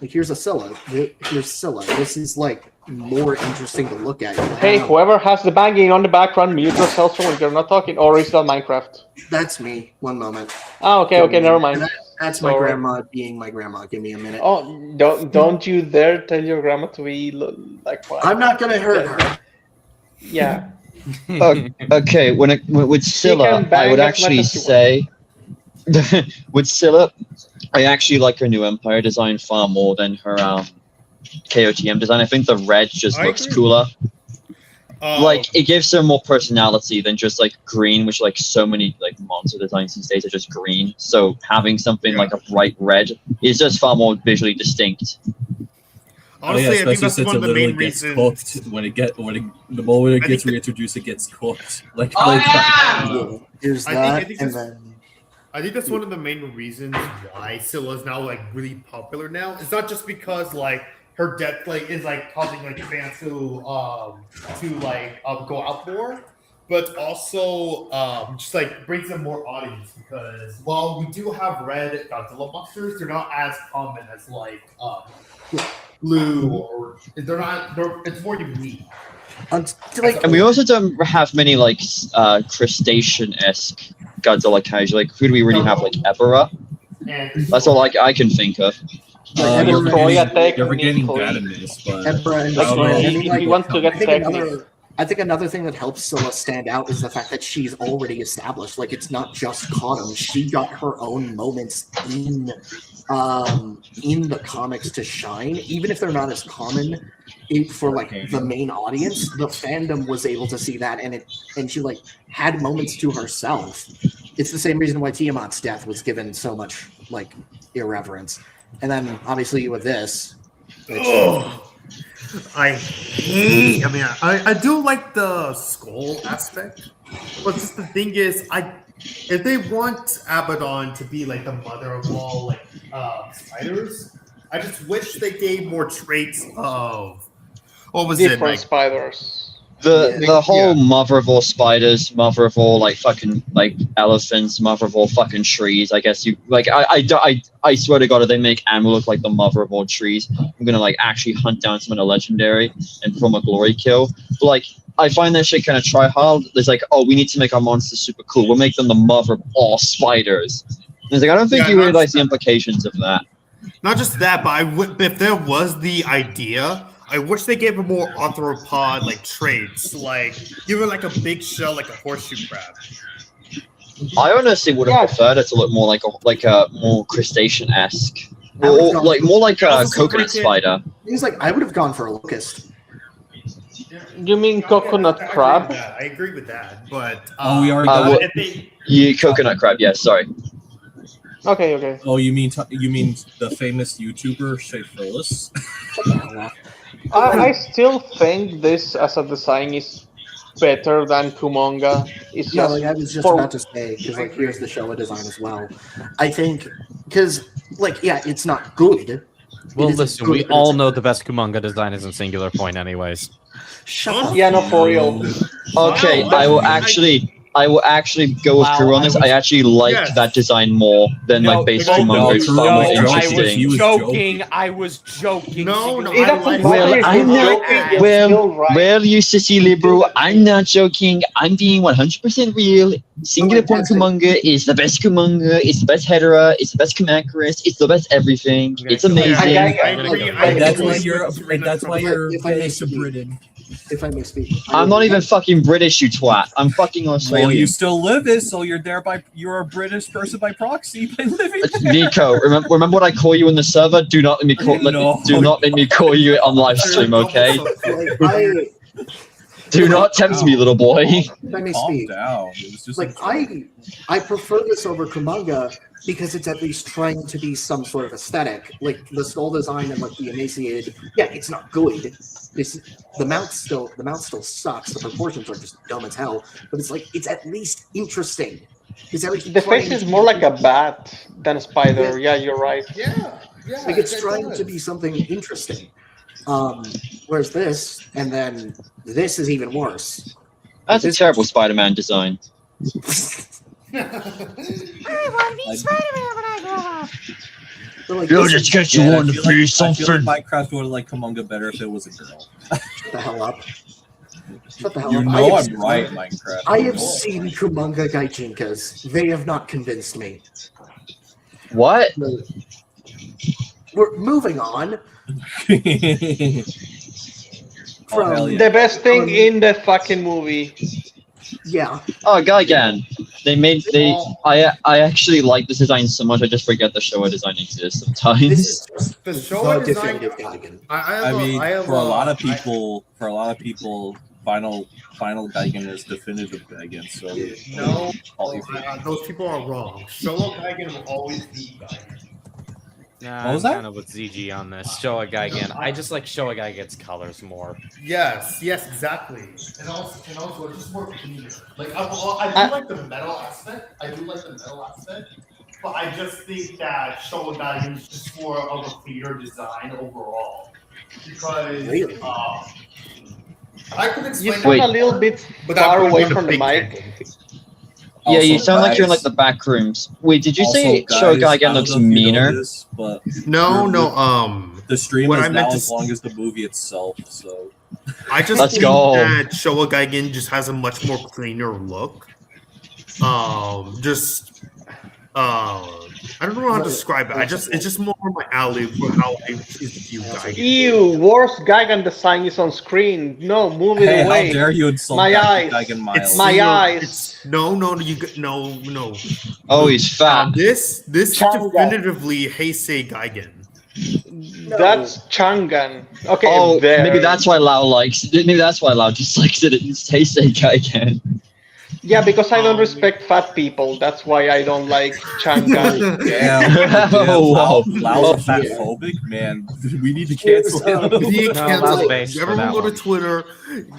Like here's a Scylla. Here's Scylla. This is like more interesting to look at. Hey, Wow. whoever has the banging on the background, mute yourself so when you're not talking, or is that Minecraft? That's me. One moment. Ah, okay, never mind. That's my Sorry. grandma being my grandma. Give me a minute. Oh, don't you dare tell your grandma to be like what? I'm not gonna hurt her. Yeah. Okay, with Scylla, can bang I would as much actually as you say with Scylla, I actually like her new Empire design far more than her KOTM design. I think the red just I looks agree. cooler. Oh, Like it gives her more personality than just like green, which like so many like monster designs these days are just green. So having something Yeah. like a bright red is just far more visually distinct. honestly, I think that's one of the main gets reasons. cooked. The moment it I gets think reintroduced, it gets cooked. Like, Yeah, here's I that, think and that's- then I think that's one of the main reasons why Scylla is now like really popular now. It's not just because like her death like is like causing like fans to go out more, but also just like brings them more audience because while we do have red Godzilla monsters, they're not as common as like blue or it's more unique. like And we also don't have many like crustacean-esque Godzilla characters. Like who do we really have? Like Ebera. And That's all I can think of. Like, you're Troy attack forgetting needs that in this, but Emperor and I don't Like, know. if you want to get I think another thing that helps Scylla stand out is the fact that she's already established. Like it's not just Cotton. She got her own moments in the comics to shine, even if they're not as common for like the main audience. The fandom was able to see that, and she like had moments to herself. It's the same reason why Tiamat's death was given so much like irreverence. And then obviously with this, I hate. I mean, I do like the skull aspect, but just the thing is, if they want Abaddon to be like the mother of all like spiders, I just wish they gave more traits of what was it different like? spiders. The whole mother of all spiders, mother of all like fucking like elephants, mother of all fucking trees. I guess you like I swear to God, if they make Animal look like the mother of all trees, I'm gonna like actually hunt down some of the legendary and from a glory kill. But like I find that shit kind of try hard. There's like, oh, we need to make our monsters super cool. We'll make them the mother of all spiders. And it's like I don't think Yeah, you not realize just the implications of that. Not just that, but if there was the idea, I wish they gave a more arthropod like traits, like give it like a big shell, like a horseshoe crab. I honestly would have Yeah. preferred it to look more like a more crustacean-esque, I would've or gone like more like a Also coconut freaking- spider. he's like I would have gone for a locust. You mean coconut crab? I agree with that, but Oh, we already got got if they, Coconut crab, yes, sorry. Okay. Oh, you mean the famous YouTuber Shay Phyllis? I still think this as a design is better than Kumonga. It's Yeah, just like I was just for- about to say, because like here's the Showa design as well. I think because like yeah, it's not good. Well, It isn't listen, good, we but all it's- know the best Kumanga design is in Singular Point, anyways. Shut up. Yeah, no, for real. Okay, Wow, I will I- actually go with Wow, Kuru on I this. was- I actually like Yes. that design more than like basic no, Kumanga. It's no, far more no, I was interesting. joking. I was joking. No, no, It I doesn't like matter Well, if I'm you're not- joking, you're well, still right. Well, you sissy liberal, I'm not joking. I'm being 100% real. Singular Oh, Point that's it. Kumanga is the best Kumanga. It's the best Hedera. It's the best Kamacuras. It's the best everything. It's amazing. I agree. And that's why agree. you're If I may famous to speak. Britain. If I may speak, I'm not even fucking British, you twat. I'm fucking Well, Australian. you still live it, so you're a British person by proxy by living there. Nico, remember what I call you in the server? Do not let me call. No. Do not let me call you on live stream, okay? Like, Do not tempt me, little boy. if I may Calm speak, down. It was just like I prefer this over Kumanga because it's at least trying to be some sort of aesthetic. Like the skull design and like the emaciated. Yeah, it's not good. The mount still sucks. The proportions are just dumb as hell. But it's like it's at least interesting. Is that The face is more like a bat than a spider. Yeah, you're right. Yeah. like it's it trying to does. be something interesting. Whereas this, and then this is even worse. That's a This- terrible Spider-Man design. But like, You'll this- just get you Yeah, on I to feel be like something. Minecraft would have liked Kamunga better if it was a girl. Shut the hell up. Shut the hell You up. know I'm right, Minecraft. I You have know I'm seen right. Kumunga Gaijinkas. They have not convinced me. What? We're moving on Oh, hell from yeah. The best thing in the fucking movie. yeah. Oh, Gaigan. I actually like this design so much I just forget the Showa design exists This sometimes. is just The the Showa design. definitive Gaigan. I mean, for a lot of people, Final Gaigan is definitive Gaigan. So No, all you those people are wrong. Showa Gaigan will always be Gaigan. Nah, What was I'm that? kind of with ZG on this. Showa Gaigan. I just like Showa Gaigan's colors more. Yes, exactly. And also, it's just more cleaner. Like, I do like the metal aspect. But I just think that Showa Gaigan is just more of a cleaner design overall. Because Really? I could You explain sound Wait. a little bit without far going away into from the big mic. technique. Yeah, you Also, sound like you're in guys- like the back rooms. Wait, did you also, say guys, Showa I Gaigan don't looks know if you know meaner? this, but No, the stream what is I now meant to as long as the movie itself. So I just Let's think go. that Showa Gaigan just has a much more cleaner look. I don't know how to describe it. It's just more my alley for how I choose to view Gaigan. Ew, worst Gaigan design is on screen. No, move it hey, how away. dare you insult My Gaigan eyes. Miles? My It's- eyes. No. Oh, he's fat. This Changa. definitively Heisei Gaigan. That's Changan. Okay, Oh, there. maybe that's why Lau likes it. Maybe that's why Lau dislikes it. It's Heisei Gaigan. Yeah, because I don't respect fat people. That's why I don't like Changan. Damn, Oh, wow. Lau's Oh, fat yeah. phobic, man. We need to cancel him. You No, can't that's like, based for everyone that go to one. Twitter,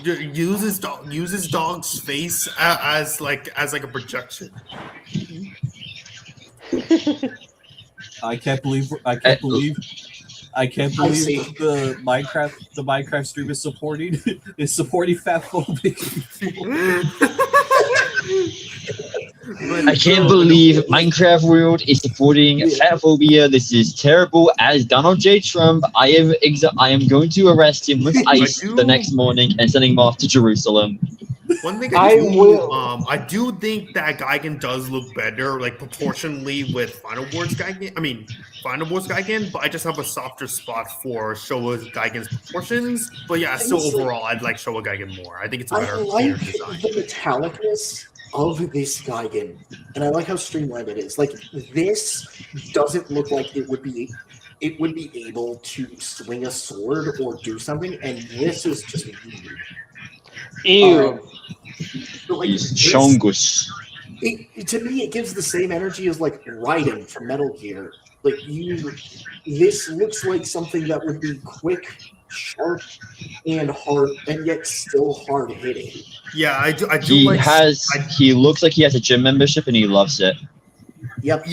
use his dog's face as like a projection. I can't believe see. the Minecraft stream is supporting fat phobic people. I can't believe Minecraft World is supporting fatphobia. This is terrible. As Donald J. Trump, I am going to arrest him with ice the next morning and send him off to Jerusalem. One thing I will. I do think that Gaigan does look better, like proportionally with Final Wars Gaigan. But I just have a softer spot for Showa Gaigan's proportions. But yeah, still Honestly, overall, I'd like Showa Gaigan more. I think it's a I better like design. the metallicness of this Gaigan, and I like how streamlined it is. Like, this doesn't look like it would be able to swing a sword or do something, and this is just weird. Ew. But, like, He's this- Chongus. to me, it gives the same energy as like Raiden from Metal Gear. Like, this looks like something that would be quick, sharp, and hard, and yet still hard hitting. Yeah, I do He looks like he has a gym membership and he loves it. Yep.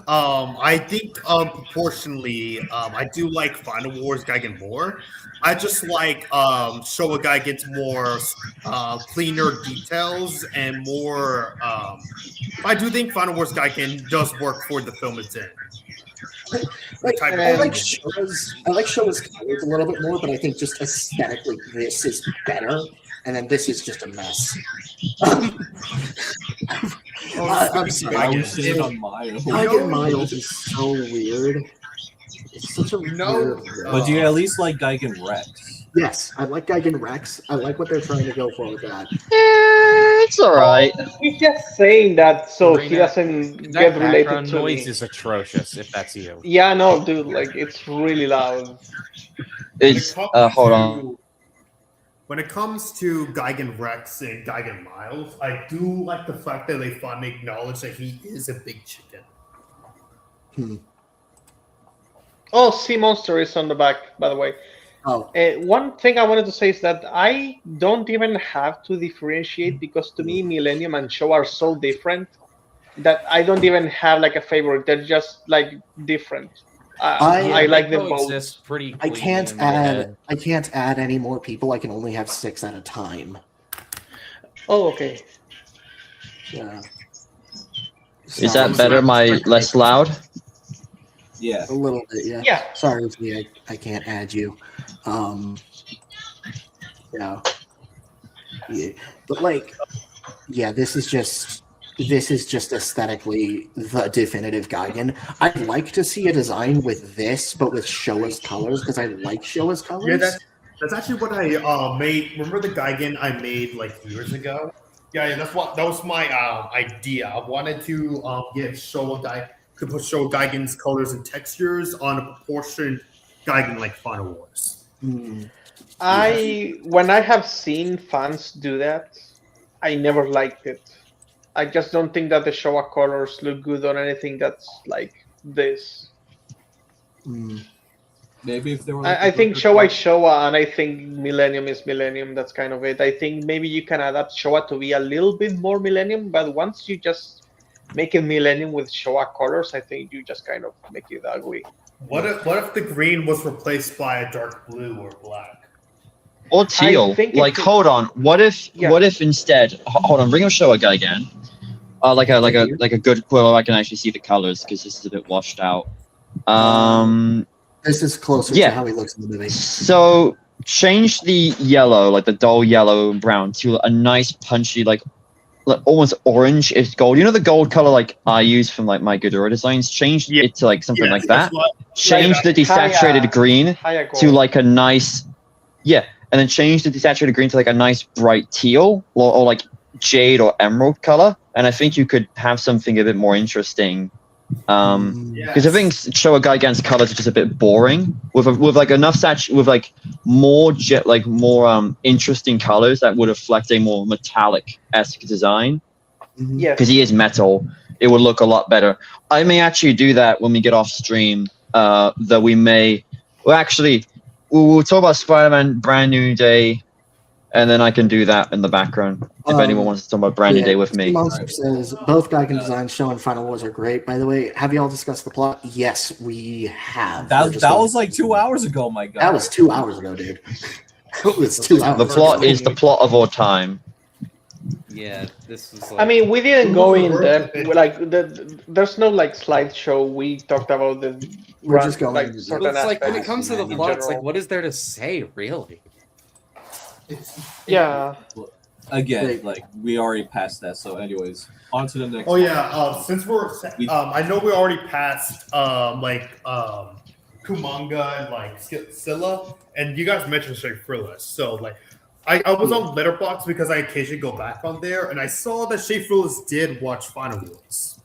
I think proportionally, I do like Final Wars Gaigan more. I just like Showa Gaigan's more cleaner details and more. I do think Final Wars Gaigan does work for the film it's in. Like, Type I of- like Showa's colors a little bit more, but I think just aesthetically, this is better, and then this is just a mess. I'm sorry. I was sitting on Miles. Gaigan Miles is so weird. It's such a weird. But do you at least like Gaigan Rex? Yes, I like Gaigan Rex. I like what they're trying to go for with that. It's alright. He's just saying that so he Marina, doesn't That get related background to noise me. is atrocious, if that's you. Yeah, no, dude, like it's really loud. It's hold on. When it comes to Gaigan Rex and Gaigan Miles, I do like the fact that they finally acknowledge that he is a big chicken. Oh, Sea Monster is on the back, by the way. Oh, One thing I wanted to say is that I don't even have to differentiate because to me, Millennium and Show are so different that I don't even have like a favorite. They're just like different. I They like them both. coexist pretty I cleanly can't in my head. add any more people. I can only have 6 at a time. Oh, okay. Yeah. Is that better? My less loud? Yeah. A little bit, yeah. Yeah. Sorry, Lee, I can't add you. Yeah. But like, yeah, this is just aesthetically the definitive Gigan. I'd like to see a design with this, but with Showa's colors, because I like Showa's colors. Yeah, that's actually what I made. Remember the Gigan I made like years ago? Yeah, that was my idea. I wanted to get to put Showa Gigan's colors and textures on a proportioned Gigan like Final Wars. Mm. When I have seen fans do that, I never liked it. I just don't think that the Showa colors look good on anything that's like this. Mm. Maybe if they were. I think Showa is Showa, and I think Millennium is Millennium. That's kind of it. I think maybe you can adapt Showa to be a little bit more Millennium, but once you just make it Millennium with Showa colors, I think you just kind of make it ugly. What if the green was replaced by a dark blue or black? Or teal? think Like, it- hold on. What if instead? Hold on. Bring up Showa guy again. Like a good. Well, I can actually see the colors because this is a bit washed out. This is closer Yeah. to how he looks in the movie. So change the yellow, like the dull yellow and brown, to a nice punchy, like almost orange. It's gold. You know the gold color like I use from like my Ghidorah designs. Change Yeah. it to like something Yeah, like that. that's what- Change the desaturated green Higher to gold. like a nice, and then change the desaturated green to like a nice bright teal or like jade or emerald color. And I think you could have something a bit more interesting. Because I think Showa Gigan's colors are just a bit boring. With like enough with like more interesting colors that would reflect a more metallic-esque design. Mhm. Yes. Because he is metal, it would look a lot better. I may actually do that when we get off stream. That we may. Well, actually, we'll talk about Spider-Man Brand New Day, and then I can do that in the background if anyone wants to talk about Brand New Day with me. Monster says both Gigan designs shown in Final Wars are great. By the way, have y'all discussed the plot? Yes, we have. We're That just that going- was like 2 hours ago, my god. that was 2 hours ago, dude. It was 2 hours. The plot is the plot of our time. Yeah, this is like. I mean, we didn't go in depth. It- Like, there's no like slideshow. We talked about the. We're just going like into certain it's like when it aspects comes to the in plot, it's like, general. what is there to say, really? Yeah. Again, Wait. like we already passed that. So, anyways, on to the next. Oh yeah. Since I know we already passed Kumanga and like Scylla, and you guys mentioned Straight Fearless. So like, I was on Letterboxd because I occasionally go back on there, and I saw that Straight Fearless did watch Final Wars,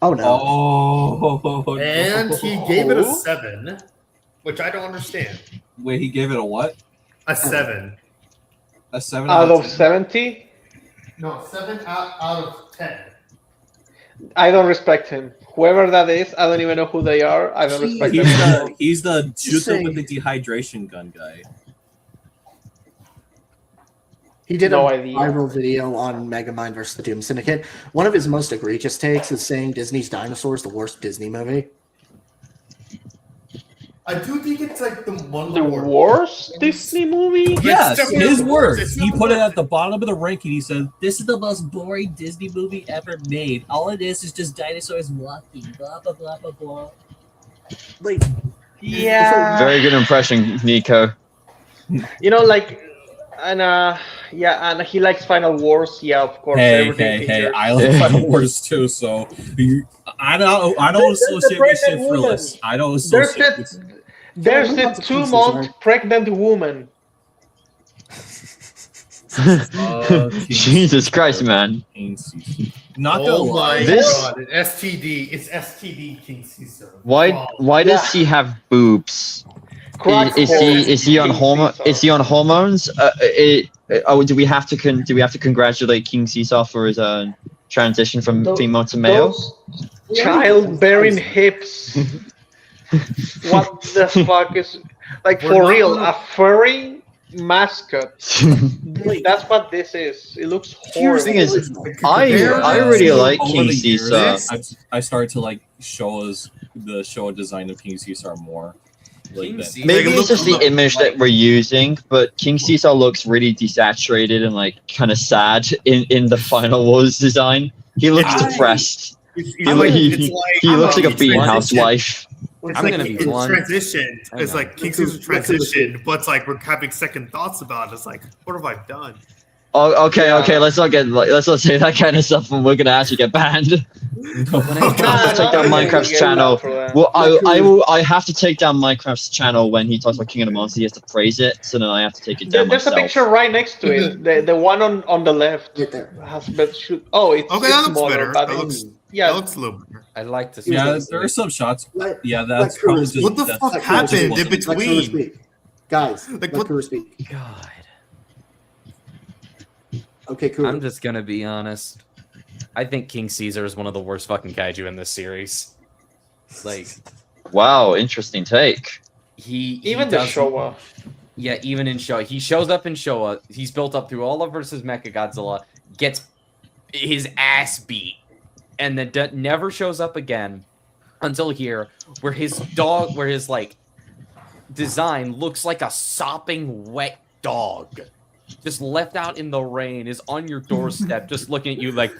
Oh no. Oh, and he gave it a 7, which I don't understand. Wait, he gave it a what? A 7. A 7 Out of 10? 70, No, 7 out of 10. I don't respect him. Whoever that is, I don't even know who they are. I don't respect He's them. the shoot saying- them with the dehydration gun guy. He did No a idea. viral video on Megamind vs. the Doom Syndicate. One of his most egregious takes is saying Disney's Dinosaurs the worst Disney movie. I do think it's like one of The worst Disney movie? Yes, definitely his the words. worst. It's He not put the it at the bottom of the ranking. He said, "This is the most boring Disney movie ever made. All it is just dinosaurs walking. Blah blah blah blah blah." Like, Yeah. Very good impression, Nico. You know, like, and and he likes Final Wars. Yeah, of course. Hey, everything hey, hey! features- I like Final Wars too. So I don't associate with shit pregnant fearless. I don't There's associate. this, With... there's What a about the 2-month pieces, pregnant woman. Jesus Christ, man. Not gonna Oh lie. my This- god, STD. It's STD King Caesar. Why Wow. why does Yeah. he have boobs? Crack Is he on King hormone? Caesar. Is he on hormones? Do we have to congratulate King Caesar for his transition from Tho- female to male? Those childbearing hips. What the fuck is? Like We're for not real, gonna- a furry mascot. That's what this is. It looks horrible. thing is, I Compare really to like over King the years, Caesar. I started to like the show design of King Caesar more. Like King that. Caesar- Maybe Like, it's just the look- image that we're using, but King Caesar looks really desaturated and like kind of sad in the Final Wars design. He looks I- depressed. It's He, lo- like- he, it's he, like- he looks like a it's bean transition. housewife. It's I'm like gonna be it's blunt. transition. I It's know. like King Caesar's transition, but it's like we're having second thoughts about it. It's like, what have I done? Oh, okay, Yeah. okay. Let's not say that kind of stuff, and we're gonna actually get banned. Nah, Take down no, Minecraft's you get channel. that for that. Well, I have to take down Minecraft's channel when he talks about King of the Monsters. He has to praise it, so then I have to take it down There's a myself. picture right next to it. The one on the left Right there. has better shoot. Oh, it's Okay, it's that looks smaller, better. but That it's- looks yeah. that looks a little better. I'd like to see. Yeah, this. there are some shots. Let, Yeah, let that's Kuru probably speak. just What the that's- fuck Let Kuru happened speak. in wasn't- Let Kuru between? speak. Guys, Like, let what- Kuru speak. God, Okay, Kuru. I'm just gonna be honest. I think King Caesar is one of the worst fucking kaiju in this series. Like Wow, interesting take. he Even the does- Showa. Yeah, even in Showa, he shows up in Showa. He's built up through all of versus Mechagodzilla, gets his ass beat, and then never shows up again until here, where his like design looks like a sopping wet dog, just left out in the rain, is on your doorstep, just looking at you like.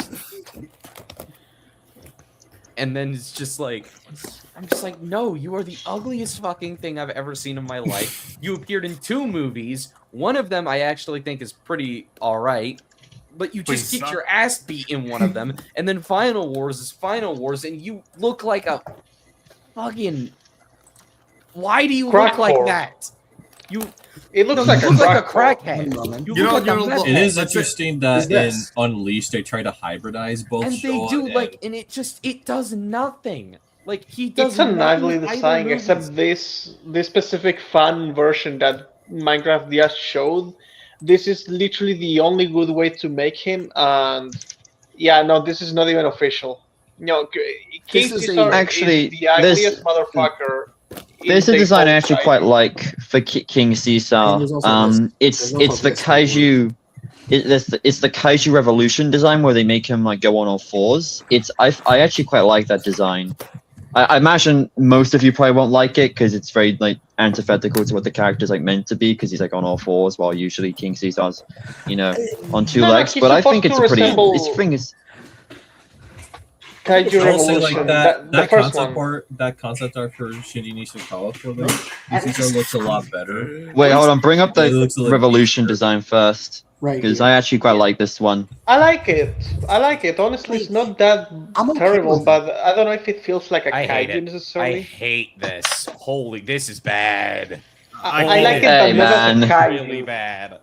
And then it's just like, I'm just like, no, you are the ugliest fucking thing I've ever seen in my life. You appeared in 2 movies. One of them I actually think is pretty alright. But you just Please get stop. your ass beat in one of them. And then Final Wars is Final Wars, and you look like a fucking. Why do you look like Crackcore. that? It looks No, like you a look like a crackcore. crackhead. One moment. You You look know- like you a know, metal It is That's interesting Is that in this. Unleashed they try to hybridize both. And they Showa do and- like, and it does nothing. Like he does. It's an nothing ugly in either design, movies. except this specific fan version that Minecraft just showed. This is literally the only good way to make him, and yeah, no, this is not even official. No, King This is Caesar actually, is the ugliest motherfucker. in There's a the design I whole actually site. quite like for King Caesar. And there's also this- It's there's also it's the this kaiju. It's the kaiju revolution design where they make him like go on all fours. I actually quite like that design. I imagine most of you probably won't like it because it's very like antithetical to what the character's like meant to be because he's like on all fours while usually King Caesar's, on 2 No, no, legs. he's But I think supposed it's to a pretty. resemble- Its thing is Kaiju I will say Revolution. like the that first concept one. art, that concept art for Shinji Nishikawa for them, Caesar looks a lot better. wait. Hold on. Bring up It the looks a little revolution better. design first Right. because here. I actually quite like this one. I like it. Honestly, it's not that I'm okay terrible, with but I don't know if it feels like a I hate kaiju it. I necessarily. hate this. Holy, this is bad. I like it, Hey, but not as a man. kaiju. Really bad.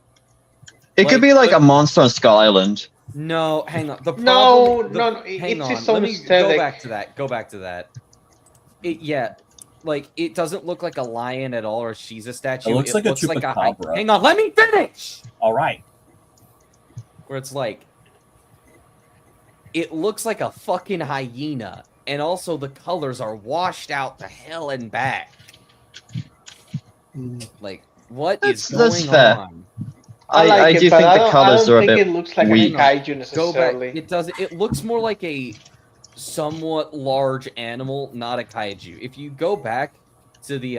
It could be like a monster on Skull Island. No, hang on. The No, problem, no, hang it's on. its own Let me aesthetic. Go back to that. It doesn't look like a lion at all, or she's a statue. It looks like a chupacabra. Hang on, let me finish. All right. Where it's like, it looks like a fucking hyena, and also the colors are washed out to hell and back. Mm. Like, what is That's going fair. on? I like I it, do but think I the don't, colors I are don't a think bit it looks like weak. a kaiju Go back. necessarily. It does. It looks more like a somewhat large animal, not a kaiju. If you go back to the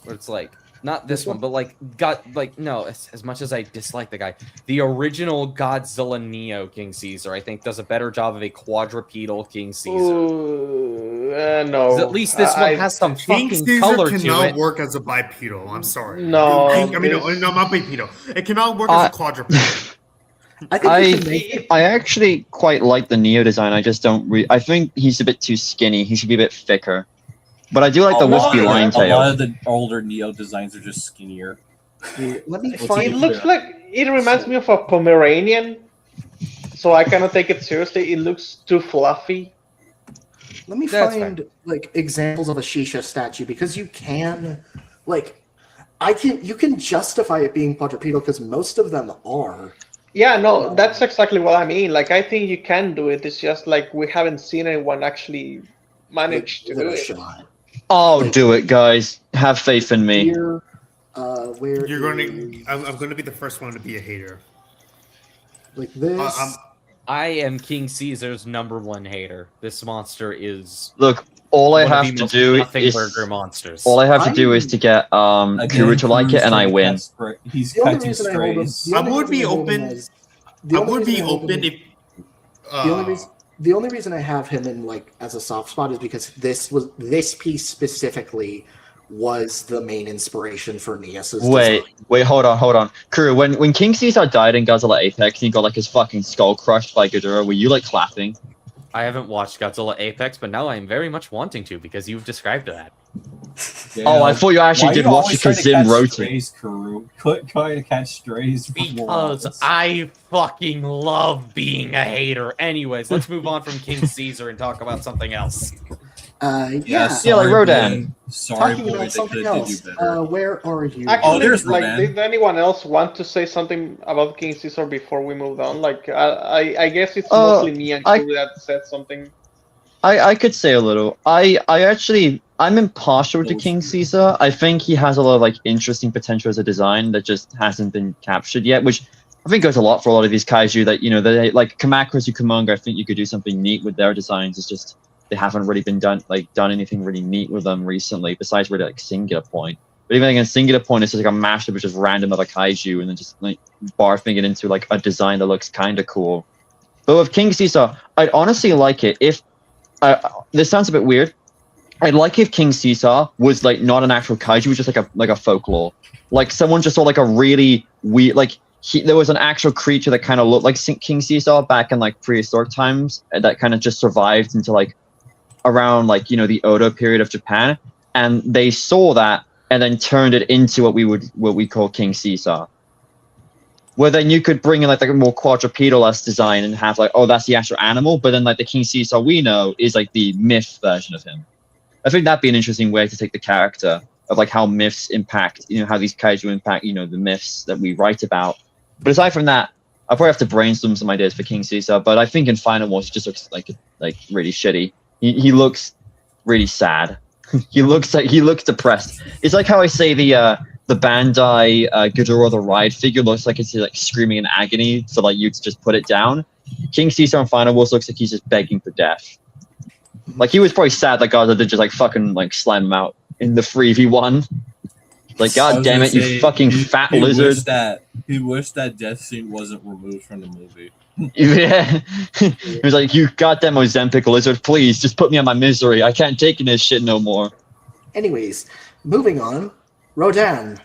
where it's like not this one, but as much as I dislike the guy, the original Godzilla Neo King Caesar, I think does a better job of a quadrupedal King Caesar. Ooh, no. 'Cause at least this one has some King fucking Caesar color to cannot it. work as a bipedal. I'm sorry. No, I mean, this- no, not bipedal. It cannot work as a quadrupedal. I think we should make it. I actually quite like the Neo design. I just don't. I think he's a bit too skinny. He should be a bit thicker. But I do like the A lot wispy of- lion A lot tail. of the older Neo designs are just skinnier. Let me What's find. It looks like it reminds me of a Pomeranian, so I cannot take it seriously. It looks too fluffy. Let me That's find like examples of a Shisha statue because you can, you can justify it being quadrupedal because most of them are. Yeah, no, that's exactly what I mean. Like, I think you can do it. It's just like we haven't seen anyone actually manage to Give do it a it. shot. Oh, do it, guys. Have faith in me. Here, where You're going is- to. I'm going to be the first one to be a hater. like this. I am King Caesar's #1 hater. This monster is Look, all I one of have the to most do nothing is burger monsters. all I have to do is to get Kuru to like it, and I win. He's The only catching reason I hold him, strays. the I only would reason be I hold him open- as- the I only would reason be I hold him open as- if. the only reason I have him in like as a soft spot is because this piece specifically was the main inspiration for Nias's design. Wait, hold on. Kuru, when King Caesar died in Godzilla Apex and he got like his fucking skull crushed by Ghidorah, were you like clapping? I haven't watched Godzilla Apex, but now I am very much wanting to because you've described that. Yeah. Oh, I thought you actually Why did you watch always it trying because to Zim catch wrote it. strays, Kuru? Quit trying to catch strays. from Because walls. I fucking love being a hater. Anyways, let's move on from King Caesar and talk about something else. Yeah. Yeah, like sorry, Rodan. boy. Sorry, Talking boy. about They something could have else. did you better. Where are you? Actually, there's like, Rodan. did anyone else want to say something about King Caesar before we moved on? Like, I guess it's mostly me and Kuru that said something. I could say a little. I'm impartial to King Caesar. I think he has a lot of like interesting potential as a design that just hasn't been captured yet, which I think goes a lot for a lot of these kaiju that, you know, they like Kamakuras and Kumonga. I think you could do something neat with their designs. It's just they haven't really been done anything really neat with them recently, besides really like Singular Point. But even again, Singular Point is just like a mashup of just random other kaiju and then just like barfing it into like a design that looks kind of cool. But with King Caesar, I'd honestly like it if this sounds a bit weird. I'd like if King Caesar was like not an actual kaiju, was just like a folklore. Like someone just saw like a really weird there was an actual creature that kind of looked like King Caesar back in like prehistoric times that kind of just survived into like around like, you know, the Odo period of Japan, and they saw that and then turned it into what we call King Caesar. Where then you could bring in like a more quadrupedal-esque design and have like, oh, that's the actual animal, but then like the King Caesar we know is like the myth version of him. I think that'd be an interesting way to take the character of like how myths impact, you know, how these kaiju impact, you know, the myths that we write about. But aside from that, I probably have to brainstorm some ideas for King Caesar. But I think in Final Wars, he just looks like really shitty. He looks really sad. he looks depressed. It's like how I say the Bandai Ghidorah the Ride figure looks like it's like screaming in agony, so like you just put it down. King Caesar in Final Wars looks like he's just begging for death. Like he was probably sad that Godzilla did just like fucking like slam him out in the 3v1. Like, god damn it, you fucking fat lizard. He wished that death scene wasn't removed from the movie. Yeah. He was like, you goddamn Ozempic lizard, please just put me on my misery. I can't take this shit no more. Anyways, moving on. Rodan.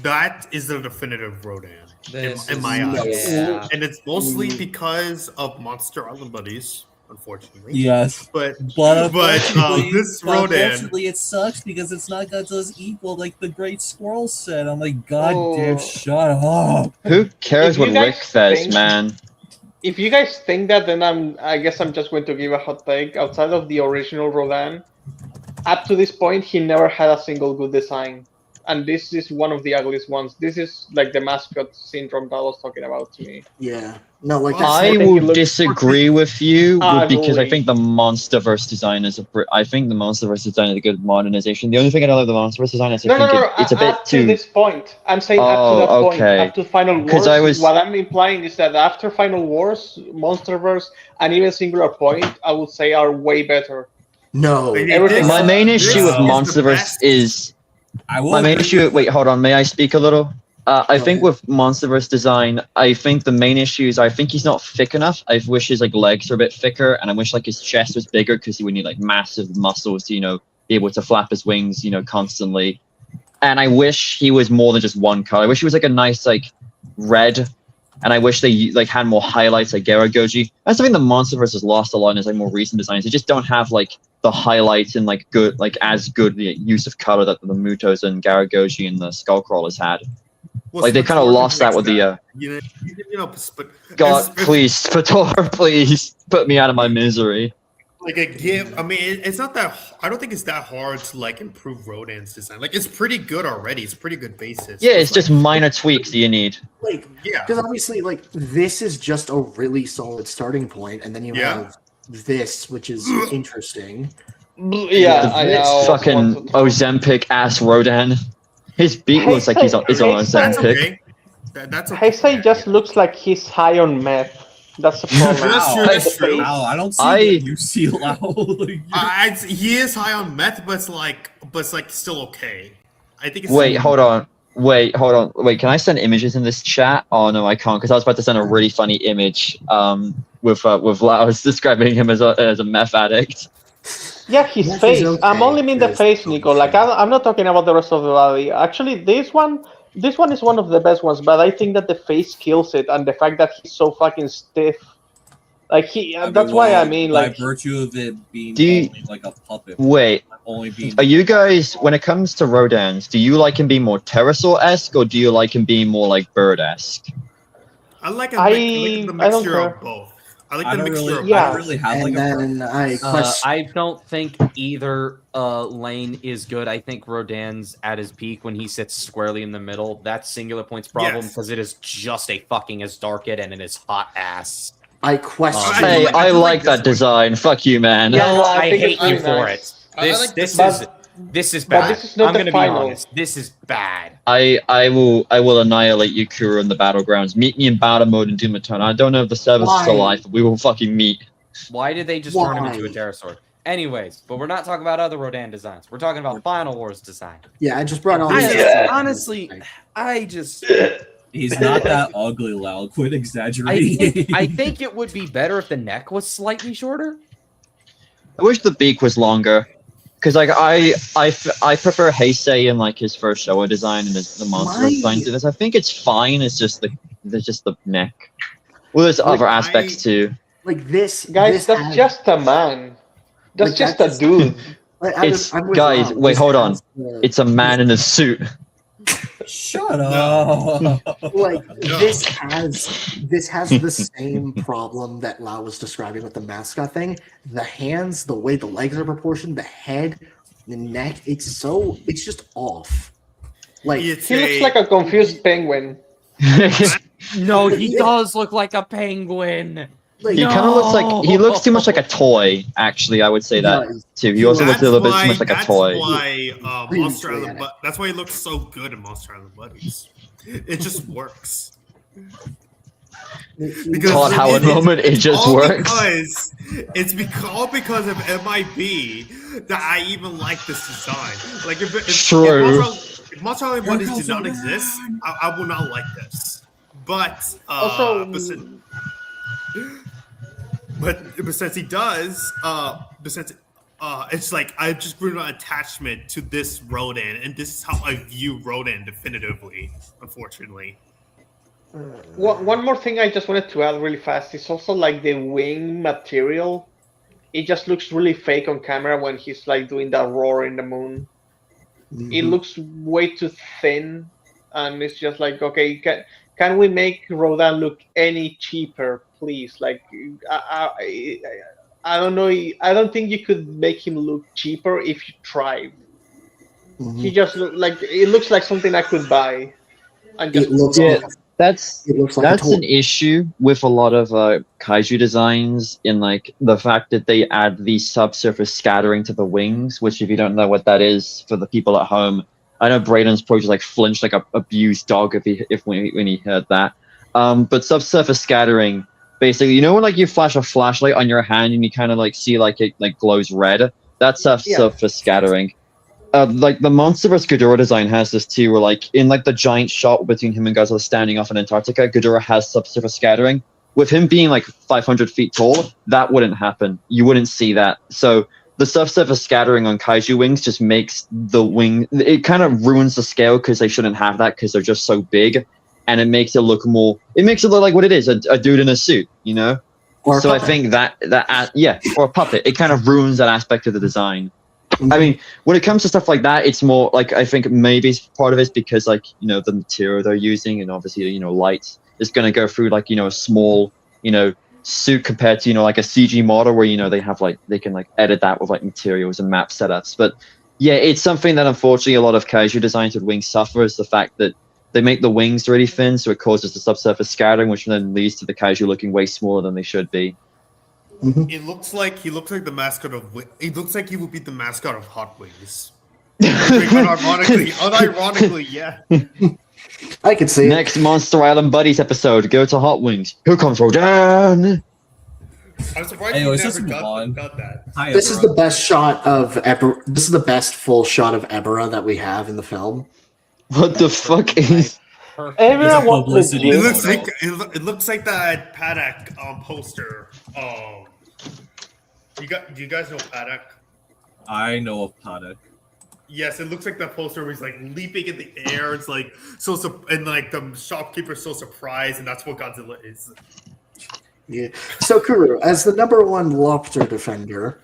That is the definitive Rodan This in is- my eyes. yeah. And it's mostly because of Monster Island Buddies, unfortunately. Yes. But unfortunately, this Rodan. unfortunately, it sucks because it's not Godzilla's equal, like the Great Squirrel said. I'm like, god damn, shut up. Who cares If what you guys Rick says, think- man? If you guys think that, then I guess I'm just going to give a hot take. Outside of the original Rodan, up to this point, he never had a single good design. And this is one of the ugliest ones. This is like the mascot syndrome that I was talking about to me. Yeah. No, like I think he would looks- disagree with you because I Ugly. think the MonsterVerse design is I think the MonsterVerse design is a good modernization. The only thing I don't like the MonsterVerse design is I think it's a bit up to too. this point. I'm saying up to that Oh, point, okay. up to Final 'Cause Wars. What I'm implying is that after Final Wars, MonsterVerse, and even Singular Point, I would say are way better. no. Everything- My main issue with This is the MonsterVerse best. is I will my main agree issue. with- Wait, hold on. May I speak a little? I Go think ahead. with MonsterVerse design, I think the main issue is I think he's not thick enough. I wish his like legs were a bit thicker, and I wish like his chest was bigger because he would need like massive muscles to, you know, be able to flap his wings, you know, constantly. And I wish he was more than just one color. I wish he was like a nice like red, and I wish they like had more highlights like Garagoji. That's something the MonsterVerse has lost a lot in his like more recent designs. They just don't have like the highlights and like good as good the use of color that the Mutos and Garagoji and the Skullcrawlers had. Well, Like they kind of Spator lost that fixed with the You know, God, it's- please, Spator, please put me out of my misery. like a give. I mean, it's not that. I don't think it's that hard to like improve Rodan's design. Like it's pretty good already. It's a pretty good basis. Yeah, it's like, just minor tweaks that you need. Like, yeah. because obviously, like, this is just a really solid starting point, and then you Yeah. have this, which is interesting. Yeah, I It's fucking Ozempic ass Rodan. His beak looks like he's on That's Ozempic. okay. That's okay. Heisei just looks like he's high on meth. That's the problem. That's true. That's true. Wow, I don't see I- what you see loud. He is high on meth, but it's like still okay. I think it's Wait, hold on. Wait, can I send images in this chat? Oh no, I can't, because I was about to send a really funny image with Laos describing him as a meth addict. Yeah, his Meth is face. okay. I'm only mean the Yes. face, Nico. Like I'm not talking about the rest of the body. Actually, this one is one of the best ones, but I think that the face kills it, and the fact that he's so fucking stiff. Like that's why I mean, by like, virtue of it being Do you- only like a puppet. Wait, Only being. are you guys, when it comes to Rodans, do you like him being more pterosaur-esque, or do you like him being more like bird-esque? I like I the don't mixture care. of both. I like I the don't mixture really, of I Yeah. don't really have And like a then I question. I don't think either lane is good. I think Rodan's at his peak when he sits squarely in the middle. That's Singular Point's problem Yes. because it is just a fucking as dark it and it is hot ass. I question. I Hey, do I like like this that one. design. Fuck you, man. Yeah, no, I I think hate it's you really for nice. it. I This like this this. is this is But bad. this is not I'm the gonna final. be honest. This is bad. I will annihilate Yukura in the battlegrounds. Meet me in battle mode in Doom Eternal. I don't know if the server's still Why? alive, but we will fucking meet. Why did they just turn him into a Why? pterosaur? Anyways, but we're not talking about other Rodan designs. We're talking about Final Wars design. Yeah, I just brought all I, these. honestly, I just He's not that ugly, Lau. Quit I exaggerating. think it would be better if the neck was slightly shorter. I wish the beak was longer, because like I prefer Heisei in like his first Showa design and the monster My- design to this. I think it's fine. It's just the neck. Well, there's other aspects too. Like this, Guys, this that's has- just a man. That's Like, just that's- a dude. like, It's I'm with guys. Rob. Wait, This hold on. has the- It's a man in a suit. Shut up. like No. this has the same problem that Lau was describing with the mascot thing. The hands, the way the legs are proportioned, the head, the neck, it's just off. Like It's He looks like a confused penguin. No, he does look like a penguin. like He kind of looks like he looks too much like a toy. Actually, I would say that does. too. He also looks a little bit too much like a toy. Monster Really Island. That's why he looks so good in Monster Island Buddies. It just works. Because Todd Howard moment, it just all works. Because it's because of MIB that I even like this design. Like if True. if Monster Island Buddies did not exist, I would not like this. But Also, but since he does, it's like I just grew an attachment to this Rodan, and this is how I view Rodan definitively. Unfortunately, one more thing I just wanted to add really fast is also like the wing material. It just looks really fake on camera when he's like doing that roar in the moon. It looks way too thin, and it's just like, okay, can we make Rodan look any cheaper, please? Like, I don't know. I don't think you could make him look cheaper if you tried. He just it looks like something I could buy. And just it looks Yeah, like, that's it looks like that's a an issue with a lot of kaiju designs, in like the fact that they add the subsurface scattering to the wings, which if you don't know what that is for the people at home, I know Braden's probably just like flinched like a abused dog when he heard that. But subsurface scattering, basically, you know when like you flash a flashlight on your hand and you kind of like see like it like glows red? That's subsurface scattering. Like the Monster vs. Ghidorah design has this too, where like in like the giant shot between him and Godzilla standing off in Antarctica, Ghidorah has subsurface scattering. With him being like 500 feet tall, that wouldn't happen. You wouldn't see that. So the subsurface scattering on kaiju wings just makes the wing, it kind of ruins the scale because they shouldn't have that because they're just so big, and it makes it look like what it is, a dude in a suit, you know? or a So I puppet. think that or a puppet, it kind of ruins that aspect of the design. I mean, when it comes to stuff like that, it's more like, I think maybe part of it's because like, you know, the material they're using, and obviously, you know, light is going to go through like, you know, a small, you know, suit compared to, you know, like a CG model where, you know, they have like, they can like edit that with like materials and map setups. But yeah, it's something that unfortunately a lot of kaiju designs with wings suffer, is the fact that they make the wings really thin, so it causes the subsurface scattering, which then leads to the kaiju looking way smaller than they should be. It looks like he looks like the mascot of. It looks like he would be the mascot of Hot Wings. Unironically, yeah. I could see it. Next Monster Island Buddies episode, go to Hot Wings. Here comes Rodan. I'm surprised Anyways, you let's never move on. got that. Hi, This is Ebra. the best shot of This is the best full shot of Ebra that we have in the film. What the fuck is? Everyone was publicity. It legit. looks like it looks like that Paddock poster. Do you guys know Paddock? I know of Paddock. Yes, it looks like that poster where he's like leaping in the air. It's like and like the shopkeeper's so surprised, and that's what Godzilla is. Yeah. So Kuru, as the #1 lobster defender,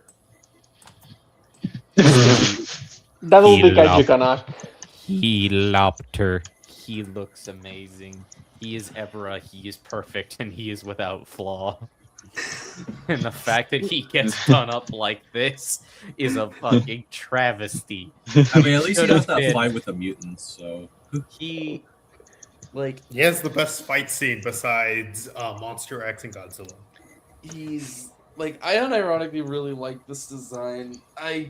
That will be Kaiju Kanak. He lopped her. He looks amazing. He is Ebra. He is perfect, and he is without flaw. And the fact that he gets done up like this is a fucking travesty. I mean, at least he Should does have that been. fight with the mutants. So He, like, He has the best fight scene besides Monster X and Godzilla. He's like, I unironically really like this design. I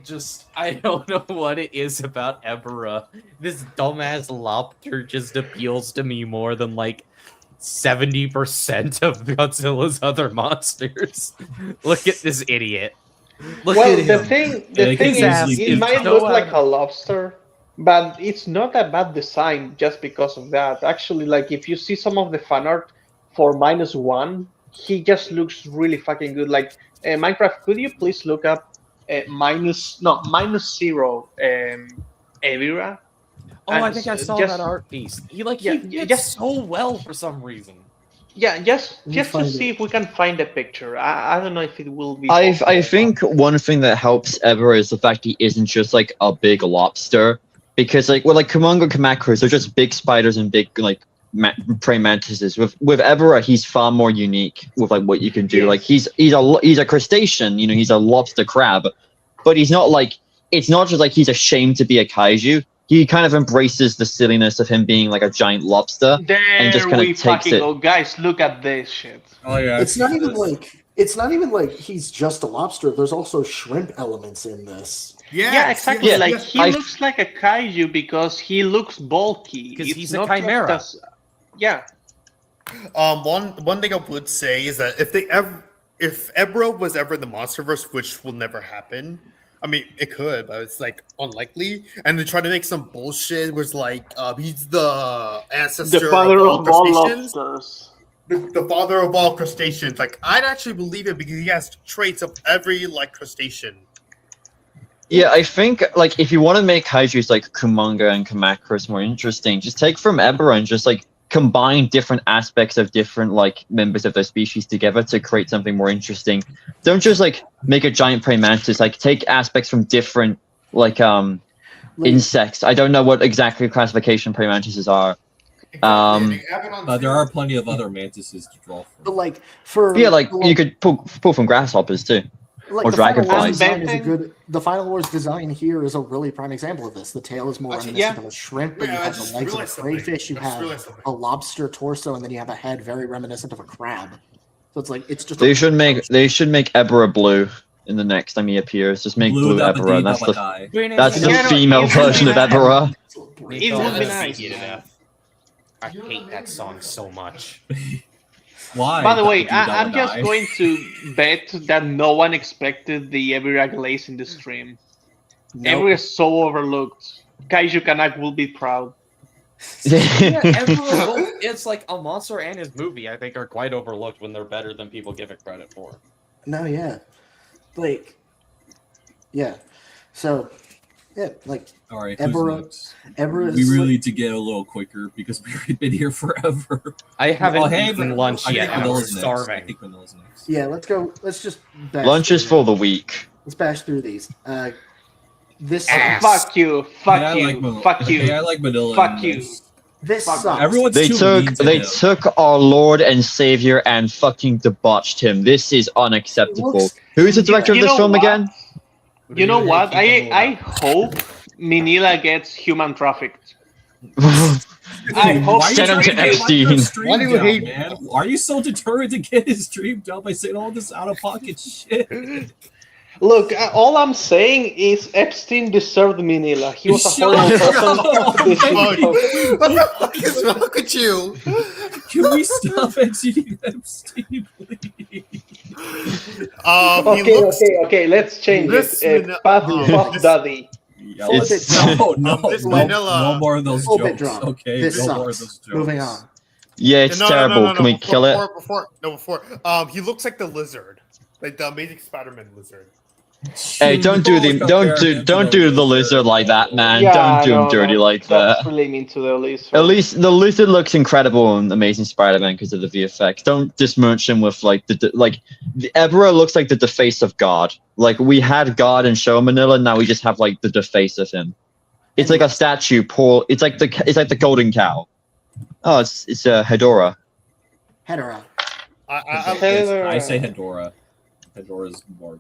don't know what it is about Ebra. this dumbass lobster just appeals to me more than like 70% of Godzilla's other monsters. Look at this idiot. Look Well, at the him. thing they can is, easily it give might no look one- like a lobster, but it's not a bad design just because of that. Actually, like if you see some of the fan art for -1, he just looks really fucking good. Like Minecraft, could you please look up -0 Evira? Oh, I and think I saw just- that art piece. He Yeah, did just- so well for some reason. Yeah, just me to find see it. if we can find a picture. I don't know if it will be. I possible. think one thing that helps Ebra is the fact he isn't just like a big lobster, because like Kumonga and Kamakuras are just big spiders and big like praying mantises. With Ebra, he's far more unique with like what you can do. Yes. Like he's a crustacean, he's a lobster crab, but he's not like, it's not just like he's ashamed to be a kaiju. He kind of embraces the silliness of him being like a giant lobster. There just kinda we takes fucking it. go, guys! Look at this shit. oh yeah, it's not even like he's just a lobster. There's also shrimp elements in this. Yeah, exactly. yeah, like yes, he looks like a kaiju because he looks bulky. 'Cause It's he's a not just chimera. yeah. One thing I would say is that if Ebra was ever in the MonsterVerse, which will never happen. I mean, it could, but it's like unlikely. And they try to make some bullshit was like he's the ancestor The father of all of all crustaceans. lobsters. The father of all crustaceans. Like I'd actually believe it because he has traits of every like crustacean. Yeah, I think like if you want to make kaijus like Kumonga and Kamakuras more interesting, just take from Ebra and just like combine different aspects of different like members of their species together to create something more interesting. Don't just like make a giant praying mantis. Like take aspects from different like insects. I don't know what exactly classification praying mantises are. there are plenty of other mantises to draw But from. like for Yeah, like you could pull from grasshoppers too. like or the Final Wars dragonflies. design is a good. The Final Wars design here is a really prime example of this. The tail is more Actually, reminiscent yeah. of a shrimp, but Yeah, you I have the just legs of a realized something. crayfish. You I just have realized something. a lobster torso, and then you have a head very reminiscent of a crab. So it's like it's just. They should make Ebra blue in the next time he appears. Just make blue Dabba Ebra. Dee And that's Dabba the Die. that's the Yeah, no, female it would version be of nice. Ebra. It would be nice. I hate that song so much. Why? By the way, Dabba Dee I'm Dabba just Die? going to bet that no one expected the Evira glaze in the stream. Nope. Evira is so overlooked. Kaiju Kanak will be proud. Yeah, both, it's like a monster and his movie, I think, are quite overlooked when they're better than people give it credit for. No, yeah, like, yeah. So, yeah, like All right, who's Ebra- next? Ebra is. We really like- need to get a little quicker because we've already been here forever. I haven't Oh, hey, eaten but- lunch I yet, think and I'm Manila's next. I starving. think Manila's next. Yeah, let's go. Let's just. bash Lunch is through for the them. weak. Let's bash through these. This Ass. Fuck you. Fuck Hey, I you. like Manila. Fuck Hey, you. I like Manila. Fuck in you. this. this Fuck sucks. Everyone's They too took mean to they him. took our Lord and Savior and fucking debauched him. This is unacceptable. Looks- Who is the director You of this know film what? again? You know what? I hope Manila gets human trafficked. I hope Why are you Send him trying to get my Epstein. stream Why do you down, hate- man? Are you so determined to get his stream down by saying all this out of pocket shit? Look, all I'm saying is Epstein deserved Manila. He was a Shut horrible up! person. This Thank show. you. What the fuck is wrong with you? Can we stop exiting Epstein, please? Okay. Let's change This it. Manila- Puff this- Daddy. Yeah, Full let's- bit drop. no, This no, vanilla- no more of those Full bit jokes. drop. Okay, This no more of sucks. those jokes. Moving on. Yeah, it's terrible. Can we kill it? Before. He looks like the lizard, like the Amazing Spider-Man lizard. Hey, don't do the lizard like that, man. Yeah, don't do him no, dirty like That's that. really mean to the lizard. At least the lizard looks incredible in Amazing Spider-Man because of the VFX. Don't dismerch him with like the Emperor looks like the deface of God. Like we had God in Show Manila, now we just have like the deface of him. It's like a statue. It's like the golden cow. Oh, it's Hedora. Hedora. I say Hedora. Hedora's more.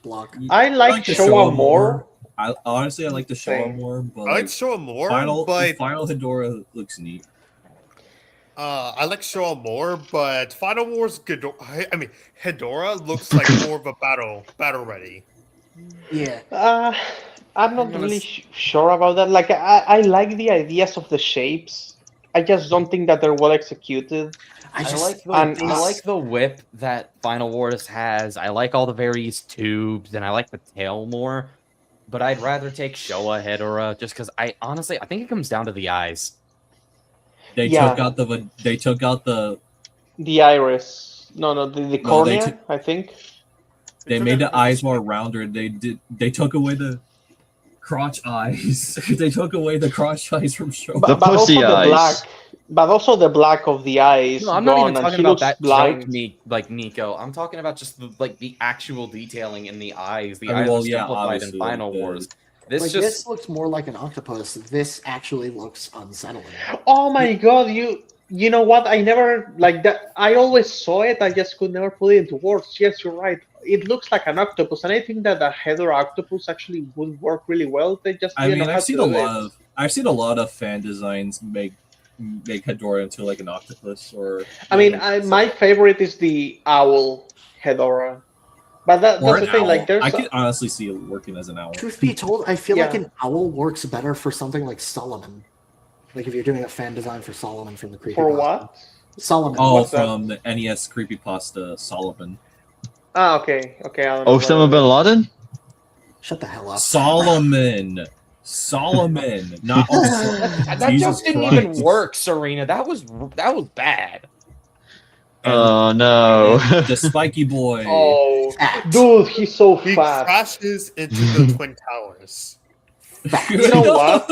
Block. I like the Showa more. I honestly like the Showa Same. more, but I like Showa more, final but Hedora looks neat. I like Showa more, but Final Wars Hedora looks like more of a battle ready. Yeah. I'm not really sure about that. Like, I like the ideas of the shapes. I just don't think that they're well executed. I like the whip that Final Wars has. I like all the various tubes, and I like the tail more. But I'd rather take Showa Hedora just because I think it comes down to the eyes. They took out the iris. No, the cornea. I think they made the eyes more rounder. They took away the crotch eyes. They took away the crotch eyes from Showa. The pussy eyes. But also the black of the eyes. No, I'm not even talking about that blind. joke, like Nico. I'm talking about just the actual detailing in the eyes. The I mean, eyes well, are yeah, simplified in obviously, Final Wars. This this looks more like an octopus. This actually looks unsettling. Oh my god, you know what? I never like that. I always saw it. I just could never put it into words. Yes, you're right. It looks like an octopus, and I think that the Hedora octopus actually would work really well. They just I mean, I've seen a lot of fan designs make Hedora into like an octopus or. My favorite is the owl Hedora, but that's the thing. Owl. Like, there's I can honestly see it working as an owl. Truth be told, I feel like an owl works better for something like Solomon. Like if you're doing a fan design for Solomon from the creepypasta. For what? Solomon. Oh, from the NES creepypasta Solomon. Ah, okay. I don't know. Osama bin Laden? Shut the hell up. Solomon, not that Jesus joke didn't Christ. even work, Serena. That was bad. Oh no. The spiky boy. Oh, dude, he's so He fat. crashes into the Twin Towers. You know what?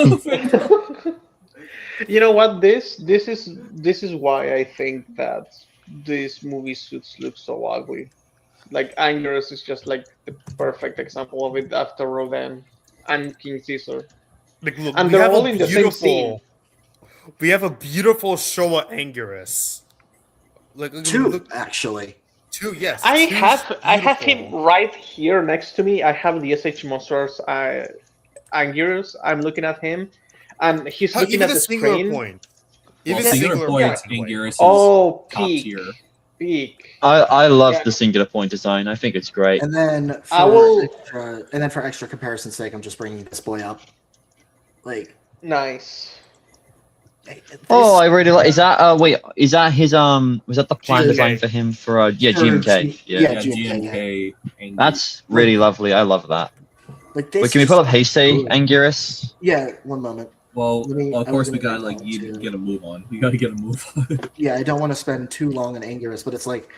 You know what? This is why I think that these movie suits look so ugly. Like Angerus is just like the perfect example of it after Rodan and King Caesar. Like, look, And we they're have all a in the same beautiful- scene. We have a beautiful Showa Anguirus. Two, actually. Two, yes. I two's have him beautiful. right here next to me. I have the SH Monsters Angerus. I'm looking at him, and he's looking Even at the the singular screen. point. Well, Even singular point, Anguirus is Oh, top peak, tier. peak. I love Yeah. the singular point design. I think it's great. And then for extra comparison's sake, I'm just bringing this boy up. Like, Nice. Oh, I really like. Is that wait? Is that his Was that the plan GMK. design for him for GMK? Yeah, Yeah, GMK, GMK. That's really lovely. I love that. like this. Wait, can we pull up Heisei Ooh. Anguirus? Yeah, one moment. Well, Let me- of I course was we gonna gotta go you to- get a move on. You gotta get a move on. Yeah, I don't want to spend too long on Anguirus, but it's like,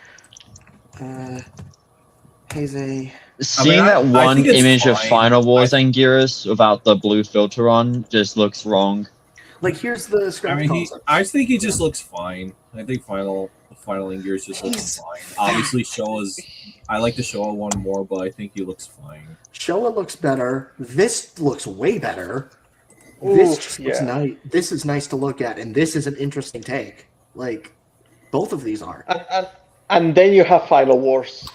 Heisei. Seeing I that one think it's image of fine. Final Wars Anguirus without the blue filter on just looks wrong. Like, here's the I script mean, concept. I think he just looks fine. I think final Anguirus just looks fine. Obviously, Showa's. I like the Showa one more, but I think he looks fine. Showa looks better. This looks way better. This Oof, just looks yeah. nice. This is nice to look at, and this is an interesting take. Like, both of these are. And then you have Final Wars.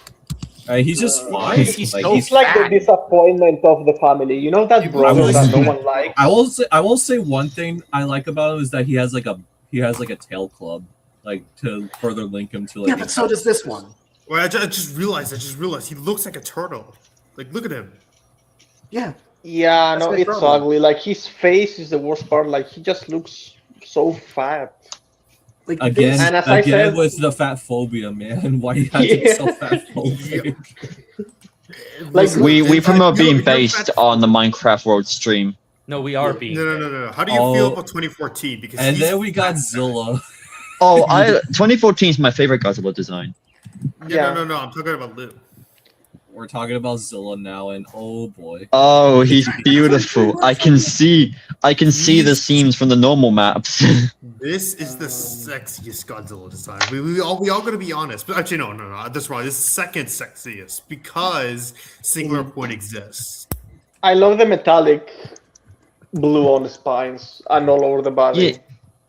He's just fine. He's Like, so He's like the fat. disappointment of the family. You know that brother that no one likes. I will say one thing I like about him is that he has like a tail club, like to further link him to like. Yeah, but so does this one. Well, I just realized he looks like a turtle. Like, look at him. Yeah. Yeah, That's no, my it's problem. ugly. Like his face is the worst part. Like he just looks so fat. Like Again, And as I again said- with the fat phobia, man. Why you have to be so fat phobic? Like, We promote being you're based on the Minecraft World stream. No, we are being. No. How do you Oh. feel about 2014? Because And he's then we got fat. Zilla. Oh, 2014 is my favorite Godzilla design. Yeah, no. I'm talking about Lou. We're talking about Zilla now, and oh boy. Oh, he's beautiful. I can see the seams from the normal maps. This is the sexiest Godzilla design. We all gonna be honest, but actually no, that's wrong. This is second sexiest because Singular Point exists. I love the metallic blue on the spines and all over the body. Yeah,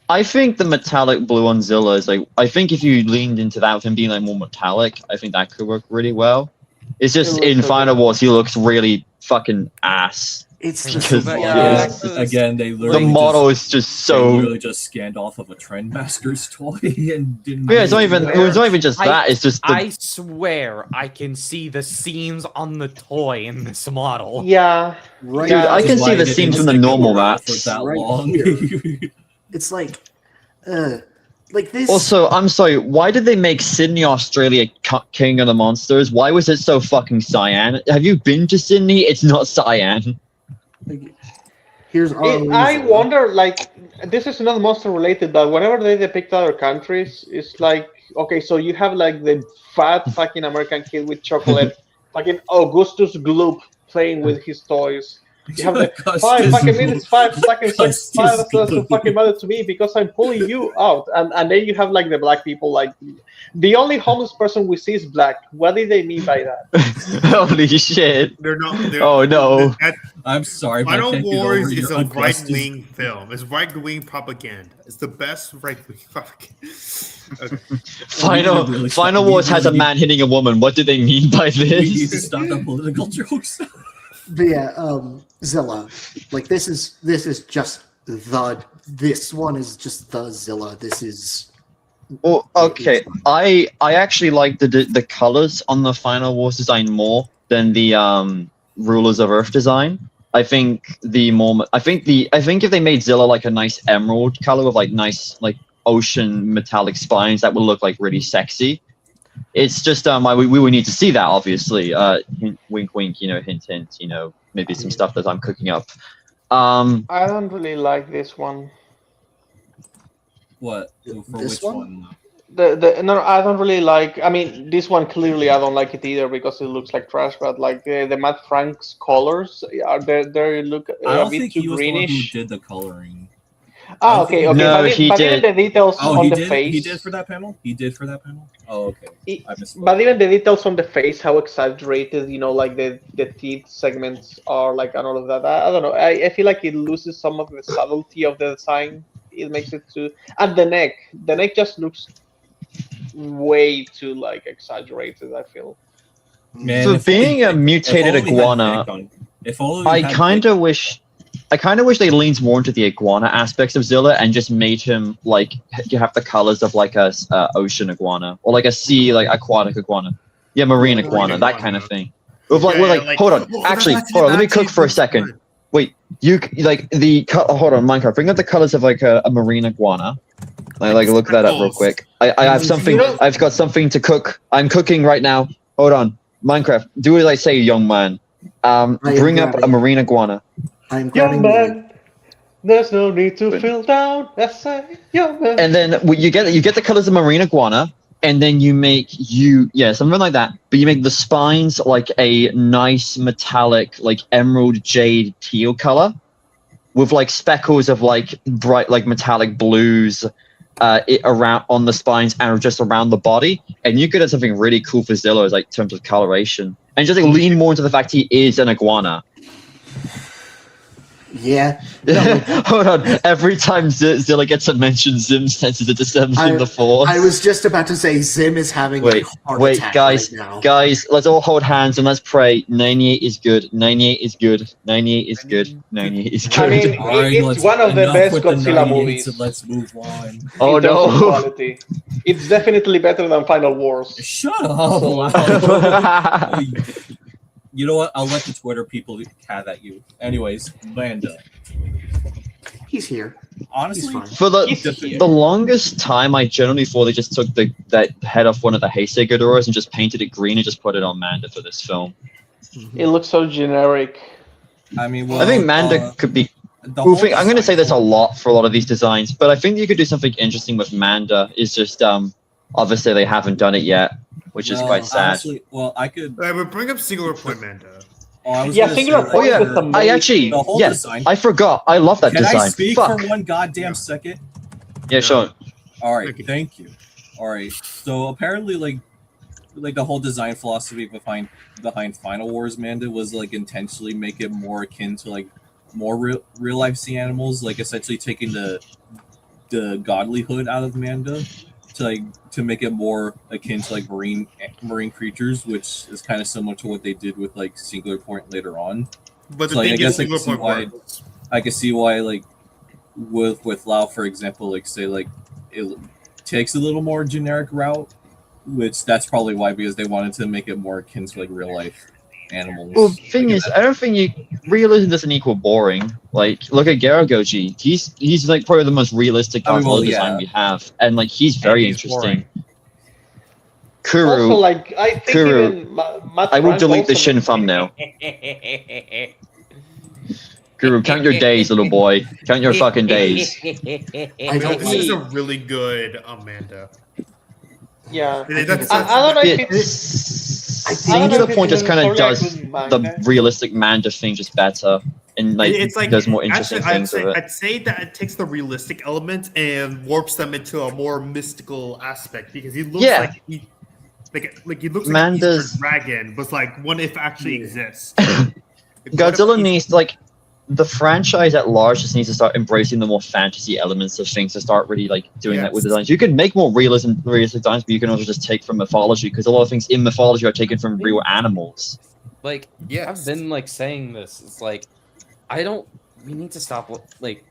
I think the metallic blue on Zilla is like. I think if you leaned into that with him being like more metallic, I think that could work really well. It's just It in looks so Final good. Wars he looks really fucking ass. It's the Because Yeah. Again, they the literally model just, is just they so. literally just scanned off of a Trendmaster's toy and didn't. Yeah, it's not even. It was not even just I- that. It's just the. I swear I can see the seams on the toy in this model. Yeah, right. Dude, I This is can why see it the didn't seams from the stick normal around for maps. that Right long. here. It's like this. Also, I'm sorry. Why did they make Sydney, Australia, King of the Monsters? Why was it so fucking cyan? Have you been to Sydney? It's not cyan. Like, here's our I reason. wonder. Like, this is not monster related, but whenever they depict other countries, it's like, okay, so you have like the fat fucking American kid with chocolate, fucking Augustus Gloop playing with his toys. You have the 5 fucking minutes, 5 seconds, 6, 5 Augustus doesn't Gloop. fucking matter to me because I'm pulling you out. And then you have like the black people, like the only homeless person we see is black. What did they mean by that? Holy shit! They're not. They're, Oh no! I'm sorry, but I Final can't get over Wars is your a Augustus- right-wing film. It's right-wing propaganda. It's the best right-wing propaganda. Okay. Final Wars has a man hitting a woman. What do they mean by We need to this? stop the political jokes. But yeah, Zilla. Like this is just this one is just the Zilla. This is Well, okay. I actually like the colors on the Final Wars design more than the Rulers of Earth design. I think if they made Zilla like a nice emerald color with like nice like ocean metallic spines, that would look like really sexy. It's just we would need to see that, obviously. Hint, wink, wink. Hint, hint. Maybe some stuff that I'm cooking up. I don't really like this one. What? For This which one? one? No, I don't really like. I mean, this one clearly I don't like it either because it looks like trash. But like the Matt Frank's colors are they look I a don't bit think too he was the one who greenish. did the coloring. Ah, okay. No, but, he but did. even the details Oh, on he the did. face. He did for that panel. He did for that panel. Oh, okay. It- I missed. But even the details on the face, how exaggerated, like the teeth segments are, like, and all of that. I don't know. I feel like it loses some of the subtlety of the design. It makes it too. And the neck just looks way too like exaggerated. I feel. Man, For if only being a Nick- mutated if only had iguana, Nick on- if only I had kind Nick- of wish they leaned more into the iguana aspects of Zilla and just made him like you have the colors of like a ocean iguana or like a sea like aquatic iguana. Yeah, marine Marine iguana, that kind of iguana. thing. With like, we're like, hold on, actually, hold on, let me cook for a second. Wait, you like hold on, Minecraft, bring up the colors of like a marine iguana. Like look that up real quick. I have something. I've got something to cook. I'm cooking right now. Hold on, Minecraft. Do as I say, young man. Bring up a grabbing- marine iguana. I'm Young grabbing man, there's no need to feel down. That's say, young man. And then you get the colors of marine iguana, and then you make something like that. But you make the spines like a nice metallic, like emerald jade teal color, with like speckles of like bright, like metallic blues, around on the spines and just around the body. And you could have something really cool for Zilla, like in terms of coloration, and just like lean more into the fact he is an iguana. Yeah. No, Hold on. Every time Zilla gets a mention, Zim senses it descends from the force. I was just about to say Zim is having a heart attack guys, right now. guys, let's all hold hands and let's pray. 98 is good. 98 is good. 98 is good. 98 is good. I mean, it's one of the best Godzilla movies. And let's move on. Oh in terms of no! quality. It's definitely better than Final Wars. Shut up! You know what? I'll let the Twitter people cat at you. Anyways, Manda. He's here. Honestly, For the longest time, I generally thought they just took that head off one of the Heisei Ghidorahs and just painted it green and just put it on Manda for this film. It looks so generic. I mean, well, I think Manda could be. I'm going to say this a lot for a lot of these designs, but I think you could do something interesting with Manda. It's just obviously they haven't done it yet, which is quite sad. Honestly, well, I could. I would bring up Singular Point Manda. Singular Point. Oh yeah, I actually, yes, I forgot. I love that design. Can I speak Fuck. for one goddamn second? Yeah, sure. All right, thank you. All right, so apparently, like the whole design philosophy behind Final Wars Manda was like intentionally make it more akin to like more real life sea animals, like essentially taking the godlyhood out of Manda to make it more akin to like marine creatures, which is kind of similar to what they did with like Singular Point later on. But the So, like, thing I is, guess I can see why like with Lao, for example, like say like it takes a little more generic route, which that's probably why, because they wanted to make it more akin to like real life animals. Well, the thing is, I don't think realism doesn't equal boring. Like, look at Garagoji. He's like probably the most realistic Godzilla design we have, and like he's very interesting. Kuru. Also, like I think even I will delete the Shin thumbnail. Kuru, count your days, little boy. Count your fucking days. This is a really good Manda. Yeah. I don't know if it's Singular Point just kind of does the realistic Manda thing just better, and like does more interesting things with it. I'd say that it takes the realistic elements and warps them into a more mystical aspect, because he looks like he looks like Manda's an Eastern dragon, but like one if actually exists. Godzilla needs the franchise at large just needs to start embracing the more fantasy elements of things to start really like doing that with designs. You can make more realistic designs, but you can also just take from mythology, because a lot of things in mythology are taken from real animals. Like, I've been like saying this. It's like we need to stop. Like,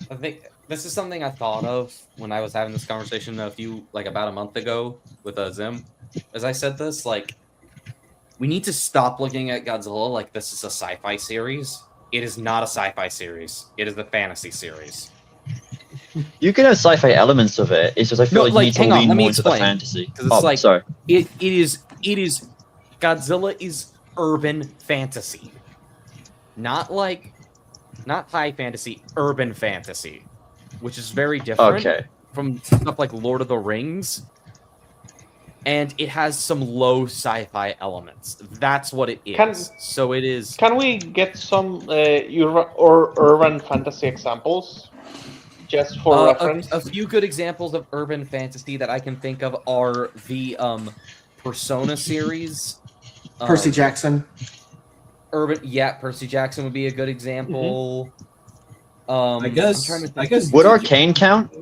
I think this is something I thought of when I was having this conversation about a month ago with Zim. As I said this, like, we need to stop looking at Godzilla like this is a sci-fi series. It is not a sci-fi series. It is a fantasy series. You can have sci-fi elements of it. It's just I feel like you need to lean more into the fantasy. It's sorry. It is Godzilla is urban fantasy. Not high fantasy, urban fantasy, which is very different from stuff like Lord of the Rings. And it has some low sci-fi elements. That's what it is. So it is. Can we get some urban fantasy examples, just for reference? A few good examples of urban fantasy that I can think of are the Persona series. Percy Jackson. Percy Jackson would be a good example. I guess. Would Arcane count?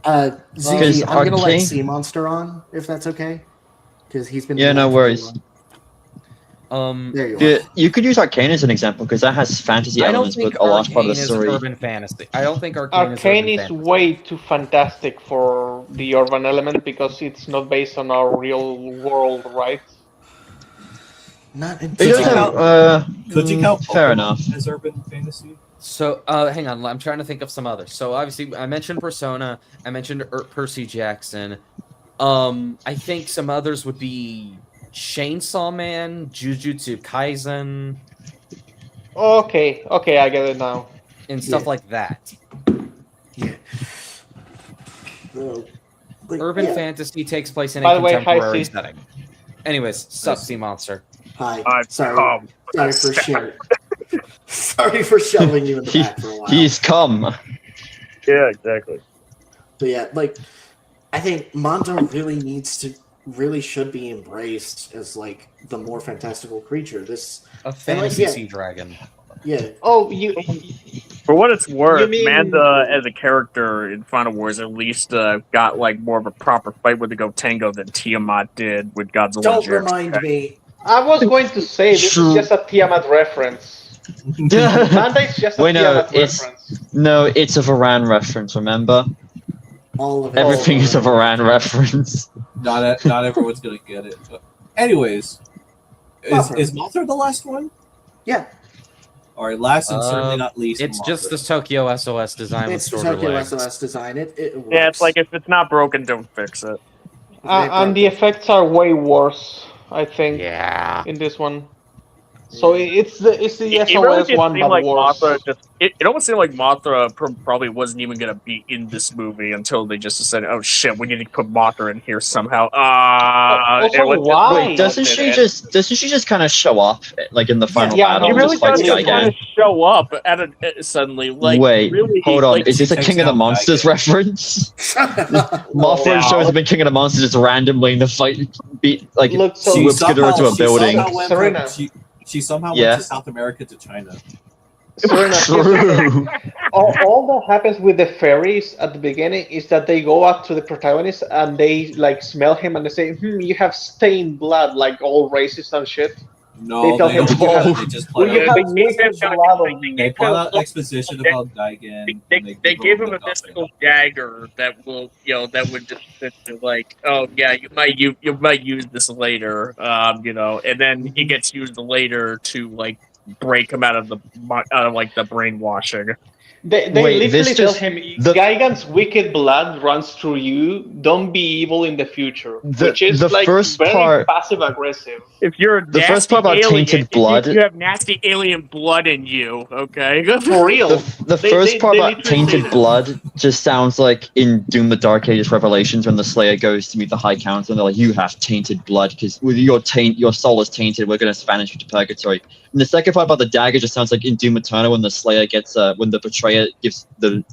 Ziggy, I'm gonna let Sea Monster on, if that's okay, because he's been. Yeah, no worries. There you are. You could use Arcane as an example, because that has fantasy elements, but a large part of the story. Urban fantasy. I don't think Arcane is way too fantastic for the urban element, because it's not based on our real world, right? Not could you count fair enough as urban fantasy? So, hang on. I'm trying to think of some others. So, obviously, I mentioned Persona. I mentioned Percy Jackson. I think some others would be Chainsaw Man, Jujutsu Kaisen. Okay, I get it now. And stuff like that. Yeah. Urban fantasy takes place in a contemporary setting. Anyways, sup, Sea Monster. Hi. Sorry for sharing. Sorry for shoving you in the back for a while. He's come. Yeah, exactly. But yeah, I think Manta really should be embraced as like the more fantastical creature. A fantasy sea dragon. Yeah. Oh, you. For what it's worth, mean- Manda as a character in Final Wars at least got like more of a proper fight with the Gotengo than Tiamat did with Godzilla. Don't Jr. remind me. I was going to say this is just a Tiamat reference. Manda is just a Wait, no, Tiamat it's reference. no, it's a Varan reference. Remember, All of it. everything is a Varan reference. Not everyone's gonna get it. But anyways, is Mothra the last one? Yeah. All right, last and certainly not least. It's Mothra. just this Tokyo SOS design It's the with shorter Tokyo legs. SOS design. It works. Yeah, it's like if it's not broken, don't fix it. And the effects are way worse, I think, Yeah. in this one. So it's the It really SOS did one, seem but like worse. Mothra it almost seemed like Mothra probably wasn't even gonna be in this movie until they just said, "Oh shit, we need to put Mothra in here somehow." Also, it was- why? Wait, doesn't she just kind of show up like in the final Yeah, battle? He no, and really just fights does kind Gigan? of show up suddenly. Like, Wait, really, hold on. like, Is this a takes King of the down Monsters Gigan. reference? Mothra No. shows up in King of the Monsters just randomly in the fight, whip She Skidder into a building. somehow went Serena. she somehow Yeah. went to South America to China. Serena, True. all that happens with the fairies at the beginning is that they go up to the protagonist and they like smell him and they say, you have stained blood, like all racist and shit. No, They tell they him don't. you have- They just Well, play you out. have they gave him racist blood on you. They play out exposition about Gigan. They gave him a mystical dagger that will, that would just like, oh yeah, you might use this later, and then it gets used later to like break him out of the brainwashing. They Wait, literally this tell just- him, the- Gigan's wicked blood runs through you. Don't be evil in the future, which is the like first very part- passive aggressive. If you're a The first part about nasty alien, tainted blood- you have nasty alien blood in you. Okay, For real. The They- first they- part they about literally say tainted that. blood just sounds like in Doom the Dark Ages Revelations when the Slayer goes to meet the High Council and they're like, you have tainted blood because with your soul is tainted, we're going to banish you to purgatory. And the second part about the dagger just sounds like in Doom Eternal when the Slayer when the betrayer gives the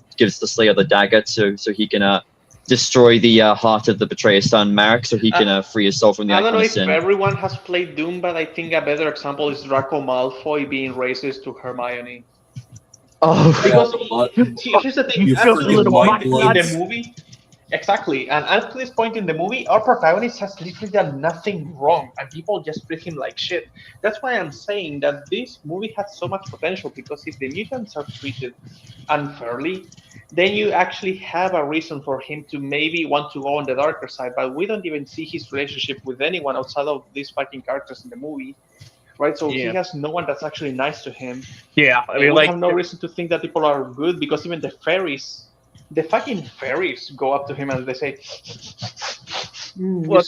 Slayer the dagger so he can destroy the heart of the betrayer's son Marek so he can free his soul from the I don't know icon of if sin. everyone has played Doom, but I think a better example is Draco Malfoy being racist to Hermione. Oh, Because But here's the thing, You up to freaking this white point in bloods. the movie, exactly, and up to this point in the movie, our protagonist has literally done nothing wrong, and people just treat him like shit. That's why I'm saying that this movie has so much potential, because if the mutants are treated unfairly, then you actually have a reason for him to maybe want to go on the darker side, but we don't even see his relationship with anyone outside of these fucking characters in the movie. Right, so Yeah. he has no one that's actually nice to him. yeah. I And mean, we like, have no reason to think that people are good because even the fairies, the fucking fairies, go up to him and they say, Well,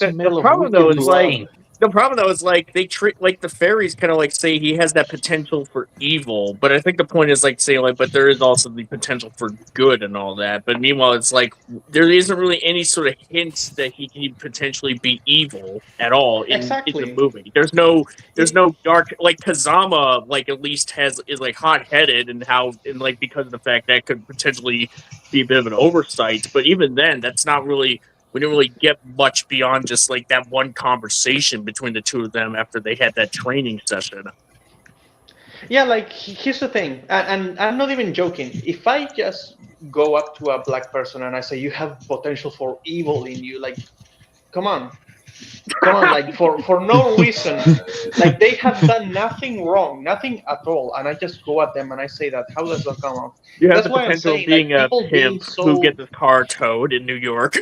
the problem though is like they treat like the fairies kind of like say he has that potential for evil, but I think the point is like saying like, but there is also the potential for good and all that. But meanwhile, it's like there isn't really any sort of hints that he can potentially be evil at all in Exactly. the movie. There's no dark like Kazama like at least is like hot headed and like because of the fact that could potentially be a bit of an oversight. But even then, that's not really. We didn't really get much beyond just like that one conversation between the two of them after they had that training session. yeah, like here's the thing, and I'm not even joking. If I just go up to a black person and I say you have potential for evil in you, like, come on, like for no reason, like they have done nothing wrong, nothing at all, and I just go at them and I say that, how does that come out? You have That's the why I'm potential of saying, being like, a people being pimp so- who gets his car towed in New York.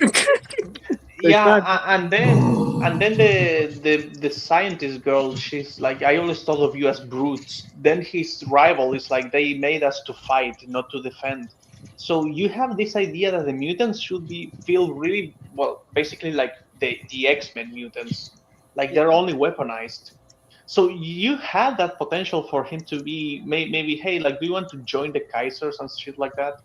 Yeah, and then the scientist girl, she's like, I always thought of you as brutes. Then his rival is like, they made us to fight, not to defend. So you have this idea that the mutants should feel really basically like the X-Men mutants, like they're only weaponized. So you had that potential for him to be maybe, hey, like, do you want to join the Kaisers and shit like that?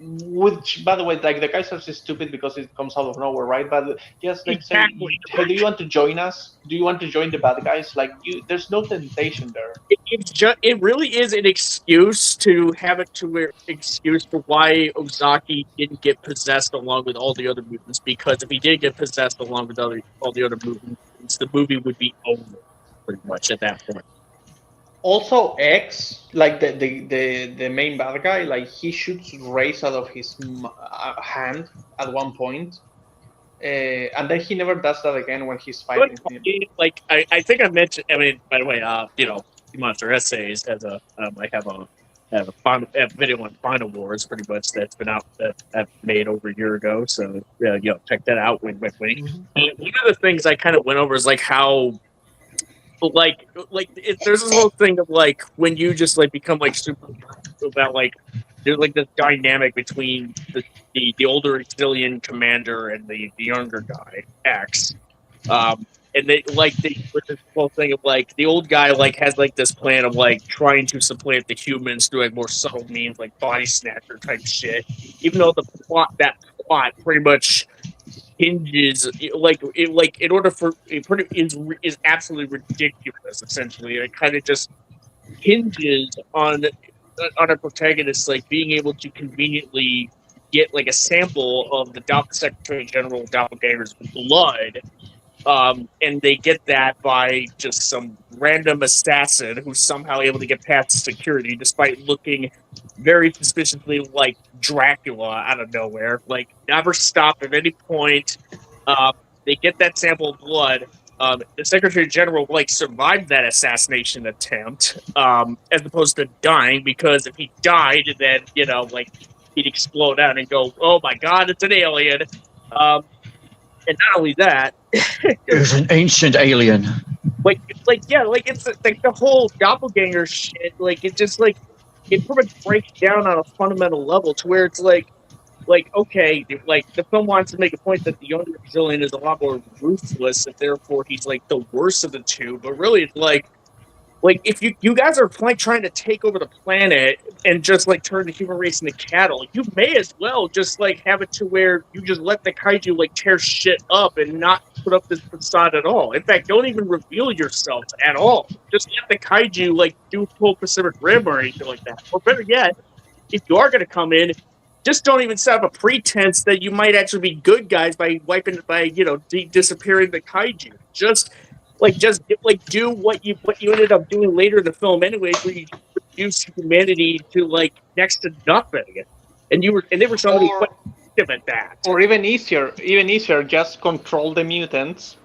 Which, by the way, like the Kaisers is stupid because it comes out of nowhere, right? But just like Exactly. say, hey, do you want to join us? Do you want to join the bad guys? Like, there's no temptation there. It really is an excuse to have it to where excuse for why Ozaki didn't get possessed along with all the other mutants. Because if he did get possessed along with all the other mutants, the movie would be over pretty much at that point. Also, X, like the main bad guy, like he shoots rays out of his hand at one point, and then he never does that again when he's fighting him. Like I think I mentioned. I mean, by the way, Monster Essays has a I have a video on Final Wars, pretty much that's been out that I've made over a year ago. So check that out. Wink. And one of the things I kind of went over is like how. There's this whole thing of like when you just like become like super about like there's like this dynamic between the older Exilian commander and the younger guy X, and they with this whole thing of like the old guy like has like this plan of like trying to supplant the humans through like more subtle means like body snatcher type shit, even though the plot pretty much hinges in order for it is absolutely ridiculous. Essentially, it kind of just hinges on a protagonist like being able to conveniently get like a sample of the Secretary General Doppelganger's blood, and they get that by just some random assassin who's somehow able to get past security despite looking very suspiciously like Dracula out of nowhere. Like never stopped at any point. They get that sample of blood. The Secretary General like survived that assassination attempt, as opposed to dying, because if he died, then he'd explode out and go, "Oh my God, it's an alien!" And not only that, it's an ancient alien. It's like the whole doppelganger shit. Like it just like it pretty much breaks down on a fundamental level to where it's like okay, like the film wants to make a point that the younger Exilian is a lot more ruthless, and therefore he's like the worst of the two. But really, it's like if you guys are trying to take over the planet and just like turn the human race into cattle, you may as well just like have it to where you just let the kaiju like tear shit up and not put up this facade at all. In fact, don't even reveal yourself at all. Just let the kaiju like do full Pacific Rim or anything like that. Or better yet, if you are going to come in, just don't even set up a pretense that you might actually be good guys by disappearing the kaiju. Just do what you ended up doing later in the film anyway, where you reduce humanity to like next to nothing, and they were somebody quite effective at that. Or even easier, just control the mutants,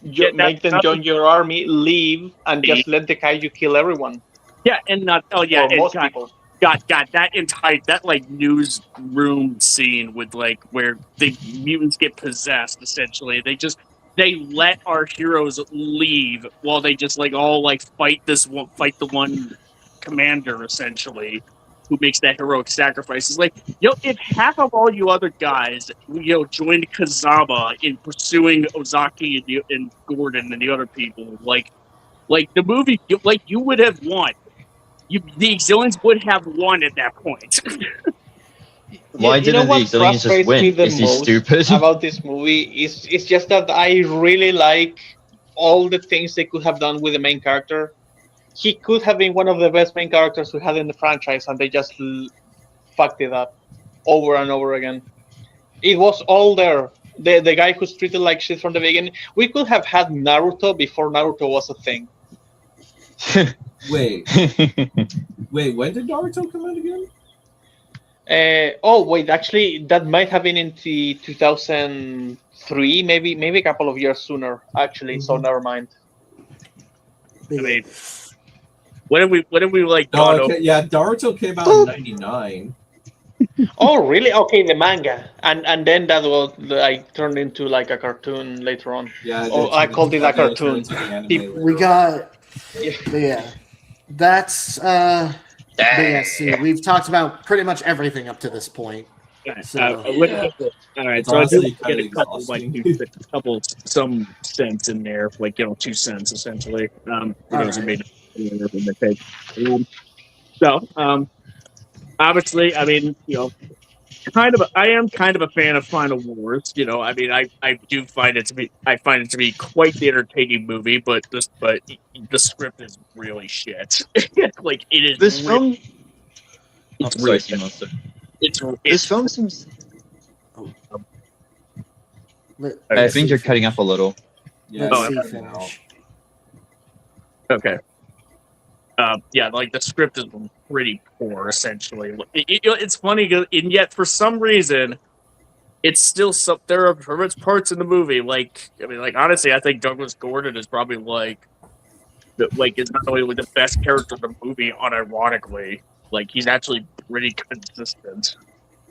make them join your army, leave, and just let the kaiju kill everyone. Yeah, and not most people. God, that like newsroom scene with like where the mutants get possessed. Essentially, they let our heroes leave while they just like all like fight the one commander essentially who makes that heroic sacrifice. It's like, if half of all you other guys joined Kazama in pursuing Ozaki and Gordon and the other people, like the movie, you would have won. The Exilians would have won at that point. Why didn't the Exilians just win? Is he stupid? About this movie is just that I really like all the things they could have done with the main character. He could have been one of the best main characters we had in the franchise, and they just fucked it up over and over again. It was all there. The guy who's treated like shit from the beginning. We could have had Naruto before Naruto was a thing. Wait, when did Naruto come out again? Actually, that might have been in 2003, maybe a couple of years sooner, actually. So never mind. I mean, when did we like? Naruto came out in '99. Oh, really? Okay, the manga, and then that was like turned into like a cartoon later on. Yeah. I called it a cartoon. We got. Yeah. That's see, we've talked about pretty much everything up to this point. So, all right, so I do get a couple some cents in there, 2 cents essentially. Those are made so obviously, I mean, I am kind of a fan of Final Wars. I mean, I do find it to be quite the entertaining movie, but the script is really shit. Like it is. This film. It's really this film seems. I think you're cutting up a little. Yeah. Let's see finish. Okay. yeah, like the script is pretty poor, essentially. It's funny, and yet for some reason, it's still some. There are parts in the movie, like I mean, like honestly, I think Douglas Gordon is probably is not only the best character in the movie, unironically, like he's actually pretty consistent.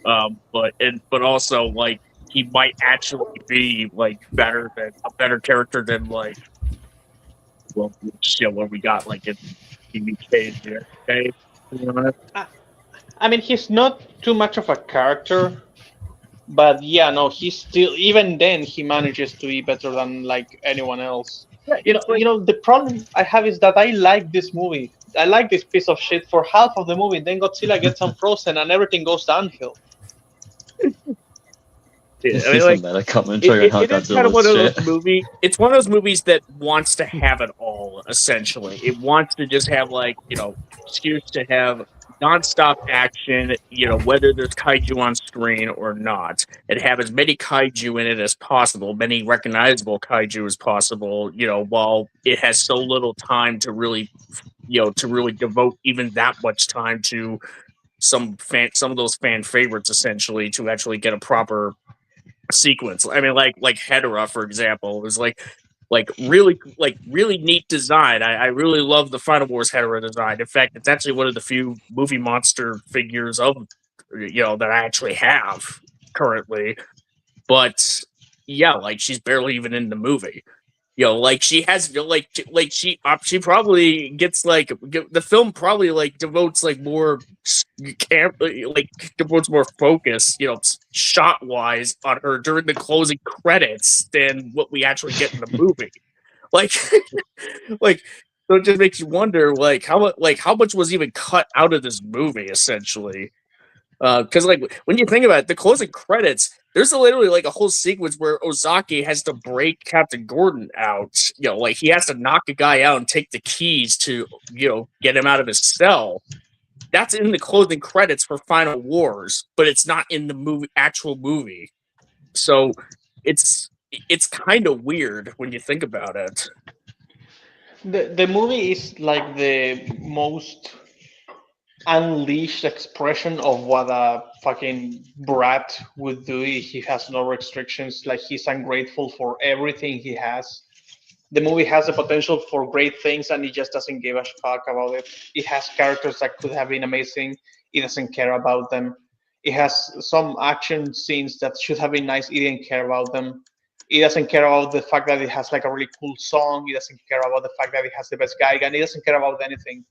But also like he might actually be like a better character than like what we got like in TV Cage here. Okay, to be honest. I mean, he's not too much of a character, but yeah, no, he's still. Even then, he manages to be better than like anyone else. You know, the problem I have is that I like this movie. I like this piece of shit for half of the movie. Then Godzilla gets unfrozen and everything goes downhill. Yeah, I mean, like, meta commentary on how it is kind of one of those movies. It's one of those movies that wants to have it all. Essentially, it wants to just have like excuse to have nonstop action. Whether there's kaiju on screen or not, and have as many kaiju in it as possible, many recognizable kaiju as possible. While it has so little time to really, to really devote even that much time to some of those fan favorites, essentially, to actually get a proper sequence. I mean, like Hedorah, for example, was really neat design. I really love the Final Wars Hedorah design. In fact, it's actually one of the few movie monster figures of that I actually have currently. But yeah, like she's barely even in the movie. Like she has she probably gets the film probably devotes more devotes more focus shot wise on her during the closing credits than what we actually get in the movie. So it just makes you wonder how much was even cut out of this movie essentially. Because when you think about it, the closing credits, there's literally a whole sequence where Ozaki has to break Captain Gordon out. He has to knock a guy out and take the keys to get him out of his cell. That's in the closing credits for Final Wars, but it's not in the actual movie. So it's kind of weird when you think about it. The movie is like the most unleashed expression of what a fucking brat would do if he has no restrictions. Like he's ungrateful for everything he has. The movie has the potential for great things and he just doesn't give a fuck about it. It has characters that could have been amazing. He doesn't care about them. It has some action scenes that should have been nice. He didn't care about them. He doesn't care about the fact that it has a really cool song. He doesn't care about the fact that it has the best guy, and he doesn't care about anything.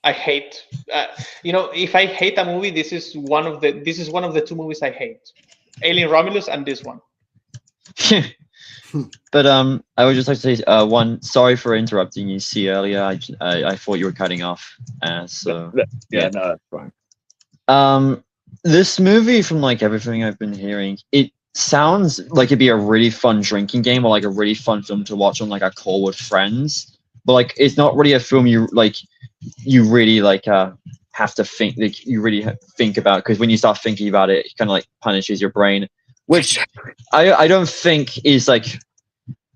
I hate, if I hate a movie, this is one of the two movies I hate: Alien Romulus and this one. But I would just like to say one. Sorry for interrupting you. See earlier, I thought you were cutting off. So yeah, no, that's fine. This movie, from everything I've been hearing, it sounds like it'd be a really fun drinking game or a really fun film to watch on a call with friends. But it's not really a film you really have to think. You really think about, because when you start thinking about it, it kind of punishes your brain, which I don't think is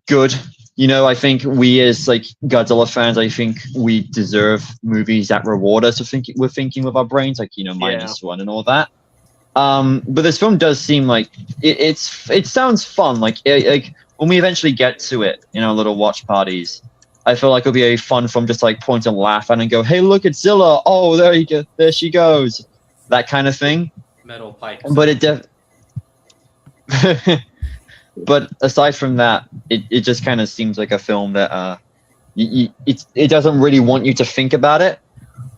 good. I think we as Godzilla fans, I think we deserve movies that reward us we're thinking with our brains, -1 and all that. But this film does seem it sounds fun. When we eventually get to it in our little watch parties, I feel like it'll be a fun film, just point and laugh at and go, "Hey, look, it's Zilla! Oh, there she goes!" That kind of thing. Metal pipe. But but aside from that, it just kind of seems like a film that it doesn't really want you to think about it.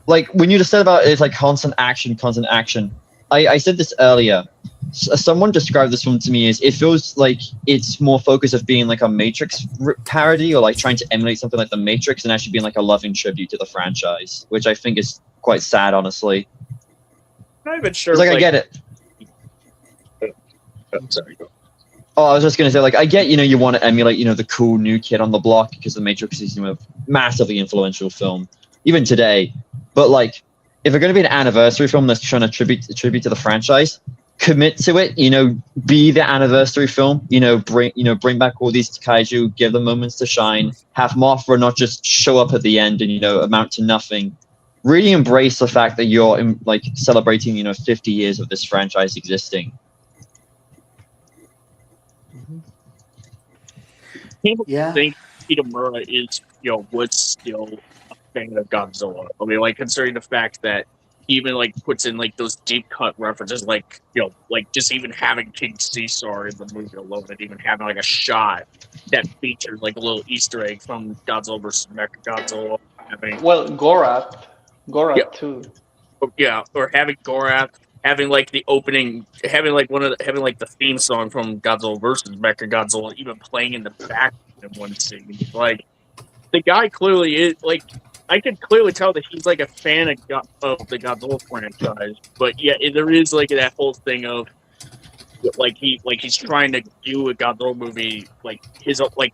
When you just said about it's constant action. I said this earlier. Someone described this film to me as it feels like it's more focused of being a Matrix parody or trying to emulate something like the Matrix and actually being a loving tribute to the franchise, which I think is quite sad, honestly. I'm not even sure. I get it. I'm sorry. Oh, I was just gonna say, I get, you want to emulate, the cool new kid on the block because the Matrix is a massively influential film, even today. But if we're gonna be an anniversary film that's trying to tribute to the franchise, commit to it, be the anniversary film, bring back all these kaiju, give them moments to shine, have Mothra not just show up at the end and amount to nothing. Really embrace the fact that you're like celebrating 50 years of this franchise existing. Yeah. I think Kitamura is, was still a fan of Godzilla. I mean, like, considering the fact that he even, like, puts in, like, those deep cut references, like, like, just even having King Caesar in the movie alone, and even having, like, a shot that featured, like, a little Easter egg from Godzilla vs. Mechagodzilla. Well, Gorath too. Yeah, or having Gorath, having like the opening, having like having like the theme song from Godzilla vs. Mechagodzilla even playing in the background in one scene. Like, the guy clearly is like, I can clearly tell that he's like a fan of the Godzilla franchise. But yeah, there is like that whole thing of like he's trying to do a Godzilla movie like his like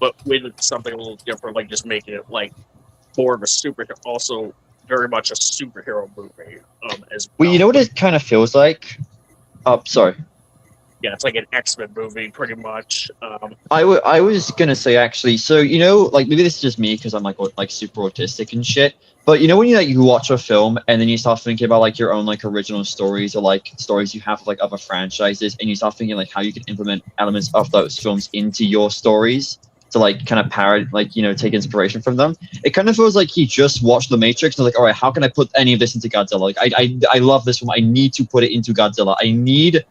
but with something a little different, like just making it like more of a superhero, also very much a superhero movie as well. Well, you know what it kind of feels like? Oh, sorry. Yeah, it's like an X-Men movie, pretty much. I was gonna say actually, so like maybe this is just me because I'm like super autistic and shit. But when you watch a film and then you start thinking about like your own like original stories or like stories you have with like other franchises, and you start thinking like how you can implement elements of those films into your stories to like kind of parrot, like take inspiration from them. It kind of feels like he just watched The Matrix and like, all right, how can I put any of this into Godzilla? Like I love this film. I need to put it into Godzilla. I need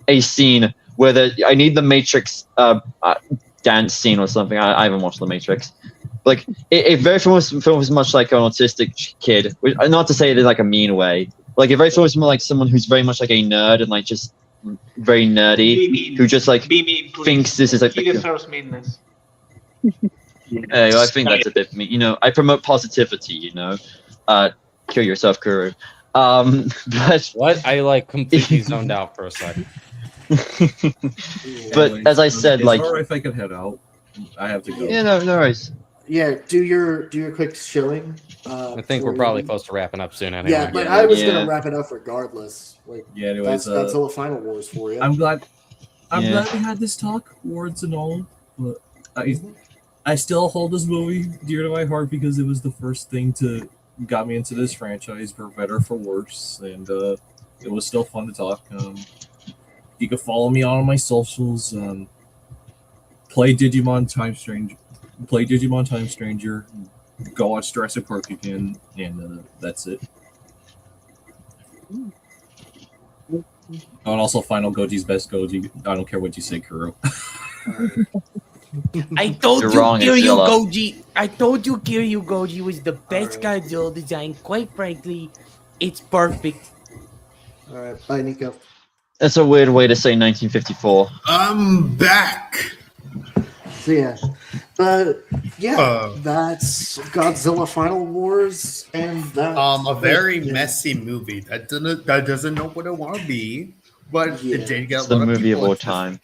a scene where I need the Matrix dance scene or something. I haven't watched The Matrix. Like it very feels much like an autistic kid. Not to say it in like a mean way. Like it very feels more like someone who's very much like a nerd and like just very nerdy, who just like thinks this is like he deserves meanness. I think that's a bit me. I promote positivity. Kill yourself, Kuru. But what? I like completely zoned out for a second. But as I said, it's like, all right if I could head out. I have to go. Yeah, no worries. Yeah, do your quick showing. I think we're probably close to wrapping up soon anyway. Yeah, but I was gonna wrap it up regardless. Like, yeah, anyways, that's Godzilla Final Wars for you. I'm glad we had this talk, words and all, but I still hold this movie dear to my heart because it was the first thing to got me into this franchise, for better or for worse, and it was still fun to talk. You can follow me on my socials. Play Digimon Time Stranger. Go watch Jurassic Park again, and that's it. Oh, and also Final Goji's best Goji. I don't care what you say, Kuro. I told You're you wrong, Kiryu Attila. Goji. I told you Kiryu Goji was the best Godzilla design. Quite frankly, it's perfect. All right, bye, Nico. That's a weird way to say 1954. I'm back. So yeah, but yeah, that's Godzilla Final Wars, and that's a very messy movie that doesn't know what it want to be, but it did get It's a the lot of movie of people all interested. time.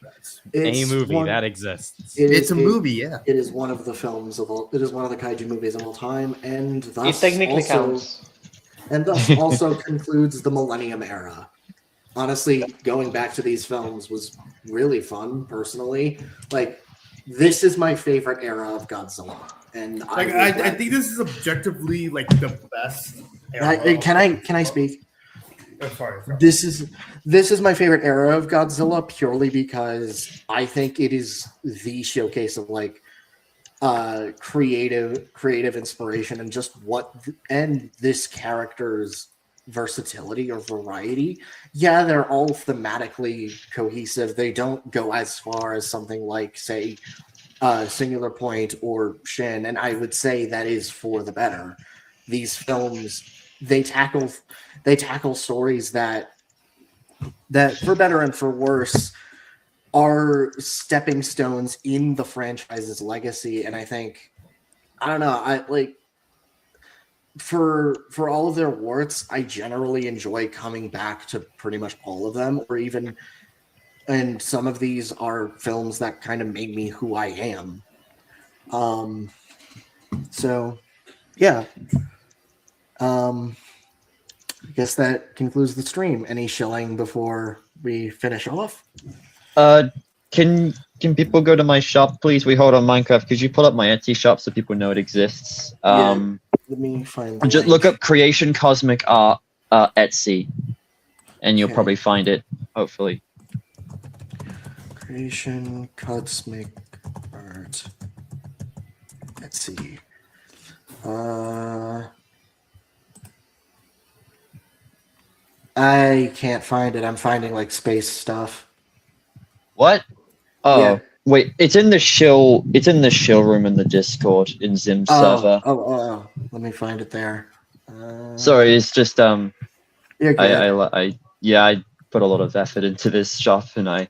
A movie that exists. It's a movie, yeah. It is one of the films of all. It is one of the kaiju movies of all time, and It thus technically also, counts. and thus also concludes the Millennium Era. Honestly, going back to these films was really fun. Personally, like, this is my favorite era of Godzilla, and I think this is objectively like the best era. Can I speak? Sorry. This is my favorite era of Godzilla purely because I think it is the showcase of like creative inspiration and just and this character's versatility or variety. Yeah, they're all thematically cohesive. They don't go as far as something like, say, Singular Point or Shin, and I would say that is for the better. These films, they tackle stories that for better and for worse are stepping stones in the franchise's legacy. And I think, I don't know, I like, for all of their warts, I generally enjoy coming back to pretty much all of them, or even, and some of these are films that kind of made me who I am. So yeah. I guess that concludes the stream. Any shilling before we finish off? Can people go to my shop, please? We hold on Minecraft. Could you pull up my Etsy shop so people know it exists? Let me find. Just look up Creation Cosmic Art Etsy, and you'll Okay. probably find it. Hopefully. Creation Cosmic Art. Let's see. I can't find it. I'm finding like space stuff. What? Oh, Yeah. wait. It's in the shill. It's in the shill room in the Discord in Zim server. Oh. Let me find it there. Sorry, it's just You're good. I put a lot of effort into this shop, and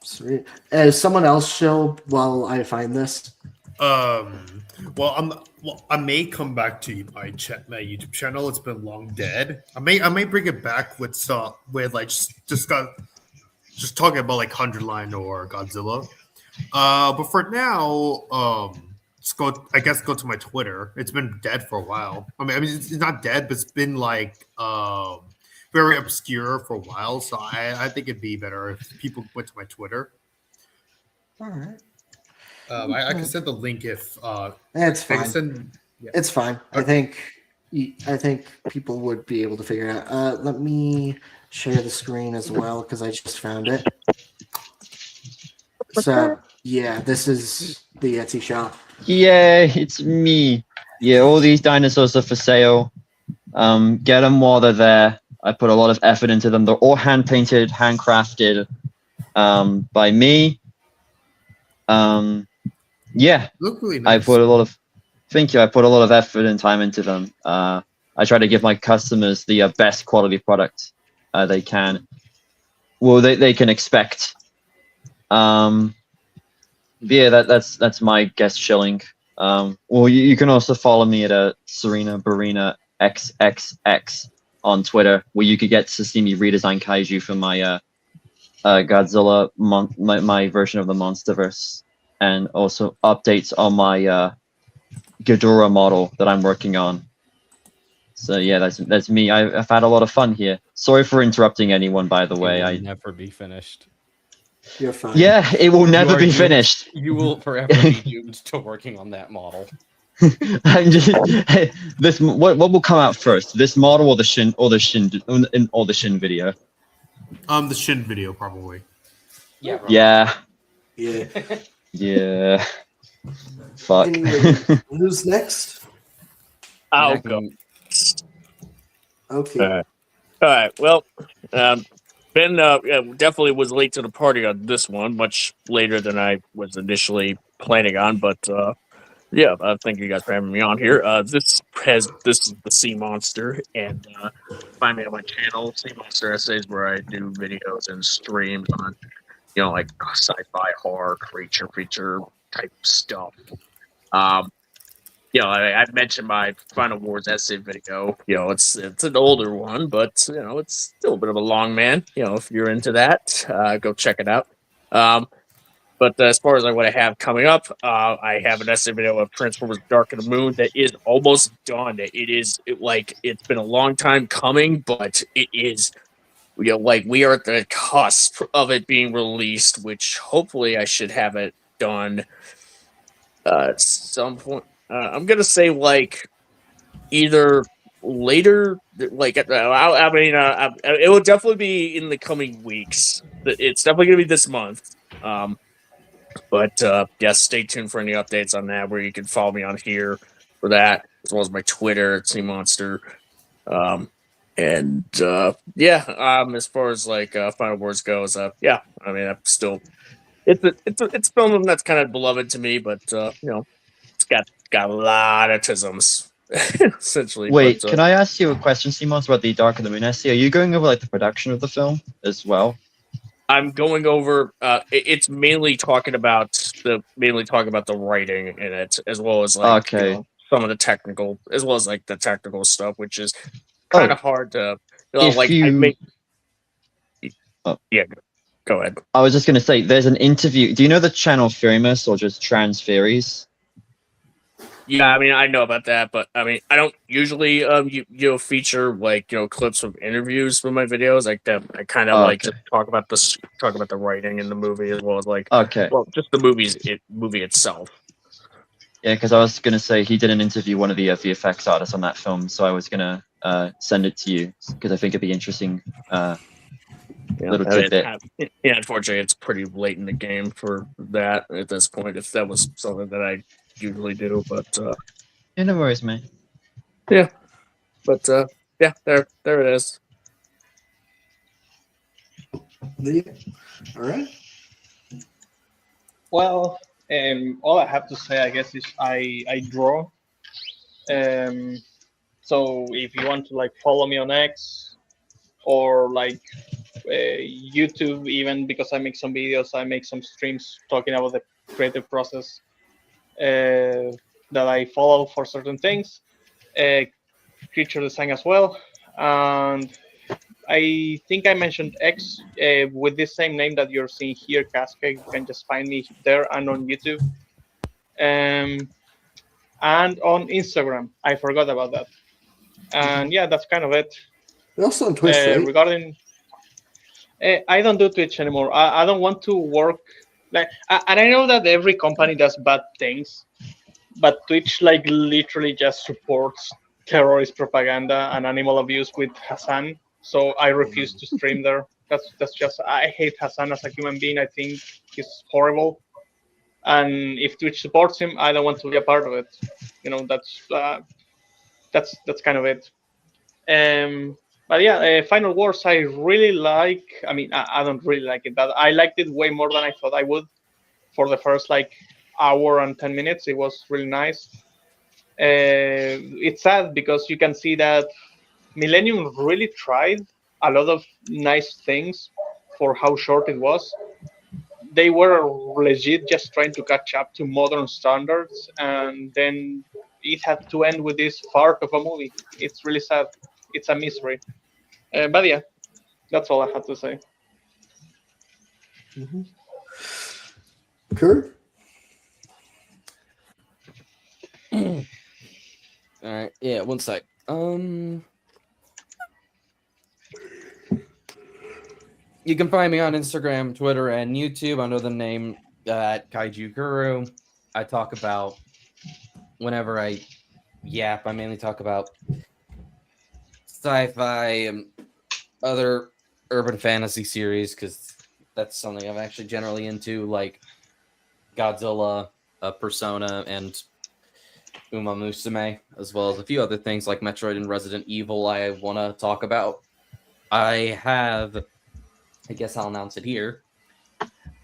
Sweet. Someone else shill while I find this. Well, I may come back to my YouTube channel. It's been long dead. I may bring it back with like just talking about like 100 Line or Godzilla. But for now, go to my Twitter. It's been dead for a while. I mean it's not dead, but it's been like very obscure for a while. So I think it'd be better if people went to my Twitter. All right. I can send the link if That's fine. Yeah. It's fine. I think people would be able to figure it out. Let me share the screen as well because I just found it. So yeah, this is the Etsy shop. Yeah, it's me. Yeah, all these dinosaurs are for sale. Get them while they're there. I put a lot of effort into them. They're all hand painted, handcrafted by me. Yeah, Look really nice. I put a lot of effort and time into them. I try to give my customers the best quality product they can. Well, they can expect. Yeah, that's my guest shilling. Well, you can also follow me at Serena Barina XXX on Twitter, where you could get to see me redesign kaiju for my Godzilla my version of the Monsterverse, and also updates on my Ghidorah model that I'm working on. So yeah, that's me. I've had a lot of fun here. Sorry for interrupting anyone, by the way. It will never be finished. You're fine. Yeah, it will never be finished. You will forever be doomed to working on that model. I'm just what will come out first? This model or the Shin video? The Shin video probably. Yeah. Yeah. Yeah. Yeah. Fuck. Anyway, who's next? I'll go. Okay. All right. Well, Ben definitely was late to the party on this one, much later than I was initially planning on. But yeah, thank you guys for having me on here. This is the Sea Monster, and find me on my channel, Sea Monster Essays, where I do videos and streams on, like sci-fi, horror, creature type stuff. I mentioned my Final Wars essay video. It's an older one, but it's still a bit of a long man. If you're into that, go check it out. But as far as what I have coming up, I have an essay video of Transformers: Dark of the Moon that is almost done. It's been a long time coming, but it is. We are at the cusp of it being released, which hopefully I should have it done at some point. I'm gonna say either later, it will definitely be in the coming weeks. It's definitely gonna be this month. But stay tuned for any updates on that. Where you can follow me on here for that, as well as my Twitter at Sea Monster. As far as Final Wars goes, I'm still. It's a film that's kind of beloved to me, but it's got a lot of tisms, essentially. Wait, can I ask you a question, Simon, about the Dark of the Moon essay? Are you going over the production of the film as well? I'm going over. It's mainly talking about the writing in it, as well as some of the technical, as well as the technical stuff, which is kind of hard to. Yeah, go ahead. I was just going to say, there's an interview. Do you know the channel Furimus or just Trans Theories? Yeah, I mean, I know about that, but I mean, I don't usually feature like clips from interviews with my videos. Like that, I kind of like to talk about the writing in the movie as well as like just the movie itself. Yeah, because I was gonna say he did an interview one of the VFX artists on that film, so I was gonna send it to you because I think it'd be interesting. Little tidbit. Yeah, unfortunately, it's pretty late in the game for that at this point. If that was something that I usually do, but yeah, no worries, man. Yeah, but yeah, there it is. Yeah. All right. Well, all I have to say, I guess, is I draw. So if you want to like follow me on X or like YouTube, even because I make some videos, I make some streams talking about the creative process that I follow for certain things, creature design as well, and I think I mentioned X with this same name that you're seeing here, Casca. You can just find me there and on YouTube, and on Instagram. I forgot about that, and yeah, that's kind of it. You're also on Twitch, right? Regarding I don't do Twitch anymore. I don't want to work and I know that every company does bad things, but Twitch like literally just supports terrorist propaganda and animal abuse with Hassan. So I refuse to stream there. That's just I hate Hassan as a human being. I think he's horrible, and if Twitch supports him, I don't want to be a part of it. That's kind of it. But yeah, Final Wars I really like. I mean, I don't really like it, but I liked it way more than I thought I would. For the first like hour and 10 minutes, it was really nice. It's sad because you can see that Millennium really tried a lot of nice things for how short it was. They were legit just trying to catch up to modern standards, and then it had to end with this fart of a movie. It's really sad. It's a misery. But yeah, that's all I had to say. Mm-hmm. Kurt? All right. Yeah, one sec. You can find me on Instagram, Twitter, and YouTube under the name at Kaiju Guru. I talk about whenever I yap. I mainly talk about sci-fi and other urban fantasy series because that's something I'm actually generally into, like Godzilla, Persona, and Uma Musume, as well as a few other things like Metroid and Resident Evil I want to talk about. I guess I'll announce it here.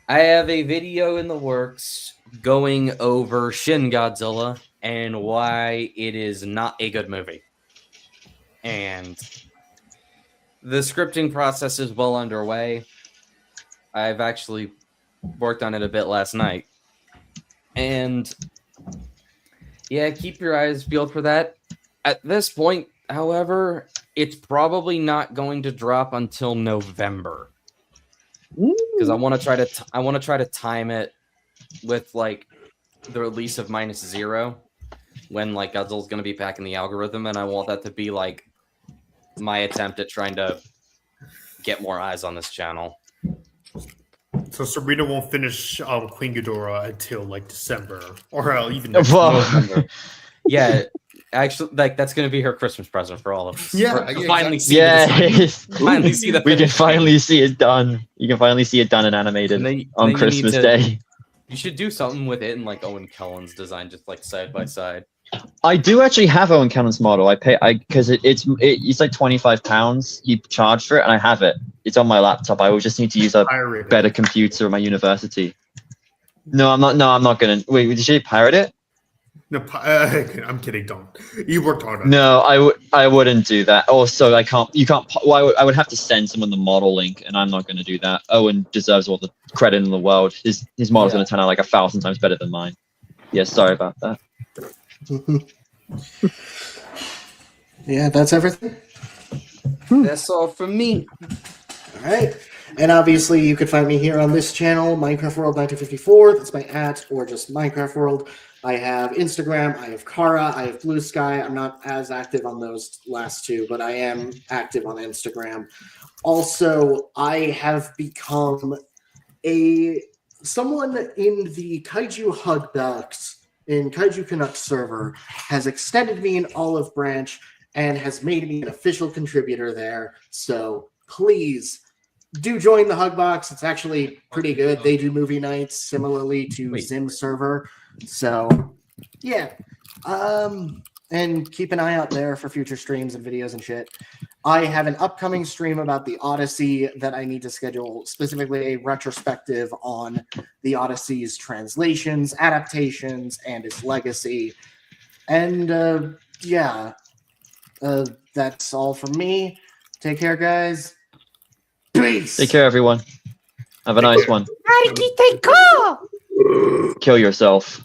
I have a video in the works going over Shin Godzilla and why it is not a good movie. And the scripting process is well underway. I've actually worked on it a bit last night. And yeah, keep your eyes peeled for that. At this point, however, it's probably not going to drop until November. Because I want to try to time it with like the release of -0 when like Godzilla's going to be back in the algorithm, and I want that to be like my attempt at trying to get more eyes on this channel. So Sabrina won't finish Queen Ghidorah until like December or even November. Yeah, actually, like that's going to be her Christmas present for all of us. Yeah, finally see. Finally see the. We can finally see it done. You can finally see it done and animated on Christmas Day. You should do something with it in like Owen Kellen's design, just like side by side. I do actually have Owen Kellen's model. Because it's like £25. You charge for it, and I have it. It's on my laptop. I will just need to use a better computer at my university. No, I'm not gonna. Wait, did you pirate it? No, I'm kidding. Don't. You worked hard on it. No, I wouldn't do that. Also, you can't. Well, I would have to send someone the model link, and I'm not going to do that. Owen deserves all the credit in the world. His model's going to turn out like 1,000 times better than mine. Yeah, sorry about that. Yeah, that's everything. That's all from me. All right. And obviously, you could find me here on this channel, Minecraft World 1954. That's my @ or just Minecraft World. I have Instagram, I have Kara, I have Blue Sky. I'm not as active on those last two, but I am active on Instagram. Also, I have become someone in the Kaiju Hug Ducks in Kaiju Canucks server has extended me an olive branch and has made me an official contributor there. So please do join the Hug Box. It's actually pretty good. They do movie nights similarly to Zim server. So yeah. And keep an eye out there for future streams and videos and shit. I have an upcoming stream about the Odyssey that I need to schedule, specifically a retrospective on the Odyssey's translations, adaptations, and its legacy. And that's all from me. Take care, guys. Peace. Take care, everyone. Have a nice one. Take care. Kill yourself.